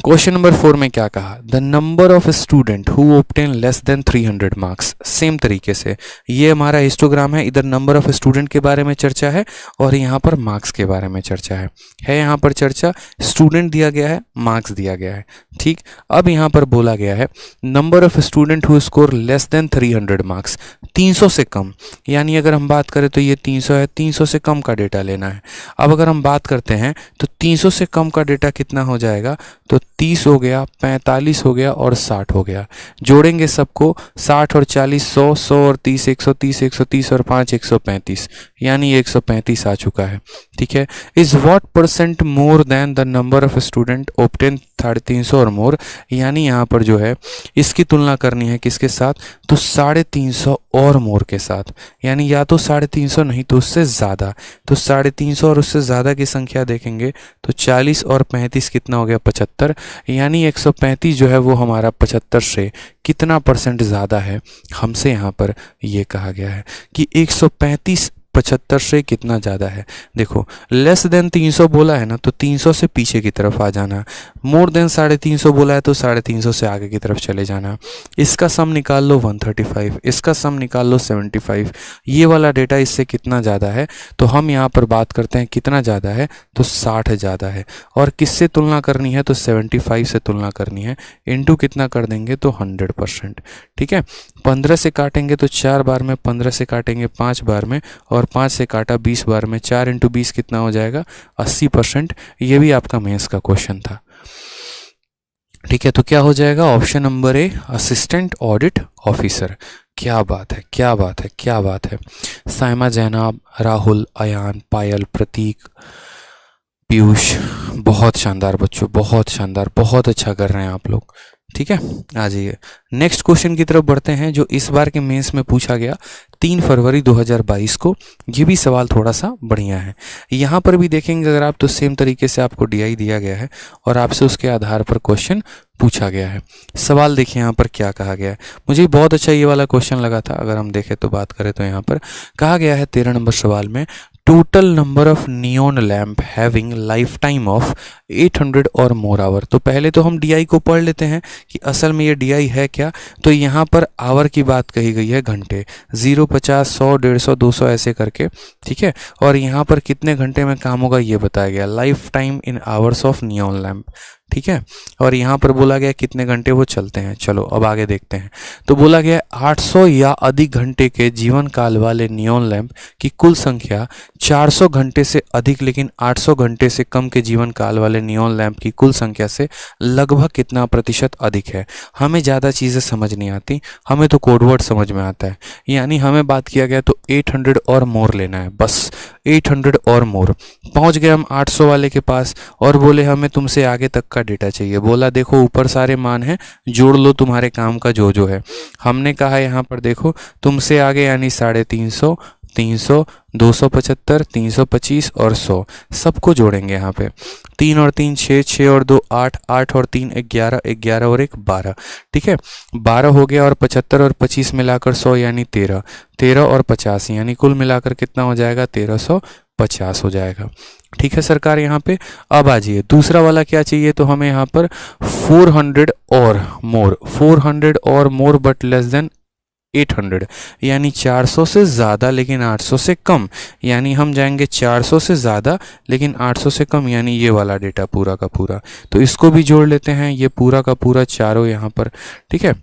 क्वेश्चन नंबर 4 में क्या कहा, the number of student who obtain less than 300 marks. Same तरीके से ये हमारा हिस्टोग्राम है, इधर नंबर ऑफ स्टूडेंट के बारे में चर्चा है और यहाँ पर मार्क्स के बारे में चर्चा है यहाँ पर चर्चा, स्टूडेंट दिया गया है, मार्क्स दिया गया है, ठीक। अब यहाँ पर बोला गया है number of student who score less than 300 marks, 300 से कम, यानी अगर हम बात करें तो ये 300 है, 300 से कम का डेटा लेना है। अब अगर हम बात करते हैं तो 300 से कम का डेटा कितना हो जाएगा, तो 30 हो गया, 45 हो गया और 60 हो गया। जोड़ेंगे सबको, 60 और 40 100, 100 और 30 130, 130 और 5 135, यानी 135 आ चुका है, ठीक है। Is what percent more than the number of student obtain 350 और मोर, यानी यहाँ पर जो है इसकी तुलना करनी है किसके साथ, तो 350 और मोर के साथ, यानी या तो 350 नहीं तो उससे ज़्यादा। तो 350 और उससे ज़्यादा की संख्या देखेंगे तो 40 और 35 कितना हो गया, 75, यानी 135 जो है वो हमारा 75 से कितना परसेंट ज़्यादा है। हमसे यहाँ पर ये कहा गया है कि 135 75 से कितना ज़्यादा है। देखो लेस देन 300 बोला है ना, तो 300 से पीछे की तरफ आ जाना, मोर देन 350 बोला है तो 350 से आगे की तरफ चले जाना। इसका सम निकाल लो 135, इसका सम निकाल लो 75, ये वाला डेटा इससे कितना ज़्यादा है, तो हम यहाँ पर बात करते हैं कितना ज़्यादा है, तो 60 ज़्यादा है। और किससे तुलना करनी है, तो 75 से तुलना करनी है, इंटू कितना कर देंगे, तो 100%, ठीक है। 15 से काटेंगे तो 4 बार में, 15 से काटेंगे 5 बार में, और 5 से काटा 20 बार में, 4 इंटू 20 कितना हो जाएगा, 80%। ये भी आपका मेंस का क्वेश्चन था, ठीक है। तो क्या हो जाएगा, option number A assistant audit officer. क्या बात है, क्या बात है, क्या बात है। साइमा, जैनाब, राहुल, अयान, पायल, प्रतीक, पीयूष, बहुत शानदार बच्चों, बहुत शानदार, बहुत अच्छा कर रहे हैं आप लोग, ठीक है। आ जाइए नेक्स्ट क्वेश्चन की तरफ बढ़ते हैं, जो इस बार के मेंस में पूछा गया 3 फरवरी 2022 को। ये भी सवाल थोड़ा सा बढ़िया है। यहाँ पर भी देखेंगे अगर आप, तो सेम तरीके से आपको डीआई दिया गया है और आपसे उसके आधार पर क्वेश्चन पूछा गया है। सवाल देखिए यहाँ पर क्या कहा गया है, मुझे बहुत अच्छा ये वाला क्वेश्चन लगा था। अगर हम देखें तो बात करें तो यहाँ पर कहा गया है 13 नंबर सवाल में, total number of neon lamp having life time of 800 और मोर आवर। तो पहले तो हम DI को पढ़ लेते हैं कि असल में ये DI है क्या। तो यहाँ पर आवर की बात कही गई है, घंटे, 0, 50, 100, 150, 200 ऐसे करके, ठीक है। और यहाँ पर कितने घंटे में काम होगा ये बताया गया, life time in hours of neon lamp, ठीक है। और यहाँ पर बोला गया कितने घंटे वो चलते हैं। चलो अब आगे देखते हैं। तो बोला गया 800 या अधिक घंटे के जीवन काल वाले नियॉन लैंप की कुल संख्या 400 घंटे से अधिक लेकिन 800 घंटे से कम के जीवन काल वाले नियॉन लैंप की कुल संख्या से लगभग कितना प्रतिशत अधिक है। हमें ज़्यादा चीज़ें समझ नहीं आती, हमें तो कोडवर्ड समझ में आता है। यानी हमें बात किया गया तो 800 और मोर लेना है, बस 800 और मोर। पहुँच गए हम 800 वाले के पास और बोले हमें तुमसे आगे तक का डेटा चाहिए। बोला देखो ऊपर सारे मान हैं, जोड़ लो तुम्हारे काम का जो जो है। हमने कहा यहाँ पर देखो तुमसे आगे यानी 350, 300, 275, 325 और 100 सबको जोड़ेंगे यहाँ पे। 3 और 3 6, 6 और 2 8, 8 और 3 11, 11 और 1 12, ठीक है। 12 हो गया और 75 और 25 मिलाकर 100 यानी 13, 13 और 50 यानी कुल मिलाकर कितना हो जाएगा, 1350 हो जाएगा, ठीक है सरकार। यहाँ पे अब आ जाइए दूसरा वाला क्या चाहिए। तो हमें यहाँ पर 400 और मोर, 400 और मोर बट लेस देन 800 यानी 400 से ज़्यादा लेकिन 800 से कम। यानी हम जाएंगे 400 से ज़्यादा लेकिन 800 से कम, यानी ये वाला डेटा पूरा का पूरा। तो इसको भी जोड़ लेते हैं, ये पूरा का पूरा चारों यहाँ पर, ठीक है।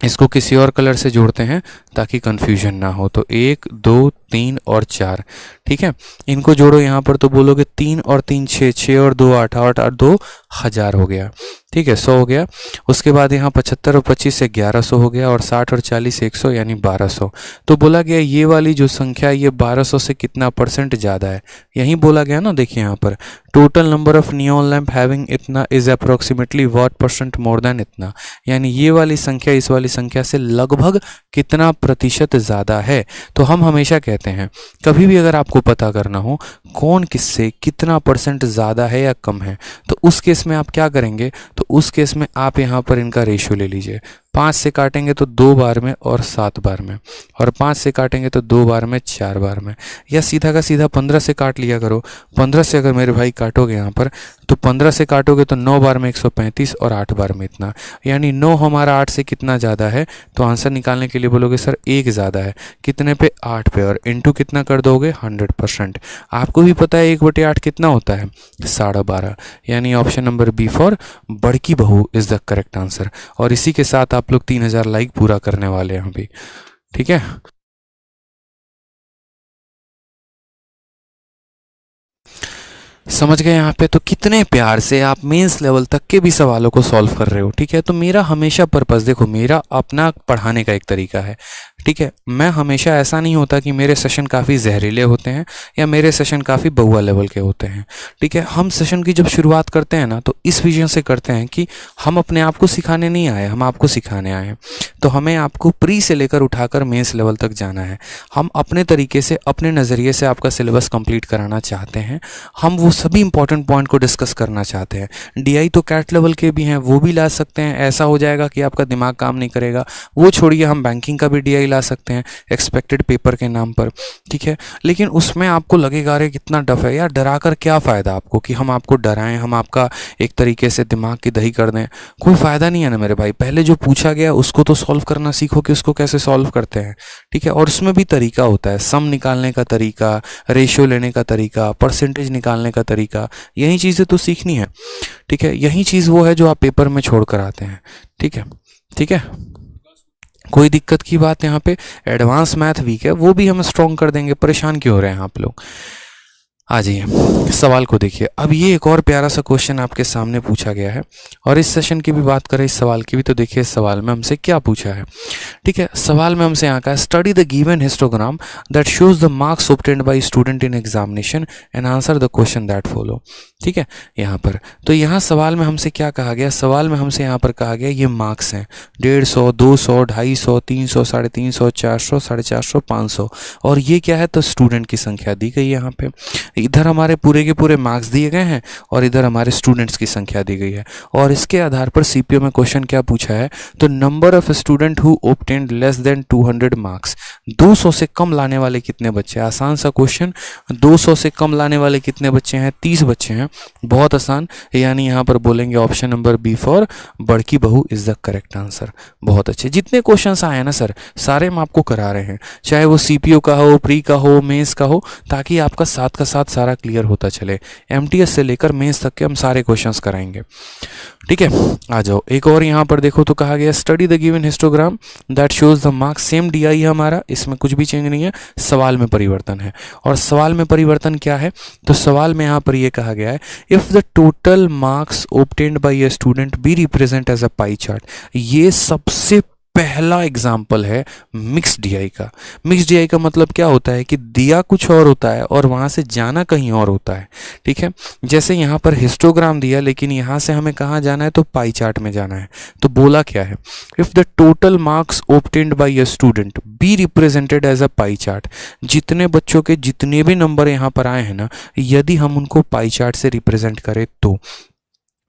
इसको किसी और कलर से जोड़ते हैं ताकि कंफ्यूजन ना हो। तो 1, 2, 3 और 4, ठीक है। इनको जोड़ो यहाँ पर तो बोलोगे 3 और 3 6, 6 और 2 8, 8 और 2 1000 हो गया, ठीक है, 100 हो गया। उसके बाद यहाँ 75 और 25 से 1100 हो गया और 60 और 40 100 यानी 1200। तो बोला गया ये वाली जो संख्या ये 1200 से कितना % ज़्यादा है, यही बोला गया ना। देखिए यहाँ पर total number of neon lamp having इतना is approximately what % more than इतना, यानी ये वाली संख्या इस वाली संख्या से लगभग कितना प्रतिशत ज़्यादा है। तो हम हमेशा कहते हैं कभी भी अगर आपको पता करना हो कौन किससे कितना % ज़्यादा है या कम है, तो उस केस में आप क्या करेंगे, तो उस केस में आप यहाँ पर इनका रेशियो ले लीजिए। 5 से काटेंगे तो 2 बार में और 7 बार में, और 5 से काटेंगे तो 2 बार में 4 बार में, या सीधा का सीधा 15 से काट लिया करो। 15 से अगर मेरे भाई काटोगे यहाँ पर तो 15 से काटोगे तो 9 बार में 135 और 8 बार में इतना, यानी 9 हमारा 8 से कितना ज़्यादा है। तो आंसर निकालने के लिए बोलोगे सर 1 ज़्यादा है, कितने पे, 8 पे, और इनटू कितना कर दोगे, 100%। आपको भी पता है 1/8 कितना होता है, 12.5, यानी ऑप्शन नंबर बी फॉर बड़की बहू इज द करेक्ट आंसर। और इसी के साथ आप लोग 3000 लाइक पूरा करने वाले हैं अभी, ठीक है। समझ गए यहाँ पे। तो कितने प्यार से आप मेंस लेवल तक के भी सवालों को सॉल्व कर रहे हो, ठीक है। तो मेरा हमेशा पर्पस, देखो मेरा अपना पढ़ाने का एक तरीका है, ठीक है। मैं हमेशा ऐसा नहीं होता कि मेरे सेशन काफ़ी जहरीले होते हैं या मेरे सेशन काफ़ी बउआ लेवल के होते हैं, ठीक है। हम सेशन की जब शुरुआत करते हैं ना तो इस विजन से करते हैं कि हम अपने आप को सिखाने नहीं आए, हम आपको सिखाने आए हैं। तो हमें आपको प्री से लेकर उठाकर मेंस लेवल तक जाना है। हम अपने तरीके से अपने नज़रिए से आपका सिलेबस कंप्लीट कराना चाहते हैं। हम वो सभी इंपॉर्टेंट पॉइंट को डिस्कस करना चाहते हैं। DI तो कैट लेवल के भी हैं, वो भी ला सकते हैं। ऐसा हो जाएगा कि आपका दिमाग काम नहीं करेगा, वो छोड़िए, हम बैंकिंग का भी DI ला सकते हैं एक्सपेक्टेड पेपर के नाम पर, ठीक है। लेकिन उसमें आपको लगेगा अरे कितना टफ है यार, डरा कर क्या फ़ायदा आपको, कि हम आपको डराएं, हम आपका एक तरीके से दिमाग की दही कर दें, कोई फ़ायदा नहीं है ना मेरे भाई। पहले जो पूछा गया उसको तो सॉल्व करना सीखो कि उसको कैसे सॉल्व करते हैं, ठीक है। और उसमें भी तरीका होता है, सम निकालने का तरीका, रेशियो लेने का तरीका, परसेंटेज निकालने का तरीका, यही चीज़ें तो सीखनी है, ठीक है। यही चीज़ वो है जो आप पेपर में छोड़ कर आते हैं, ठीक है, ठीक है। कोई दिक्कत की बात यहाँ पे, एडवांस मैथ वीक है वो भी हम स्ट्रॉन्ग कर देंगे, परेशान क्यों हो रहे हैं आप लोग। आ जाइए सवाल को देखिए। अब ये एक और प्यारा सा क्वेश्चन आपके सामने पूछा गया है, और इस सेशन की भी बात करें, इस सवाल की भी, तो देखिए इस सवाल में हमसे क्या पूछा है, ठीक है। सवाल में हमसे यहाँ का है, study the given histogram that shows the marks obtained bye student in examination and answer the question that follow. ठीक है यहाँ पर। तो यहाँ सवाल में हमसे क्या कहा गया, सवाल में हमसे यहाँ पर कहा गया ये मार्क्स हैं 150, 200, 250, 300, 350, 400, 450, 500 और ये क्या है, तो स्टूडेंट की संख्या दी गई है यहाँ पे। इधर हमारे पूरे के पूरे मार्क्स दिए गए हैं और इधर हमारे स्टूडेंट्स की संख्या दी गई है और इसके आधार पर सीपीओ में क्वेश्चन क्या पूछा है, तो number of student who obtained less than 200 marks, 200 से कम लाने वाले कितने बच्चे। आसान सा क्वेश्चन, 200 से कम लाने वाले कितने बच्चे हैं, 30 बच्चे हैं, बहुत आसान। यानी यहाँ पर बोलेंगे ऑप्शन नंबर बी फॉर बड़की बहू इज द करेक्ट आंसर। बहुत अच्छे, जितने क्वेश्चंस आए हैं ना सर सारे हम आपको करा रहे हैं, चाहे वो सीपीओ का हो, प्री का हो, मेंस का हो, ताकि आपका साथ का साथ सारा क्लियर होता चले। एमटीएस से लेकर मेंस तक के हम सारे क्वेश्चंस कराएंगे, ठीक है। आ जाओ एक और यहाँ पर देखो, तो कहा गया study the given histogram that shows the marks, same DI है हमारा, इसमें कुछ भी चेंज नहीं है, सवाल में परिवर्तन है। और सवाल में परिवर्तन क्या है, तो सवाल में यहाँ पर ये कहा गया है if the total marks obtained by a student be represent as a pie chart. ये सबसे पहला एग्जाम्पल है मिक्स डीआई का। मिक्स डीआई का मतलब क्या होता है कि दिया कुछ और होता है और वहां से जाना कहीं और होता है, ठीक है। जैसे यहाँ पर हिस्टोग्राम दिया, लेकिन यहाँ से हमें कहाँ जाना है, तो पाई चार्ट में जाना है। तो बोला क्या है, if the total marks obtained by a student be represented as a pie chart, जितने बच्चों के जितने भी नंबर यहाँ पर आए हैं ना, यदि हम उनको पाई चार्ट से रिप्रेजेंट करें तो,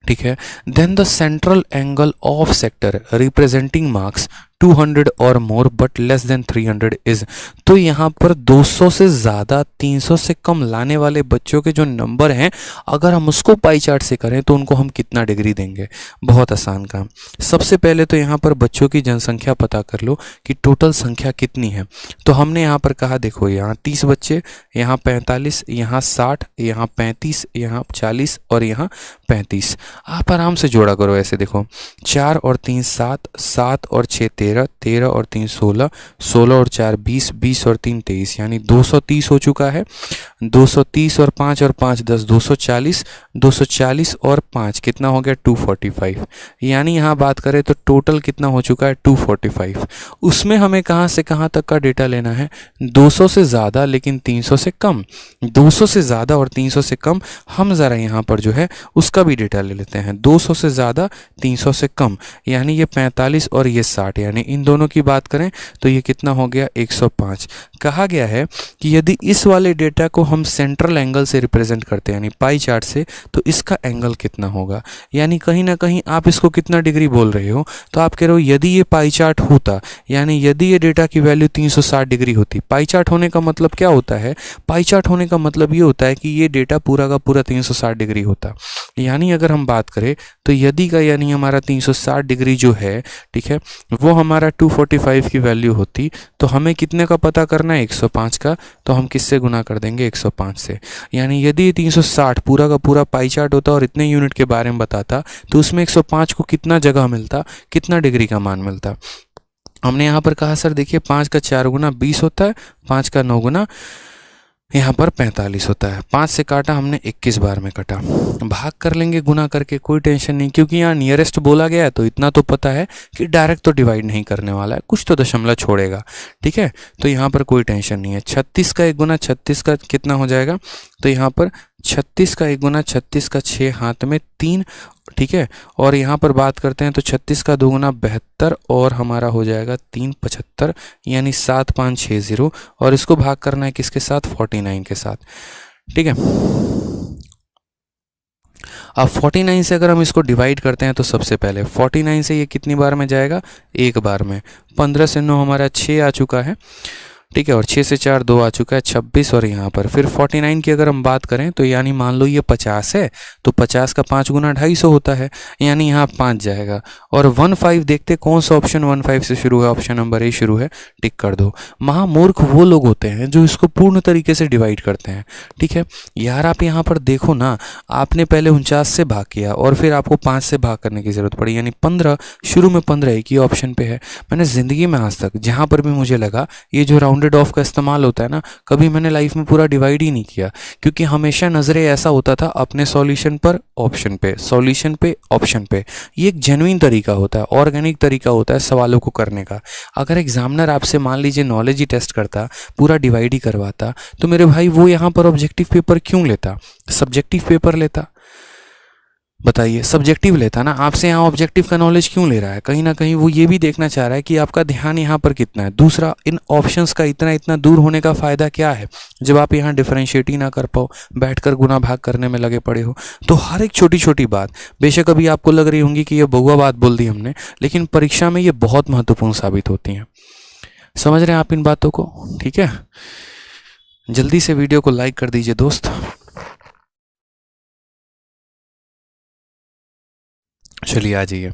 ठीक है, then the central angle of sector representing marks 200 और more but less than 300 is. तो यहाँ पर 200 से ज़्यादा 300 से कम लाने वाले बच्चों के जो नंबर हैं, अगर हम उसको पाई चार्ट से करें तो उनको हम कितना डिग्री देंगे। बहुत आसान काम। सबसे पहले तो यहाँ पर बच्चों की जनसंख्या पता कर लो कि टोटल संख्या कितनी है। तो हमने यहाँ पर कहा देखो, यहाँ 30 बच्चे, यहाँ 45, यहाँ 60, यहाँ 35, यहाँ 40 और यहाँ 35। आप आराम से जोड़ा करो ऐसे, देखो 4 और 3 7, 7 और 6 13, 13 और 3 16, 16 और 4 20, 20 और 3 23, यानी 230 हो चुका है। 230 और 5 और 5 10, 240, 240 और 5 कितना हो गया, 245। यानी यहाँ बात करें तो टोटल कितना हो चुका है, 245। उसमें हमें कहाँ से कहाँ तक का डेटा लेना है, 200 से ज़्यादा लेकिन 300 से कम। 200 से ज़्यादा और 300 से कम, हम ज़रा यहाँ पर जो है उसका भी डेटा ले लेते हैं। 200 से ज़्यादा 300 से कम, यानी ये 45 और ये 60, यानी इन दोनों की बात करें तो ये कितना हो गया, 105। कहा गया है कि यदि इस वाले डेटा को हम सेंट्रल एंगल से रिप्रेजेंट करते हैं यानी पाई चार्ट से, तो इसका एंगल कितना होगा। यानी कहीं ना कहीं आप इसको कितना डिग्री बोल रहे हो, तो आप कह रहे हो यदि ये पाई चार्ट होता, यानी यदि ये डेटा की वैल्यू 360 डिग्री होती। पाई चार्ट होने का मतलब क्या होता है, पाई चार्ट होने का मतलब ये होता है कि ये डेटा पूरा का पूरा 360 डिग्री होता। यानी अगर हम बात करें तो यदि का यानी हमारा 360 डिग्री जो है, ठीक है, वो हमारा 245 की वैल्यू होती, तो हमें कितने का पता करना है, 105 का। तो हम किससे गुना कर देंगे, 105 से। यानी यदि 360 पूरा का पूरा पाई चार्ट होता और इतने यूनिट के बारे में बताता, तो उसमें 105 को कितना जगह मिलता, कितना डिग्री का मान मिलता। हमने यहाँ पर कहा सर देखिए 5 का 4 गुना 20 होता है, 5 का 9 गुना यहाँ पर 45 होता है। 5 से काटा हमने 21 बार में कटा, भाग कर लेंगे गुना करके, कोई टेंशन नहीं, क्योंकि यहाँ नियरेस्ट बोला गया है तो इतना तो पता है कि डायरेक्ट तो डिवाइड नहीं करने वाला है, कुछ तो दशमलव छोड़ेगा, ठीक है। तो यहाँ पर कोई टेंशन नहीं है। 36 का 1 गुना 36 का कितना हो जाएगा, तो यहाँ पर 36 का 1 गुना 36 का 6 हाथ में 3, ठीक है। और यहाँ पर बात करते हैं तो 36 का 2 गुना 72 और हमारा हो जाएगा 3 75, यानी 7560। और इसको भाग करना है किसके साथ, 49 के साथ, ठीक है। अब 49 से अगर हम इसको डिवाइड करते हैं तो सबसे पहले 49 से ये कितनी बार में जाएगा, एक बार में। 15 से 9 हमारा 6 आ चुका है, ठीक है, और 6 से 4 2 आ चुका है, 26। और यहाँ पर फिर 49 की अगर हम बात करें तो यानी मान लो ये 50 है, तो 50 का 5 गुना 250 होता है, यानी यहाँ 5 जाएगा। और 15 देखते कौन सा ऑप्शन 15 से शुरू है, ऑप्शन नंबर ए शुरू है, टिक कर दो। महामूर्ख वो लोग होते हैं जो इसको पूर्ण तरीके से डिवाइड करते हैं, ठीक है। यार आप यहाँ पर देखो ना, आपने पहले 49 से भाग किया और फिर आपको 5 से भाग करने की जरूरत पड़ी, यानी 15, शुरू में 15 एक ही ऑप्शन पे है। मैंने ज़िंदगी में आज तक जहाँ पर भी मुझे लगा ये जो राउंडेड राउंडेड ऑफ का इस्तेमाल होता है ना, कभी मैंने लाइफ में पूरा डिवाइड ही नहीं किया, क्योंकि हमेशा नज़रें ऐसा होता था अपने सॉल्यूशन पर ऑप्शन पे, सॉल्यूशन पे ऑप्शन पे। ये एक जेन्युइन तरीका होता है, ऑर्गेनिक तरीका होता है सवालों को करने का। अगर एग्जामिनर आपसे मान लीजिए नॉलेज ही टेस्ट करता, पूरा डिवाइड ही करवाता, तो मेरे भाई वो यहाँ पर ऑब्जेक्टिव पेपर क्यों लेता, सब्जेक्टिव पेपर लेता? बताइए, सब्जेक्टिव लेता ना। आपसे यहाँ ऑब्जेक्टिव का नॉलेज क्यों ले रहा है? कहीं ना कहीं वो ये भी देखना चाह रहा है कि आपका ध्यान यहाँ पर कितना है। दूसरा, इन ऑप्शंस का इतना इतना दूर होने का फ़ायदा क्या है जब आप यहाँ डिफरेंशिएट ही ना कर पाओ, बैठकर गुना भाग करने में लगे पड़े हो। तो हर एक छोटी छोटी बात, बेशक अभी आपको लग रही होंगी कि ये बहुआ बात बोल दी हमने, लेकिन परीक्षा में ये बहुत महत्वपूर्ण साबित होती हैं। समझ रहे हैं आप इन बातों को? ठीक है, जल्दी से वीडियो को लाइक कर दीजिए दोस्त। चलिए आ जाइए,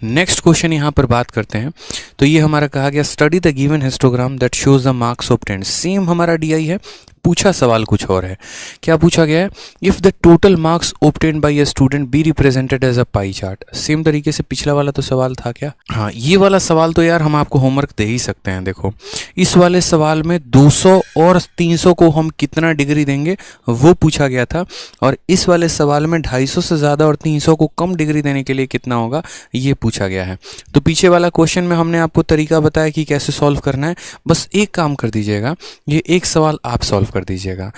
नेक्स्ट क्वेश्चन यहाँ पर बात करते हैं। तो ये हमारा कहा गया study the given histogram that shows the marks obtained. Same हमारा डीआई है, पूछा सवाल कुछ और है। क्या पूछा गया है? If the total marks obtained by a student be represented as a pie chart. Same तरीके से पिछला वाला तो सवाल था क्या? हाँ, ये वाला सवाल तो यार हम आपको होमवर्क दे ही सकते हैं। देखो, इस वाले सवाल में 200 और 300 को हम कितना डिग्री देंगे वो पूछा गया था, और इस वाले सवाल में 250 से ज़्यादा और 300 को कम डिग्री देने के लिए कितना होगा ये पूछा गया है। तो पीछे वाला क्वेश्चन में हमने आपको तरीका बताया कि कैसे सॉल्व करना है। बस एक काम कर दीजिएगा, ये एक सवाल आप सॉल्व कर दीजिएगा।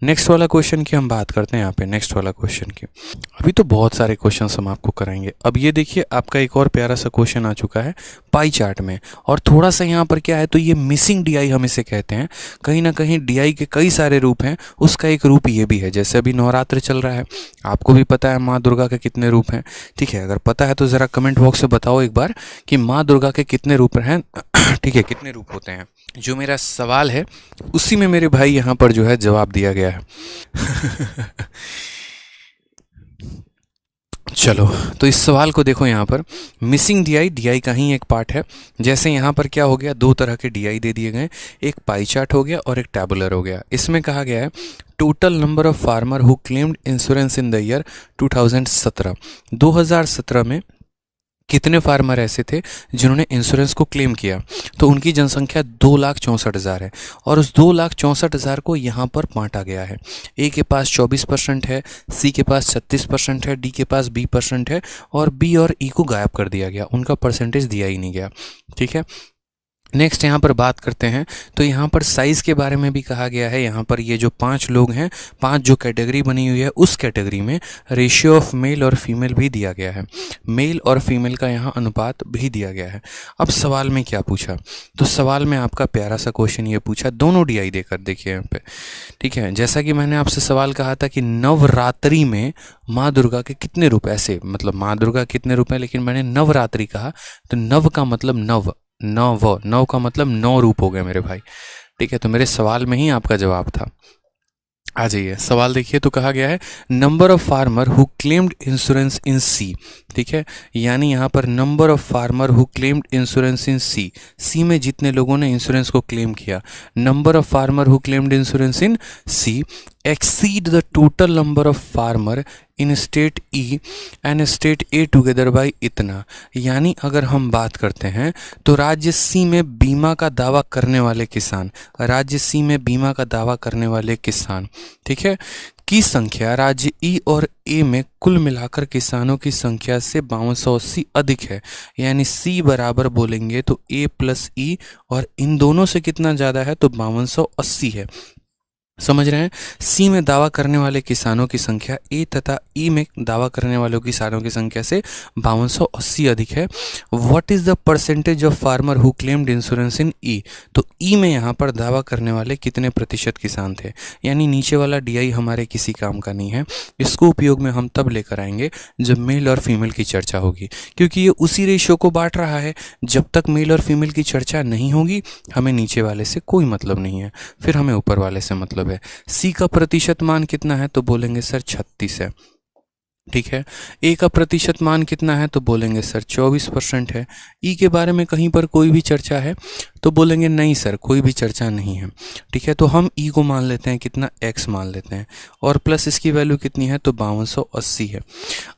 नेक्स्ट वाला क्वेश्चन की हम बात करते हैं यहाँ पे, नेक्स्ट वाला क्वेश्चन की। अभी तो बहुत सारे क्वेश्चंस हम आपको कराएंगे। अब ये देखिए, आपका एक और प्यारा सा क्वेश्चन आ चुका है पाई चार्ट में, और थोड़ा सा यहाँ पर क्या है, तो ये मिसिंग डीआई हम इसे कहते हैं। कहीं ना कहीं डीआई के कई सारे रूप हैं, उसका एक रूप ये भी है। जैसे अभी नवरात्र चल रहा है, आपको भी पता है माँ दुर्गा के कितने रूप हैं। ठीक है, अगर पता है तो ज़रा कमेंट बॉक्स में बताओ एक बार कि माँ दुर्गा के कितने रूप हैं। ठीक है, कितने रूप होते हैं। जो मेरा सवाल है उसी में मेरे भाई यहाँ पर जो है जवाब दिया गया है। चलो, तो इस सवाल को देखो, यहाँ पर मिसिंग डीआई का ही एक पार्ट है। जैसे यहाँ पर क्या हो गया, दो तरह के डीआई दे दिए गए, एक पाई चार्ट हो गया और एक टैबुलर हो गया। इसमें कहा गया है total number of farmer who claimed insurance in the year 2017। 2017 में कितने फार्मर ऐसे थे जिन्होंने इंश्योरेंस को क्लेम किया? तो उनकी जनसंख्या 2,64,000 है, और उस 2,64,000 को यहाँ पर बांटा गया है। ए के पास 24% है, सी के पास 36% है, डी के पास 20% है, और बी और ई को गायब कर दिया गया, उनका परसेंटेज दिया ही नहीं गया। ठीक है, नेक्स्ट यहाँ पर बात करते हैं। तो यहाँ पर साइज़ के बारे में भी कहा गया है। यहाँ पर ये जो 5 लोग हैं, 5 जो कैटेगरी बनी हुई है, उस कैटेगरी में रेशियो ऑफ मेल और फीमेल भी दिया गया है। मेल और फीमेल का यहाँ अनुपात भी दिया गया है। अब सवाल में क्या पूछा? तो सवाल में आपका प्यारा सा क्वेश्चन ये पूछा, दोनों डीआई देकर देखिए यहाँ पे। ठीक है, जैसा कि मैंने आपसे सवाल कहा था कि नवरात्रि में माँ दुर्गा के कितने रूप, ऐसे मतलब माँ दुर्गा कितने रूप हैं, लेकिन मैंने नवरात्रि कहा, तो नव का मतलब नव का मतलब 9 रूप हो गए मेरे भाई। ठीक है, तो मेरे सवाल में ही आपका जवाब था। आ जाइए, सवाल देखिए। तो कहा गया है number of farmer who claimed insurance in C. ठीक है, यानी यहाँ पर number of farmer who claimed insurance in C, C में जितने लोगों ने इंश्योरेंस को क्लेम किया, number of farmer who claimed insurance in C exceed the total number of farmer in state E and state A together by इतना। यानी अगर हम बात करते हैं तो राज्य सी में बीमा का दावा करने वाले किसान, राज्य सी में बीमा का दावा करने वाले किसान, ठीक है, की संख्या राज्य ई और ए में कुल मिलाकर किसानों की संख्या से 5280 अधिक है। यानी सी बराबर बोलेंगे तो ए प्लस ई, और इन दोनों से कितना ज़्यादा है तो 5280 है। समझ रहे हैं? सी में दावा करने वाले किसानों की संख्या ए तथा ई में दावा करने वालों किसानों की संख्या से 5280 अधिक है। What is the percentage of farmer who claimed insurance in E? तो ई में यहाँ पर दावा करने वाले कितने प्रतिशत किसान थे? यानी नीचे वाला डीआई हमारे किसी काम का नहीं है। इसको उपयोग में हम तब लेकर आएंगे जब मेल और फीमेल की चर्चा होगी, क्योंकि ये उसी रेशियो को बांट रहा है। जब तक मेल और फीमेल की चर्चा नहीं होगी हमें नीचे वाले से कोई मतलब नहीं है, फिर हमें ऊपर वाले से मतलब है। सी का प्रतिशत मान कितना है? तो बोलेंगे सर 36 है। ठीक है। ए का प्रतिशत मान कितना है तो बोलेंगे सर 24% है। ई के बारे में कहीं पर कोई भी चर्चा है तो बोलेंगे नहीं सर कोई भी चर्चा नहीं है। ठीक है, तो हम ई को मान लेते हैं कितना, x मान लेते हैं, और प्लस इसकी वैल्यू कितनी है तो 5280 है।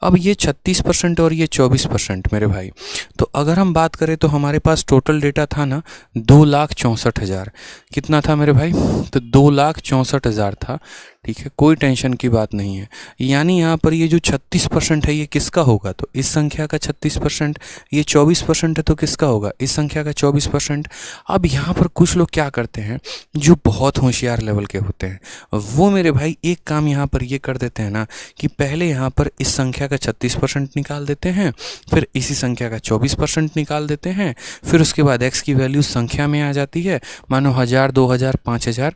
अब ये 36% और ये 24% मेरे भाई, तो अगर हम बात करें तो हमारे पास टोटल डेटा था ना 2,64,000। कितना था मेरे भाई तो 2,64,000 था। ठीक है, कोई टेंशन की बात नहीं है। यानी यहाँ पर ये जो 36% है ये किसका होगा तो इस संख्या का 36%, ये 24% है तो किसका होगा इस संख्या का 24%। अब यहाँ पर कुछ लोग क्या करते हैं जो बहुत होशियार लेवल के होते हैं, वो मेरे भाई एक काम यहाँ पर ये कर देते हैं ना कि पहले यहाँ पर इस संख्या का 36% निकाल देते हैं, फिर इसी संख्या का 24% निकाल देते हैं, फिर उसके बाद x की वैल्यू संख्या में आ जाती है, मानो 1000, 2000, 5000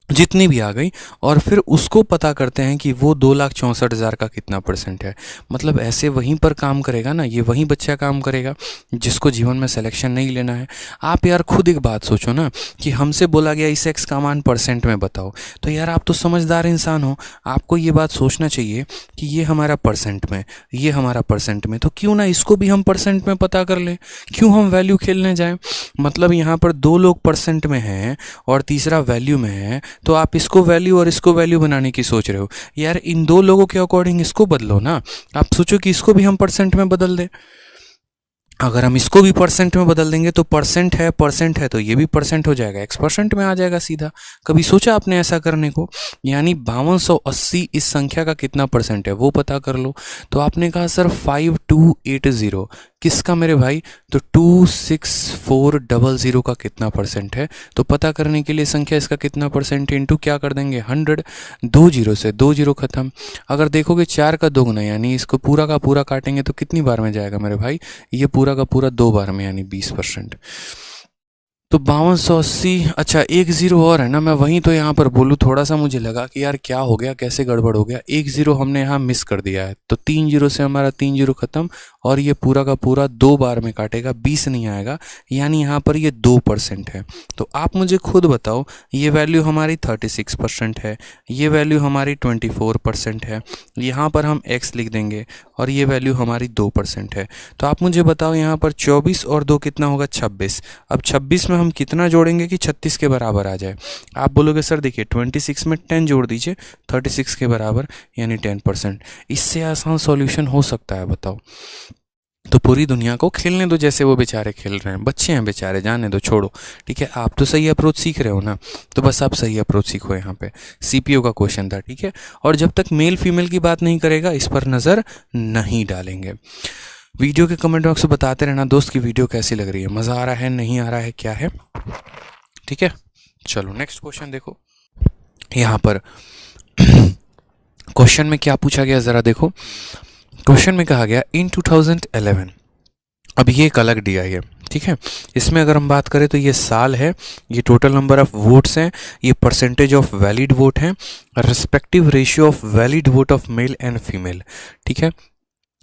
जितनी भी आ गई, और फिर उसको पता करते हैं कि वो 2,64,000 का कितना परसेंट है। मतलब ऐसे वहीं पर काम करेगा ना, ये वहीं बच्चा काम करेगा जिसको जीवन में सिलेक्शन नहीं लेना है। आप यार खुद एक बात सोचो ना कि हमसे बोला गया इस एक्स का मान परसेंट में बताओ, तो यार आप तो समझदार इंसान हो, आपको ये बात सोचना चाहिए कि ये हमारा परसेंट में, ये हमारा परसेंट में, तो क्यों ना इसको भी हम परसेंट में पता कर लें, क्यों हम वैल्यू खेलने जाएं। मतलब यहाँ पर 2 लोग परसेंट में हैं और तीसरा वैल्यू में है, तो आप इसको वैल्यू और इसको वैल्यू बनाने की सोच रहे हो। यार इन 2 लोगों के अकॉर्डिंग इसको बदलो ना, आप सोचो कि इसको भी हम परसेंट में बदल दें। अगर हम इसको भी परसेंट में बदल देंगे तो परसेंट है तो ये भी परसेंट हो जाएगा, x% में आ जाएगा सीधा। कभी सोचा आपने ऐसा करने को? यानी 5280 इस संख्या का कितना परसेंट है वो पता कर लो। तो आपने कहा सर 5280 किसका मेरे भाई तो 26400 का कितना परसेंट है, तो पता करने के लिए संख्या इसका कितना परसेंट है इनटू क्या कर देंगे 100, 2 जीरो से 2 जीरो खत्म। अगर देखोगे 4 का दोगुना यानी इसको पूरा का पूरा काटेंगे तो कितनी बार में जाएगा मेरे भाई, ये पूरा का पूरा 2 बार में यानी 20%। तो 5280, अच्छा एक जीरो और है ना, मैं वहीं तो यहाँ पर बोलूँ, थोड़ा सा मुझे लगा कि यार क्या हो गया, कैसे गड़बड़ हो गया, एक जीरो हमने यहाँ मिस कर दिया है। तो 3 जीरो से हमारा 3 जीरो खत्म, और ये पूरा का पूरा 2 बार में काटेगा, 20 नहीं आएगा, यानी यहाँ पर ये 2% है। तो आप मुझे खुद बताओ, ये वैल्यू हमारी 36% है, ये वैल्यू हमारी 24% है, यहाँ पर हम x लिख देंगे, और ये वैल्यू हमारी 2% है। तो आप मुझे बताओ यहाँ पर 24 और 2 कितना होगा 26। अब 26 में हम कितना जोड़ेंगे कि 36 के बराबर आ जाए। आप बोलोगे सर देखिए 26 में 10 जोड़ दीजिए 36 के बराबर यानी 10%। इससे आसान सॉल्यूशन हो सकता है बताओ? तो पूरी दुनिया को खेलने दो जैसे वो बेचारे खेल रहे हैं, बच्चे हैं बेचारे, जाने दो, छोड़ो। ठीक है, आप तो सही अप्रोच सीख रहे हो ना, तो बस आप सही अप्रोच सीखो। यहाँ पे सीपीओ का क्वेश्चन था, ठीक है, और जब तक मेल फीमेल की बात नहीं करेगा इस पर नज़र नहीं डालेंगे। वीडियो के कमेंट बॉक्स में बताते रहना दोस्त की वीडियो कैसी लग रही है, मज़ा आ रहा है नहीं आ रहा है क्या है। ठीक है, चलो नेक्स्ट क्वेश्चन देखो। यहाँ पर क्वेश्चन में क्या पूछा गया ज़रा देखो। क्वेश्चन में कहा गया इन 2011, अब ये एक अलग DI है, ठीक है, इसमें अगर हम बात करें तो ये साल है, ये टोटल नंबर ऑफ वोट्स हैं, ये परसेंटेज ऑफ वैलिड वोट हैं, respective ratio of valid vote of male and female. ठीक है,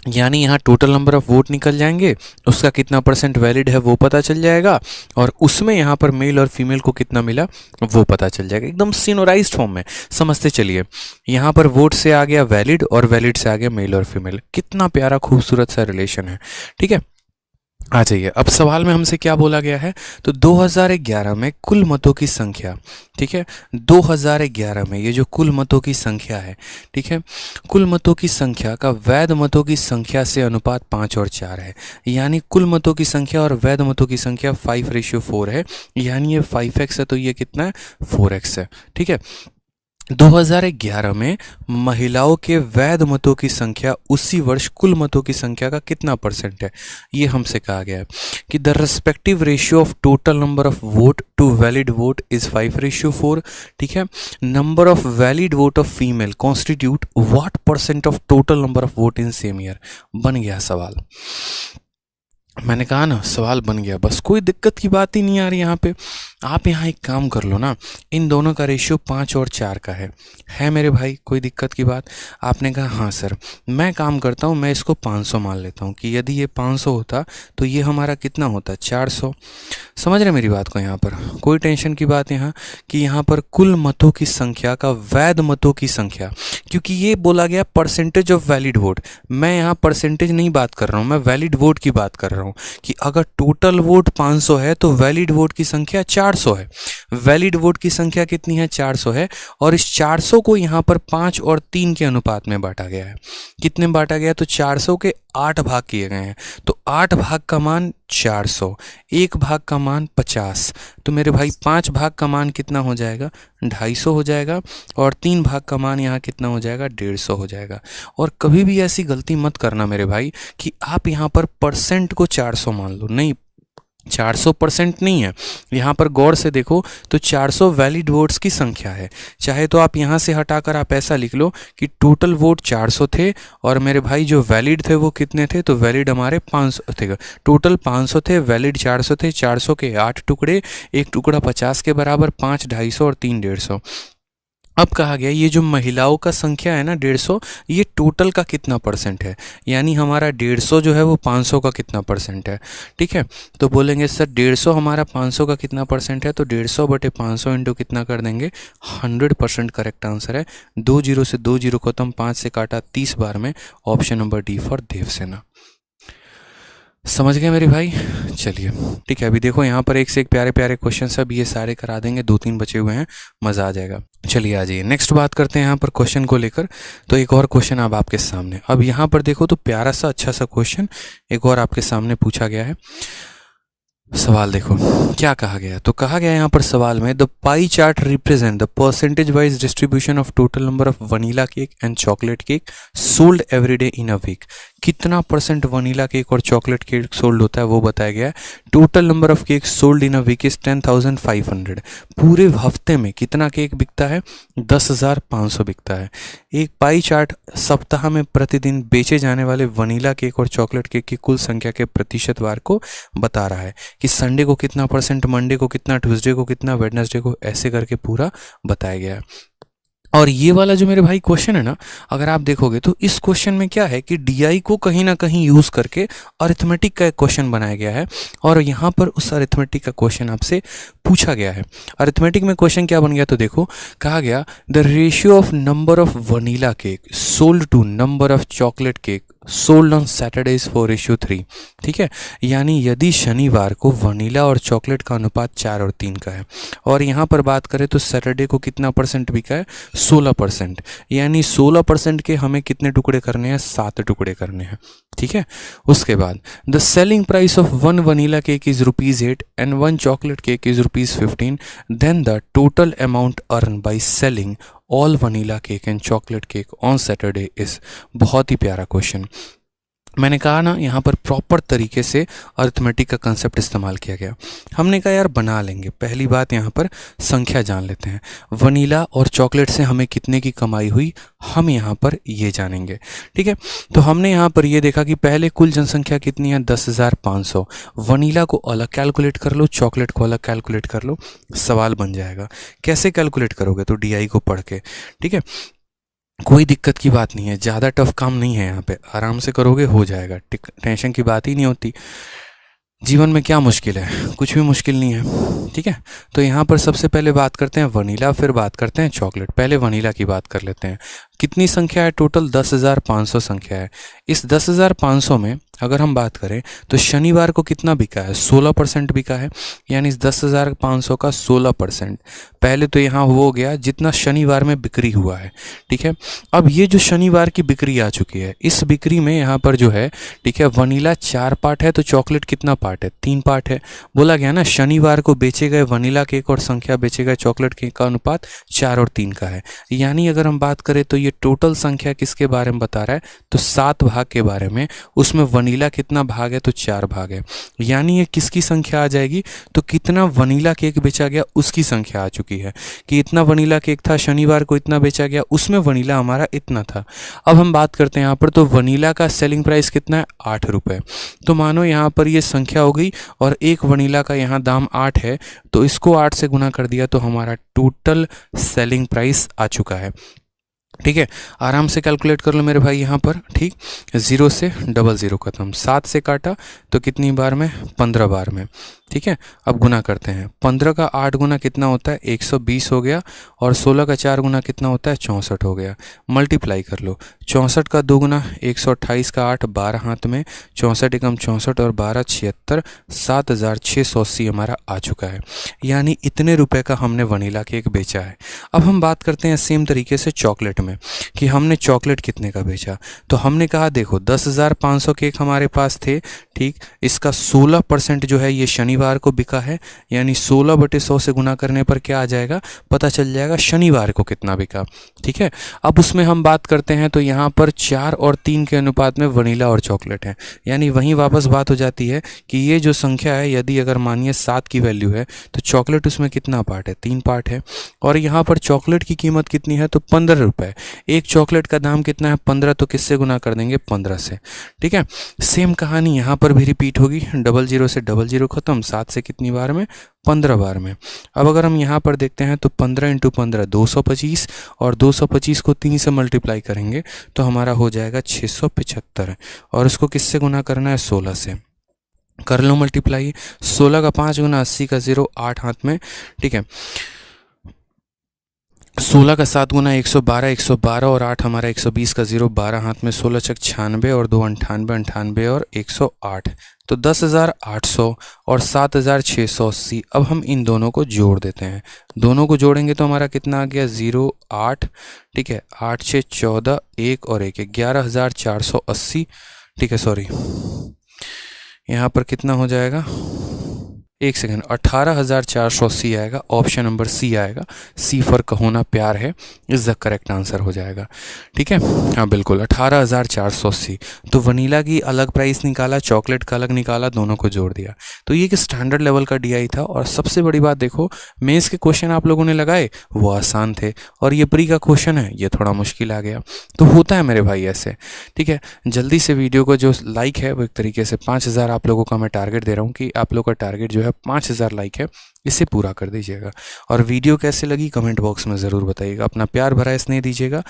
यानी यहाँ टोटल नंबर ऑफ वोट निकल जाएंगे, उसका कितना परसेंट वैलिड है वो पता चल जाएगा, और उसमें यहाँ पर मेल और फीमेल को कितना मिला वो पता चल जाएगा, एकदम सिनोराइज्ड फॉर्म में। समझते चलिए, यहाँ पर वोट से आ गया वैलिड और वैलिड से आ गया मेल और फीमेल, कितना प्यारा खूबसूरत सा रिलेशन है। ठीक है, आ जाइए, अब सवाल में हमसे क्या बोला गया है, तो 2011 में कुल मतों की संख्या, ठीक है, 2011 में ये जो कुल मतों की संख्या है, ठीक है, कुल मतों की संख्या का वैध मतों की संख्या से अनुपात 5 और 4 है, यानी कुल मतों की संख्या और वैध मतों की संख्या 5:4 है, यानी ये 5x है तो ये कितना है 4x है। ठीक है, 2011 में महिलाओं के वैध मतों की संख्या उसी वर्ष कुल मतों की संख्या का कितना परसेंट है, ये हमसे कहा गया है कि the respective ratio of total number of vote to valid vote is 5:4। ठीक है, number of valid vote of female constitute what percent of total number of vote in same year. बन गया सवाल। मैंने कहा ना सवाल बन गया, बस कोई दिक्कत की बात ही नहीं आ रही यहाँ पे। आप यहाँ एक काम कर लो ना, इन दोनों का रेशियो 5 और 4 का है मेरे भाई, कोई दिक्कत की बात? आपने कहा हाँ सर। मैं काम करता हूँ, मैं इसको 500 मान लेता हूँ कि यदि ये 500 होता तो ये हमारा कितना होता, 400। समझ रहे मेरी बात को? यहाँ पर कोई टेंशन की बात यहाँ कि यहाँ पर कुल मतों की संख्या का वैध मतों की संख्या, क्योंकि ये बोला गया परसेंटेज ऑफ वैलिड वोट। मैं यहाँ परसेंटेज नहीं बात कर रहा हूँ, मैं वैलिड वोट की बात कर रहा हूँ कि अगर टोटल वोट 500 है तो वैलिड वोट की संख्या 400 है। वैलिड वोट की संख्या कितनी है, 400 है। और इस 400 को यहाँ पर 5 और 3 के अनुपात में बांटा गया है। कितने में बांटा गया? तो 400 के 8 भाग किए गए हैं। तो 8 भाग का मान 400, 1 भाग का मान 50। तो मेरे भाई 5 भाग का मान कितना हो जाएगा, 250 हो जाएगा। और 3 भाग का मान यहाँ कितना हो जाएगा, 150 हो जाएगा। और कभी भी ऐसी गलती मत करना मेरे भाई कि आप यहाँ पर परसेंट को 400 मान लो, नहीं, 400% नहीं है। यहाँ पर गौर से देखो तो 400 वैलिड वोट्स की संख्या है। चाहे तो आप यहाँ से हटाकर आप ऐसा लिख लो कि टोटल वोट 400 थे और मेरे भाई जो वैलिड थे वो कितने थे, तो वैलिड हमारे 500 थे। टोटल 500 थे, वैलिड 400 थे। 400 के 8 टुकड़े, एक टुकड़ा 50 के बराबर, 5 250 और 3 150। अब कहा गया ये जो महिलाओं का संख्या है ना 150, ये टोटल का कितना परसेंट है, यानी हमारा 150 जो है वो 500 का कितना परसेंट है। ठीक है, तो बोलेंगे सर 150 हमारा 500 का कितना परसेंट है, तो 150 बटे 500 इंटू कितना कर देंगे, 100% करेक्ट आंसर है। 2 0 से 2 0 खत्म, 5 से काटा 30 बार में, option number D for Devsena. समझ गए मेरे भाई? चलिए ठीक है, अभी देखो यहाँ पर एक से एक प्यारे प्यारे क्वेश्चन सब ये सारे करा देंगे, 2-3 बचे हुए हैं, मज़ा आ जाएगा। चलिए आ जाइए नेक्स्ट बात करते हैं यहाँ पर क्वेश्चन को लेकर। तो एक और क्वेश्चन अब आपके सामने, अब यहाँ पर देखो तो प्यारा सा अच्छा सा क्वेश्चन एक और आपके सामने पूछा गया है। सवाल देखो क्या कहा गया, तो कहा गया यहाँ पर सवाल में, the pie chart represent the percentage wise distribution of total number of vanilla cake and chocolate cake sold every day in a week. कितना परसेंट वनीला केक और चॉकलेट केक सोल्ड होता है वो बताया गया है। Total number of cake sold in a week is 10,500। पूरे हफ्ते में कितना केक बिकता है, 10,500 बिकता है। एक पाई चार्ट सप्ताह में प्रतिदिन बेचे जाने वाले वनीला केक और चॉकलेट केक की कुल संख्या के प्रतिशतवार को बता रहा है कि संडे को कितना परसेंट, मंडे को कितना, ट्यूसडे को कितना, वेडनेसडे को, ऐसे करके पूरा बताया गया है। और ये वाला जो मेरे भाई क्वेश्चन है ना, अगर आप देखोगे तो इस क्वेश्चन में क्या है कि डीआई को कहीं ना कहीं यूज करके अरिथमेटिक का एक क्वेश्चन बनाया गया है और यहाँ पर उस अरिथमेटिक का क्वेश्चन आपसे पूछा गया है। अरिथमेटिक में क्वेश्चन क्या बन गया, तो देखो कहा गया the ratio of number of vanilla cake sold to number of chocolate cake sold on Saturdays 4:3। ठीक है, यानी यदि शनिवार को वनीला और चॉकलेट का अनुपात 4 और 3 का है और यहाँ पर बात करें तो सैटरडे को कितना परसेंट बिका है, 16%, यानी 16% के हमें कितने टुकड़े करने हैं, 7 टुकड़े करने हैं। ठीक है, उसके बाद the selling price of 1 vanilla cake is ₹8 and 1 chocolate cake is ₹15, then the total amount earn by selling all vanilla cake and chocolate cake on Saturday is. बहुत ही प्यारा क्वेश्चन। मैंने कहा ना यहाँ पर प्रॉपर तरीके से अरिथमेटिक का कंसेप्ट इस्तेमाल किया गया। हमने कहा यार बना लेंगे। पहली बात यहाँ पर संख्या जान लेते हैं, वनीला और चॉकलेट से हमें कितने की कमाई हुई, हम यहाँ पर ये जानेंगे। ठीक है, तो हमने यहाँ पर ये देखा कि पहले कुल जनसंख्या कितनी है, 10,500। वनीला को अलग कैलकुलेट कर लो, चॉकलेट को अलग कैलकुलेट कर लो, सवाल बन जाएगा। कैसे कैलकुलेट करोगे, तो डीआई को पढ़ के। ठीक है, कोई दिक्कत की बात नहीं है, ज़्यादा टफ काम नहीं है, यहाँ पे आराम से करोगे हो जाएगा, टेंशन की बात ही नहीं होती। जीवन में क्या मुश्किल है, कुछ भी मुश्किल नहीं है। ठीक है, तो यहाँ पर सबसे पहले बात करते हैं वनीला, फिर बात करते हैं चॉकलेट। पहले वनीला की बात कर लेते हैं। कितनी संख्या है, टोटल 10,500 संख्या है। इस 10,500 में अगर हम बात करें तो शनिवार को कितना बिका है, 16% बिका है, यानी इस 10,500 का 16%। पहले तो यहाँ हो गया जितना शनिवार में बिक्री हुआ है। ठीक है, अब ये जो शनिवार की बिक्री आ चुकी है, इस बिक्री में यहाँ पर जो है, ठीक है, वनीला 4 पार्ट है तो चॉकलेट कितना पार्ट है, 3 पार्ट है। बोला गया ना शनिवार को बेचे गए वनीला केक और संख्या बेचे गए चॉकलेट केक का अनुपात 4 और 3 का है। यानी अगर हम बात करें तो ये टोटल संख्या किसके बारे में बता रहा है, तो 7 भाग के बारे में। उसमें वनीला कितना भाग है, तो 4 भाग है, यानी ये किसकी संख्या आ जाएगी, तो कितना वनीला केक बेचा गया उसकी संख्या आ चुकी है कि इतना वनीला केक था, शनिवार को इतना बेचा गया, उसमें वनीला हमारा इतना था। अब हम बात करते हैं यहाँ पर, तो वनीला का सेलिंग प्राइस कितना है, 8 रुपये। तो मानो यहाँ पर ये संख्या हो गई और एक वनीला का यहाँ दाम 8 है, तो इसको 8 से गुना कर दिया तो हमारा टोटल सेलिंग प्राइस आ चुका है। ठीक है, आराम से कैलकुलेट कर लो मेरे भाई यहाँ पर। ठीक, 0 से 00 खत्म, 7 से काटा तो कितनी बार में, 15 बार में। ठीक है, अब गुना करते हैं, 15 का 8 गुना कितना होता है, 120 हो गया, और 16 का 4 गुना कितना होता है, 64 हो गया। मल्टीप्लाई कर लो, 64 का 2 गुना 128 का 8, 12 हाथ में, 64 एकम 64 और 12 76, 7680 हमारा आ चुका है, यानी इतने रुपए का हमने वनीला केक बेचा है। अब हम बात करते हैं सेम तरीके से चॉकलेट में कि हमने चॉकलेट कितने का बेचा। तो हमने कहा देखो 10,500 केक हमारे पास थे। ठीक, इसका 16% जो है ये शनिवार को बिका है, यानी 16/100 से गुना करने पर क्या आ जाएगा, पता चल जाएगा शनिवार को कितना बिका। ठीक है, अब उसमें हम बात करते हैं तो यहाँ पर 4 और 3 के अनुपात में वनीला और चॉकलेट है, यानी वहीं वापस बात हो जाती है कि ये जो संख्या है, यदि अगर मानिए 7 की वैल्यू है तो चॉकलेट उसमें कितना पार्ट है, 3 पार्ट है, और यहाँ पर चॉकलेट की कीमत कितनी है, तो 15 रुपये। एक चॉकलेट का दाम कितना है, 15, तो किससे गुना कर देंगे, 15 से। ठीक है, सेम कहानी यहाँ पर भी रिपीट होगी, 00 से 00 खत्म, 7 से कितनी बार में, 15 बार में। अब अगर हम यहाँ पर देखते हैं तो 15 × 15 225, और 225 को 3 से मल्टीप्लाई करेंगे तो हमारा हो जाएगा 675, और उसको किससे गुना करना है, 16 से। कर लो मल्टीप्लाई, 16 का 5 गुना 80 का 0, 8 हाथ में। ठीक है, 16 का 7 गुना 112, 112 और 8 हमारा 120 का 0, 12 हाथ में, 16 छक 96 और 2 98, 98 और 108, तो 10,800 और 7,680। अब हम इन दोनों को जोड़ देते हैं, दोनों को जोड़ेंगे तो हमारा कितना आ गया, 0 8। ठीक है, 8 6 14, 1 और 1 11,480। ठीक है, सॉरी यहाँ पर कितना हो जाएगा, एक सेकेंड, 18,480 आएगा, ऑप्शन नंबर सी आएगा। सी फॉर कहोना प्यार है इज द करेक्ट आंसर हो जाएगा। ठीक है, हाँ बिल्कुल 18,480। तो वनीला की अलग प्राइस निकाला, चॉकलेट का अलग निकाला, दोनों को जोड़ दिया। तो ये एक स्टैंडर्ड लेवल का डीआई था। और सबसे बड़ी बात देखो, मेंस के क्वेश्चन आप लोगों ने लगाए वो आसान थे, और ये प्री का क्वेश्चन है ये थोड़ा मुश्किल आ गया। तो होता है मेरे भाई ऐसे। ठीक है, जल्दी से वीडियो को जो लाइक है वो एक तरीके से 5,000 आप लोगों का मैं टारगेट दे रहा हूँ कि आप लोग का टारगेट जो है 5,000 लाइक है, इसे पूरा कर दीजिएगा। और वीडियो कैसे लगी कमेंट बॉक्स में ज़रूर बताइएगा, अपना प्यार भरा स्नेह दीजिएगा।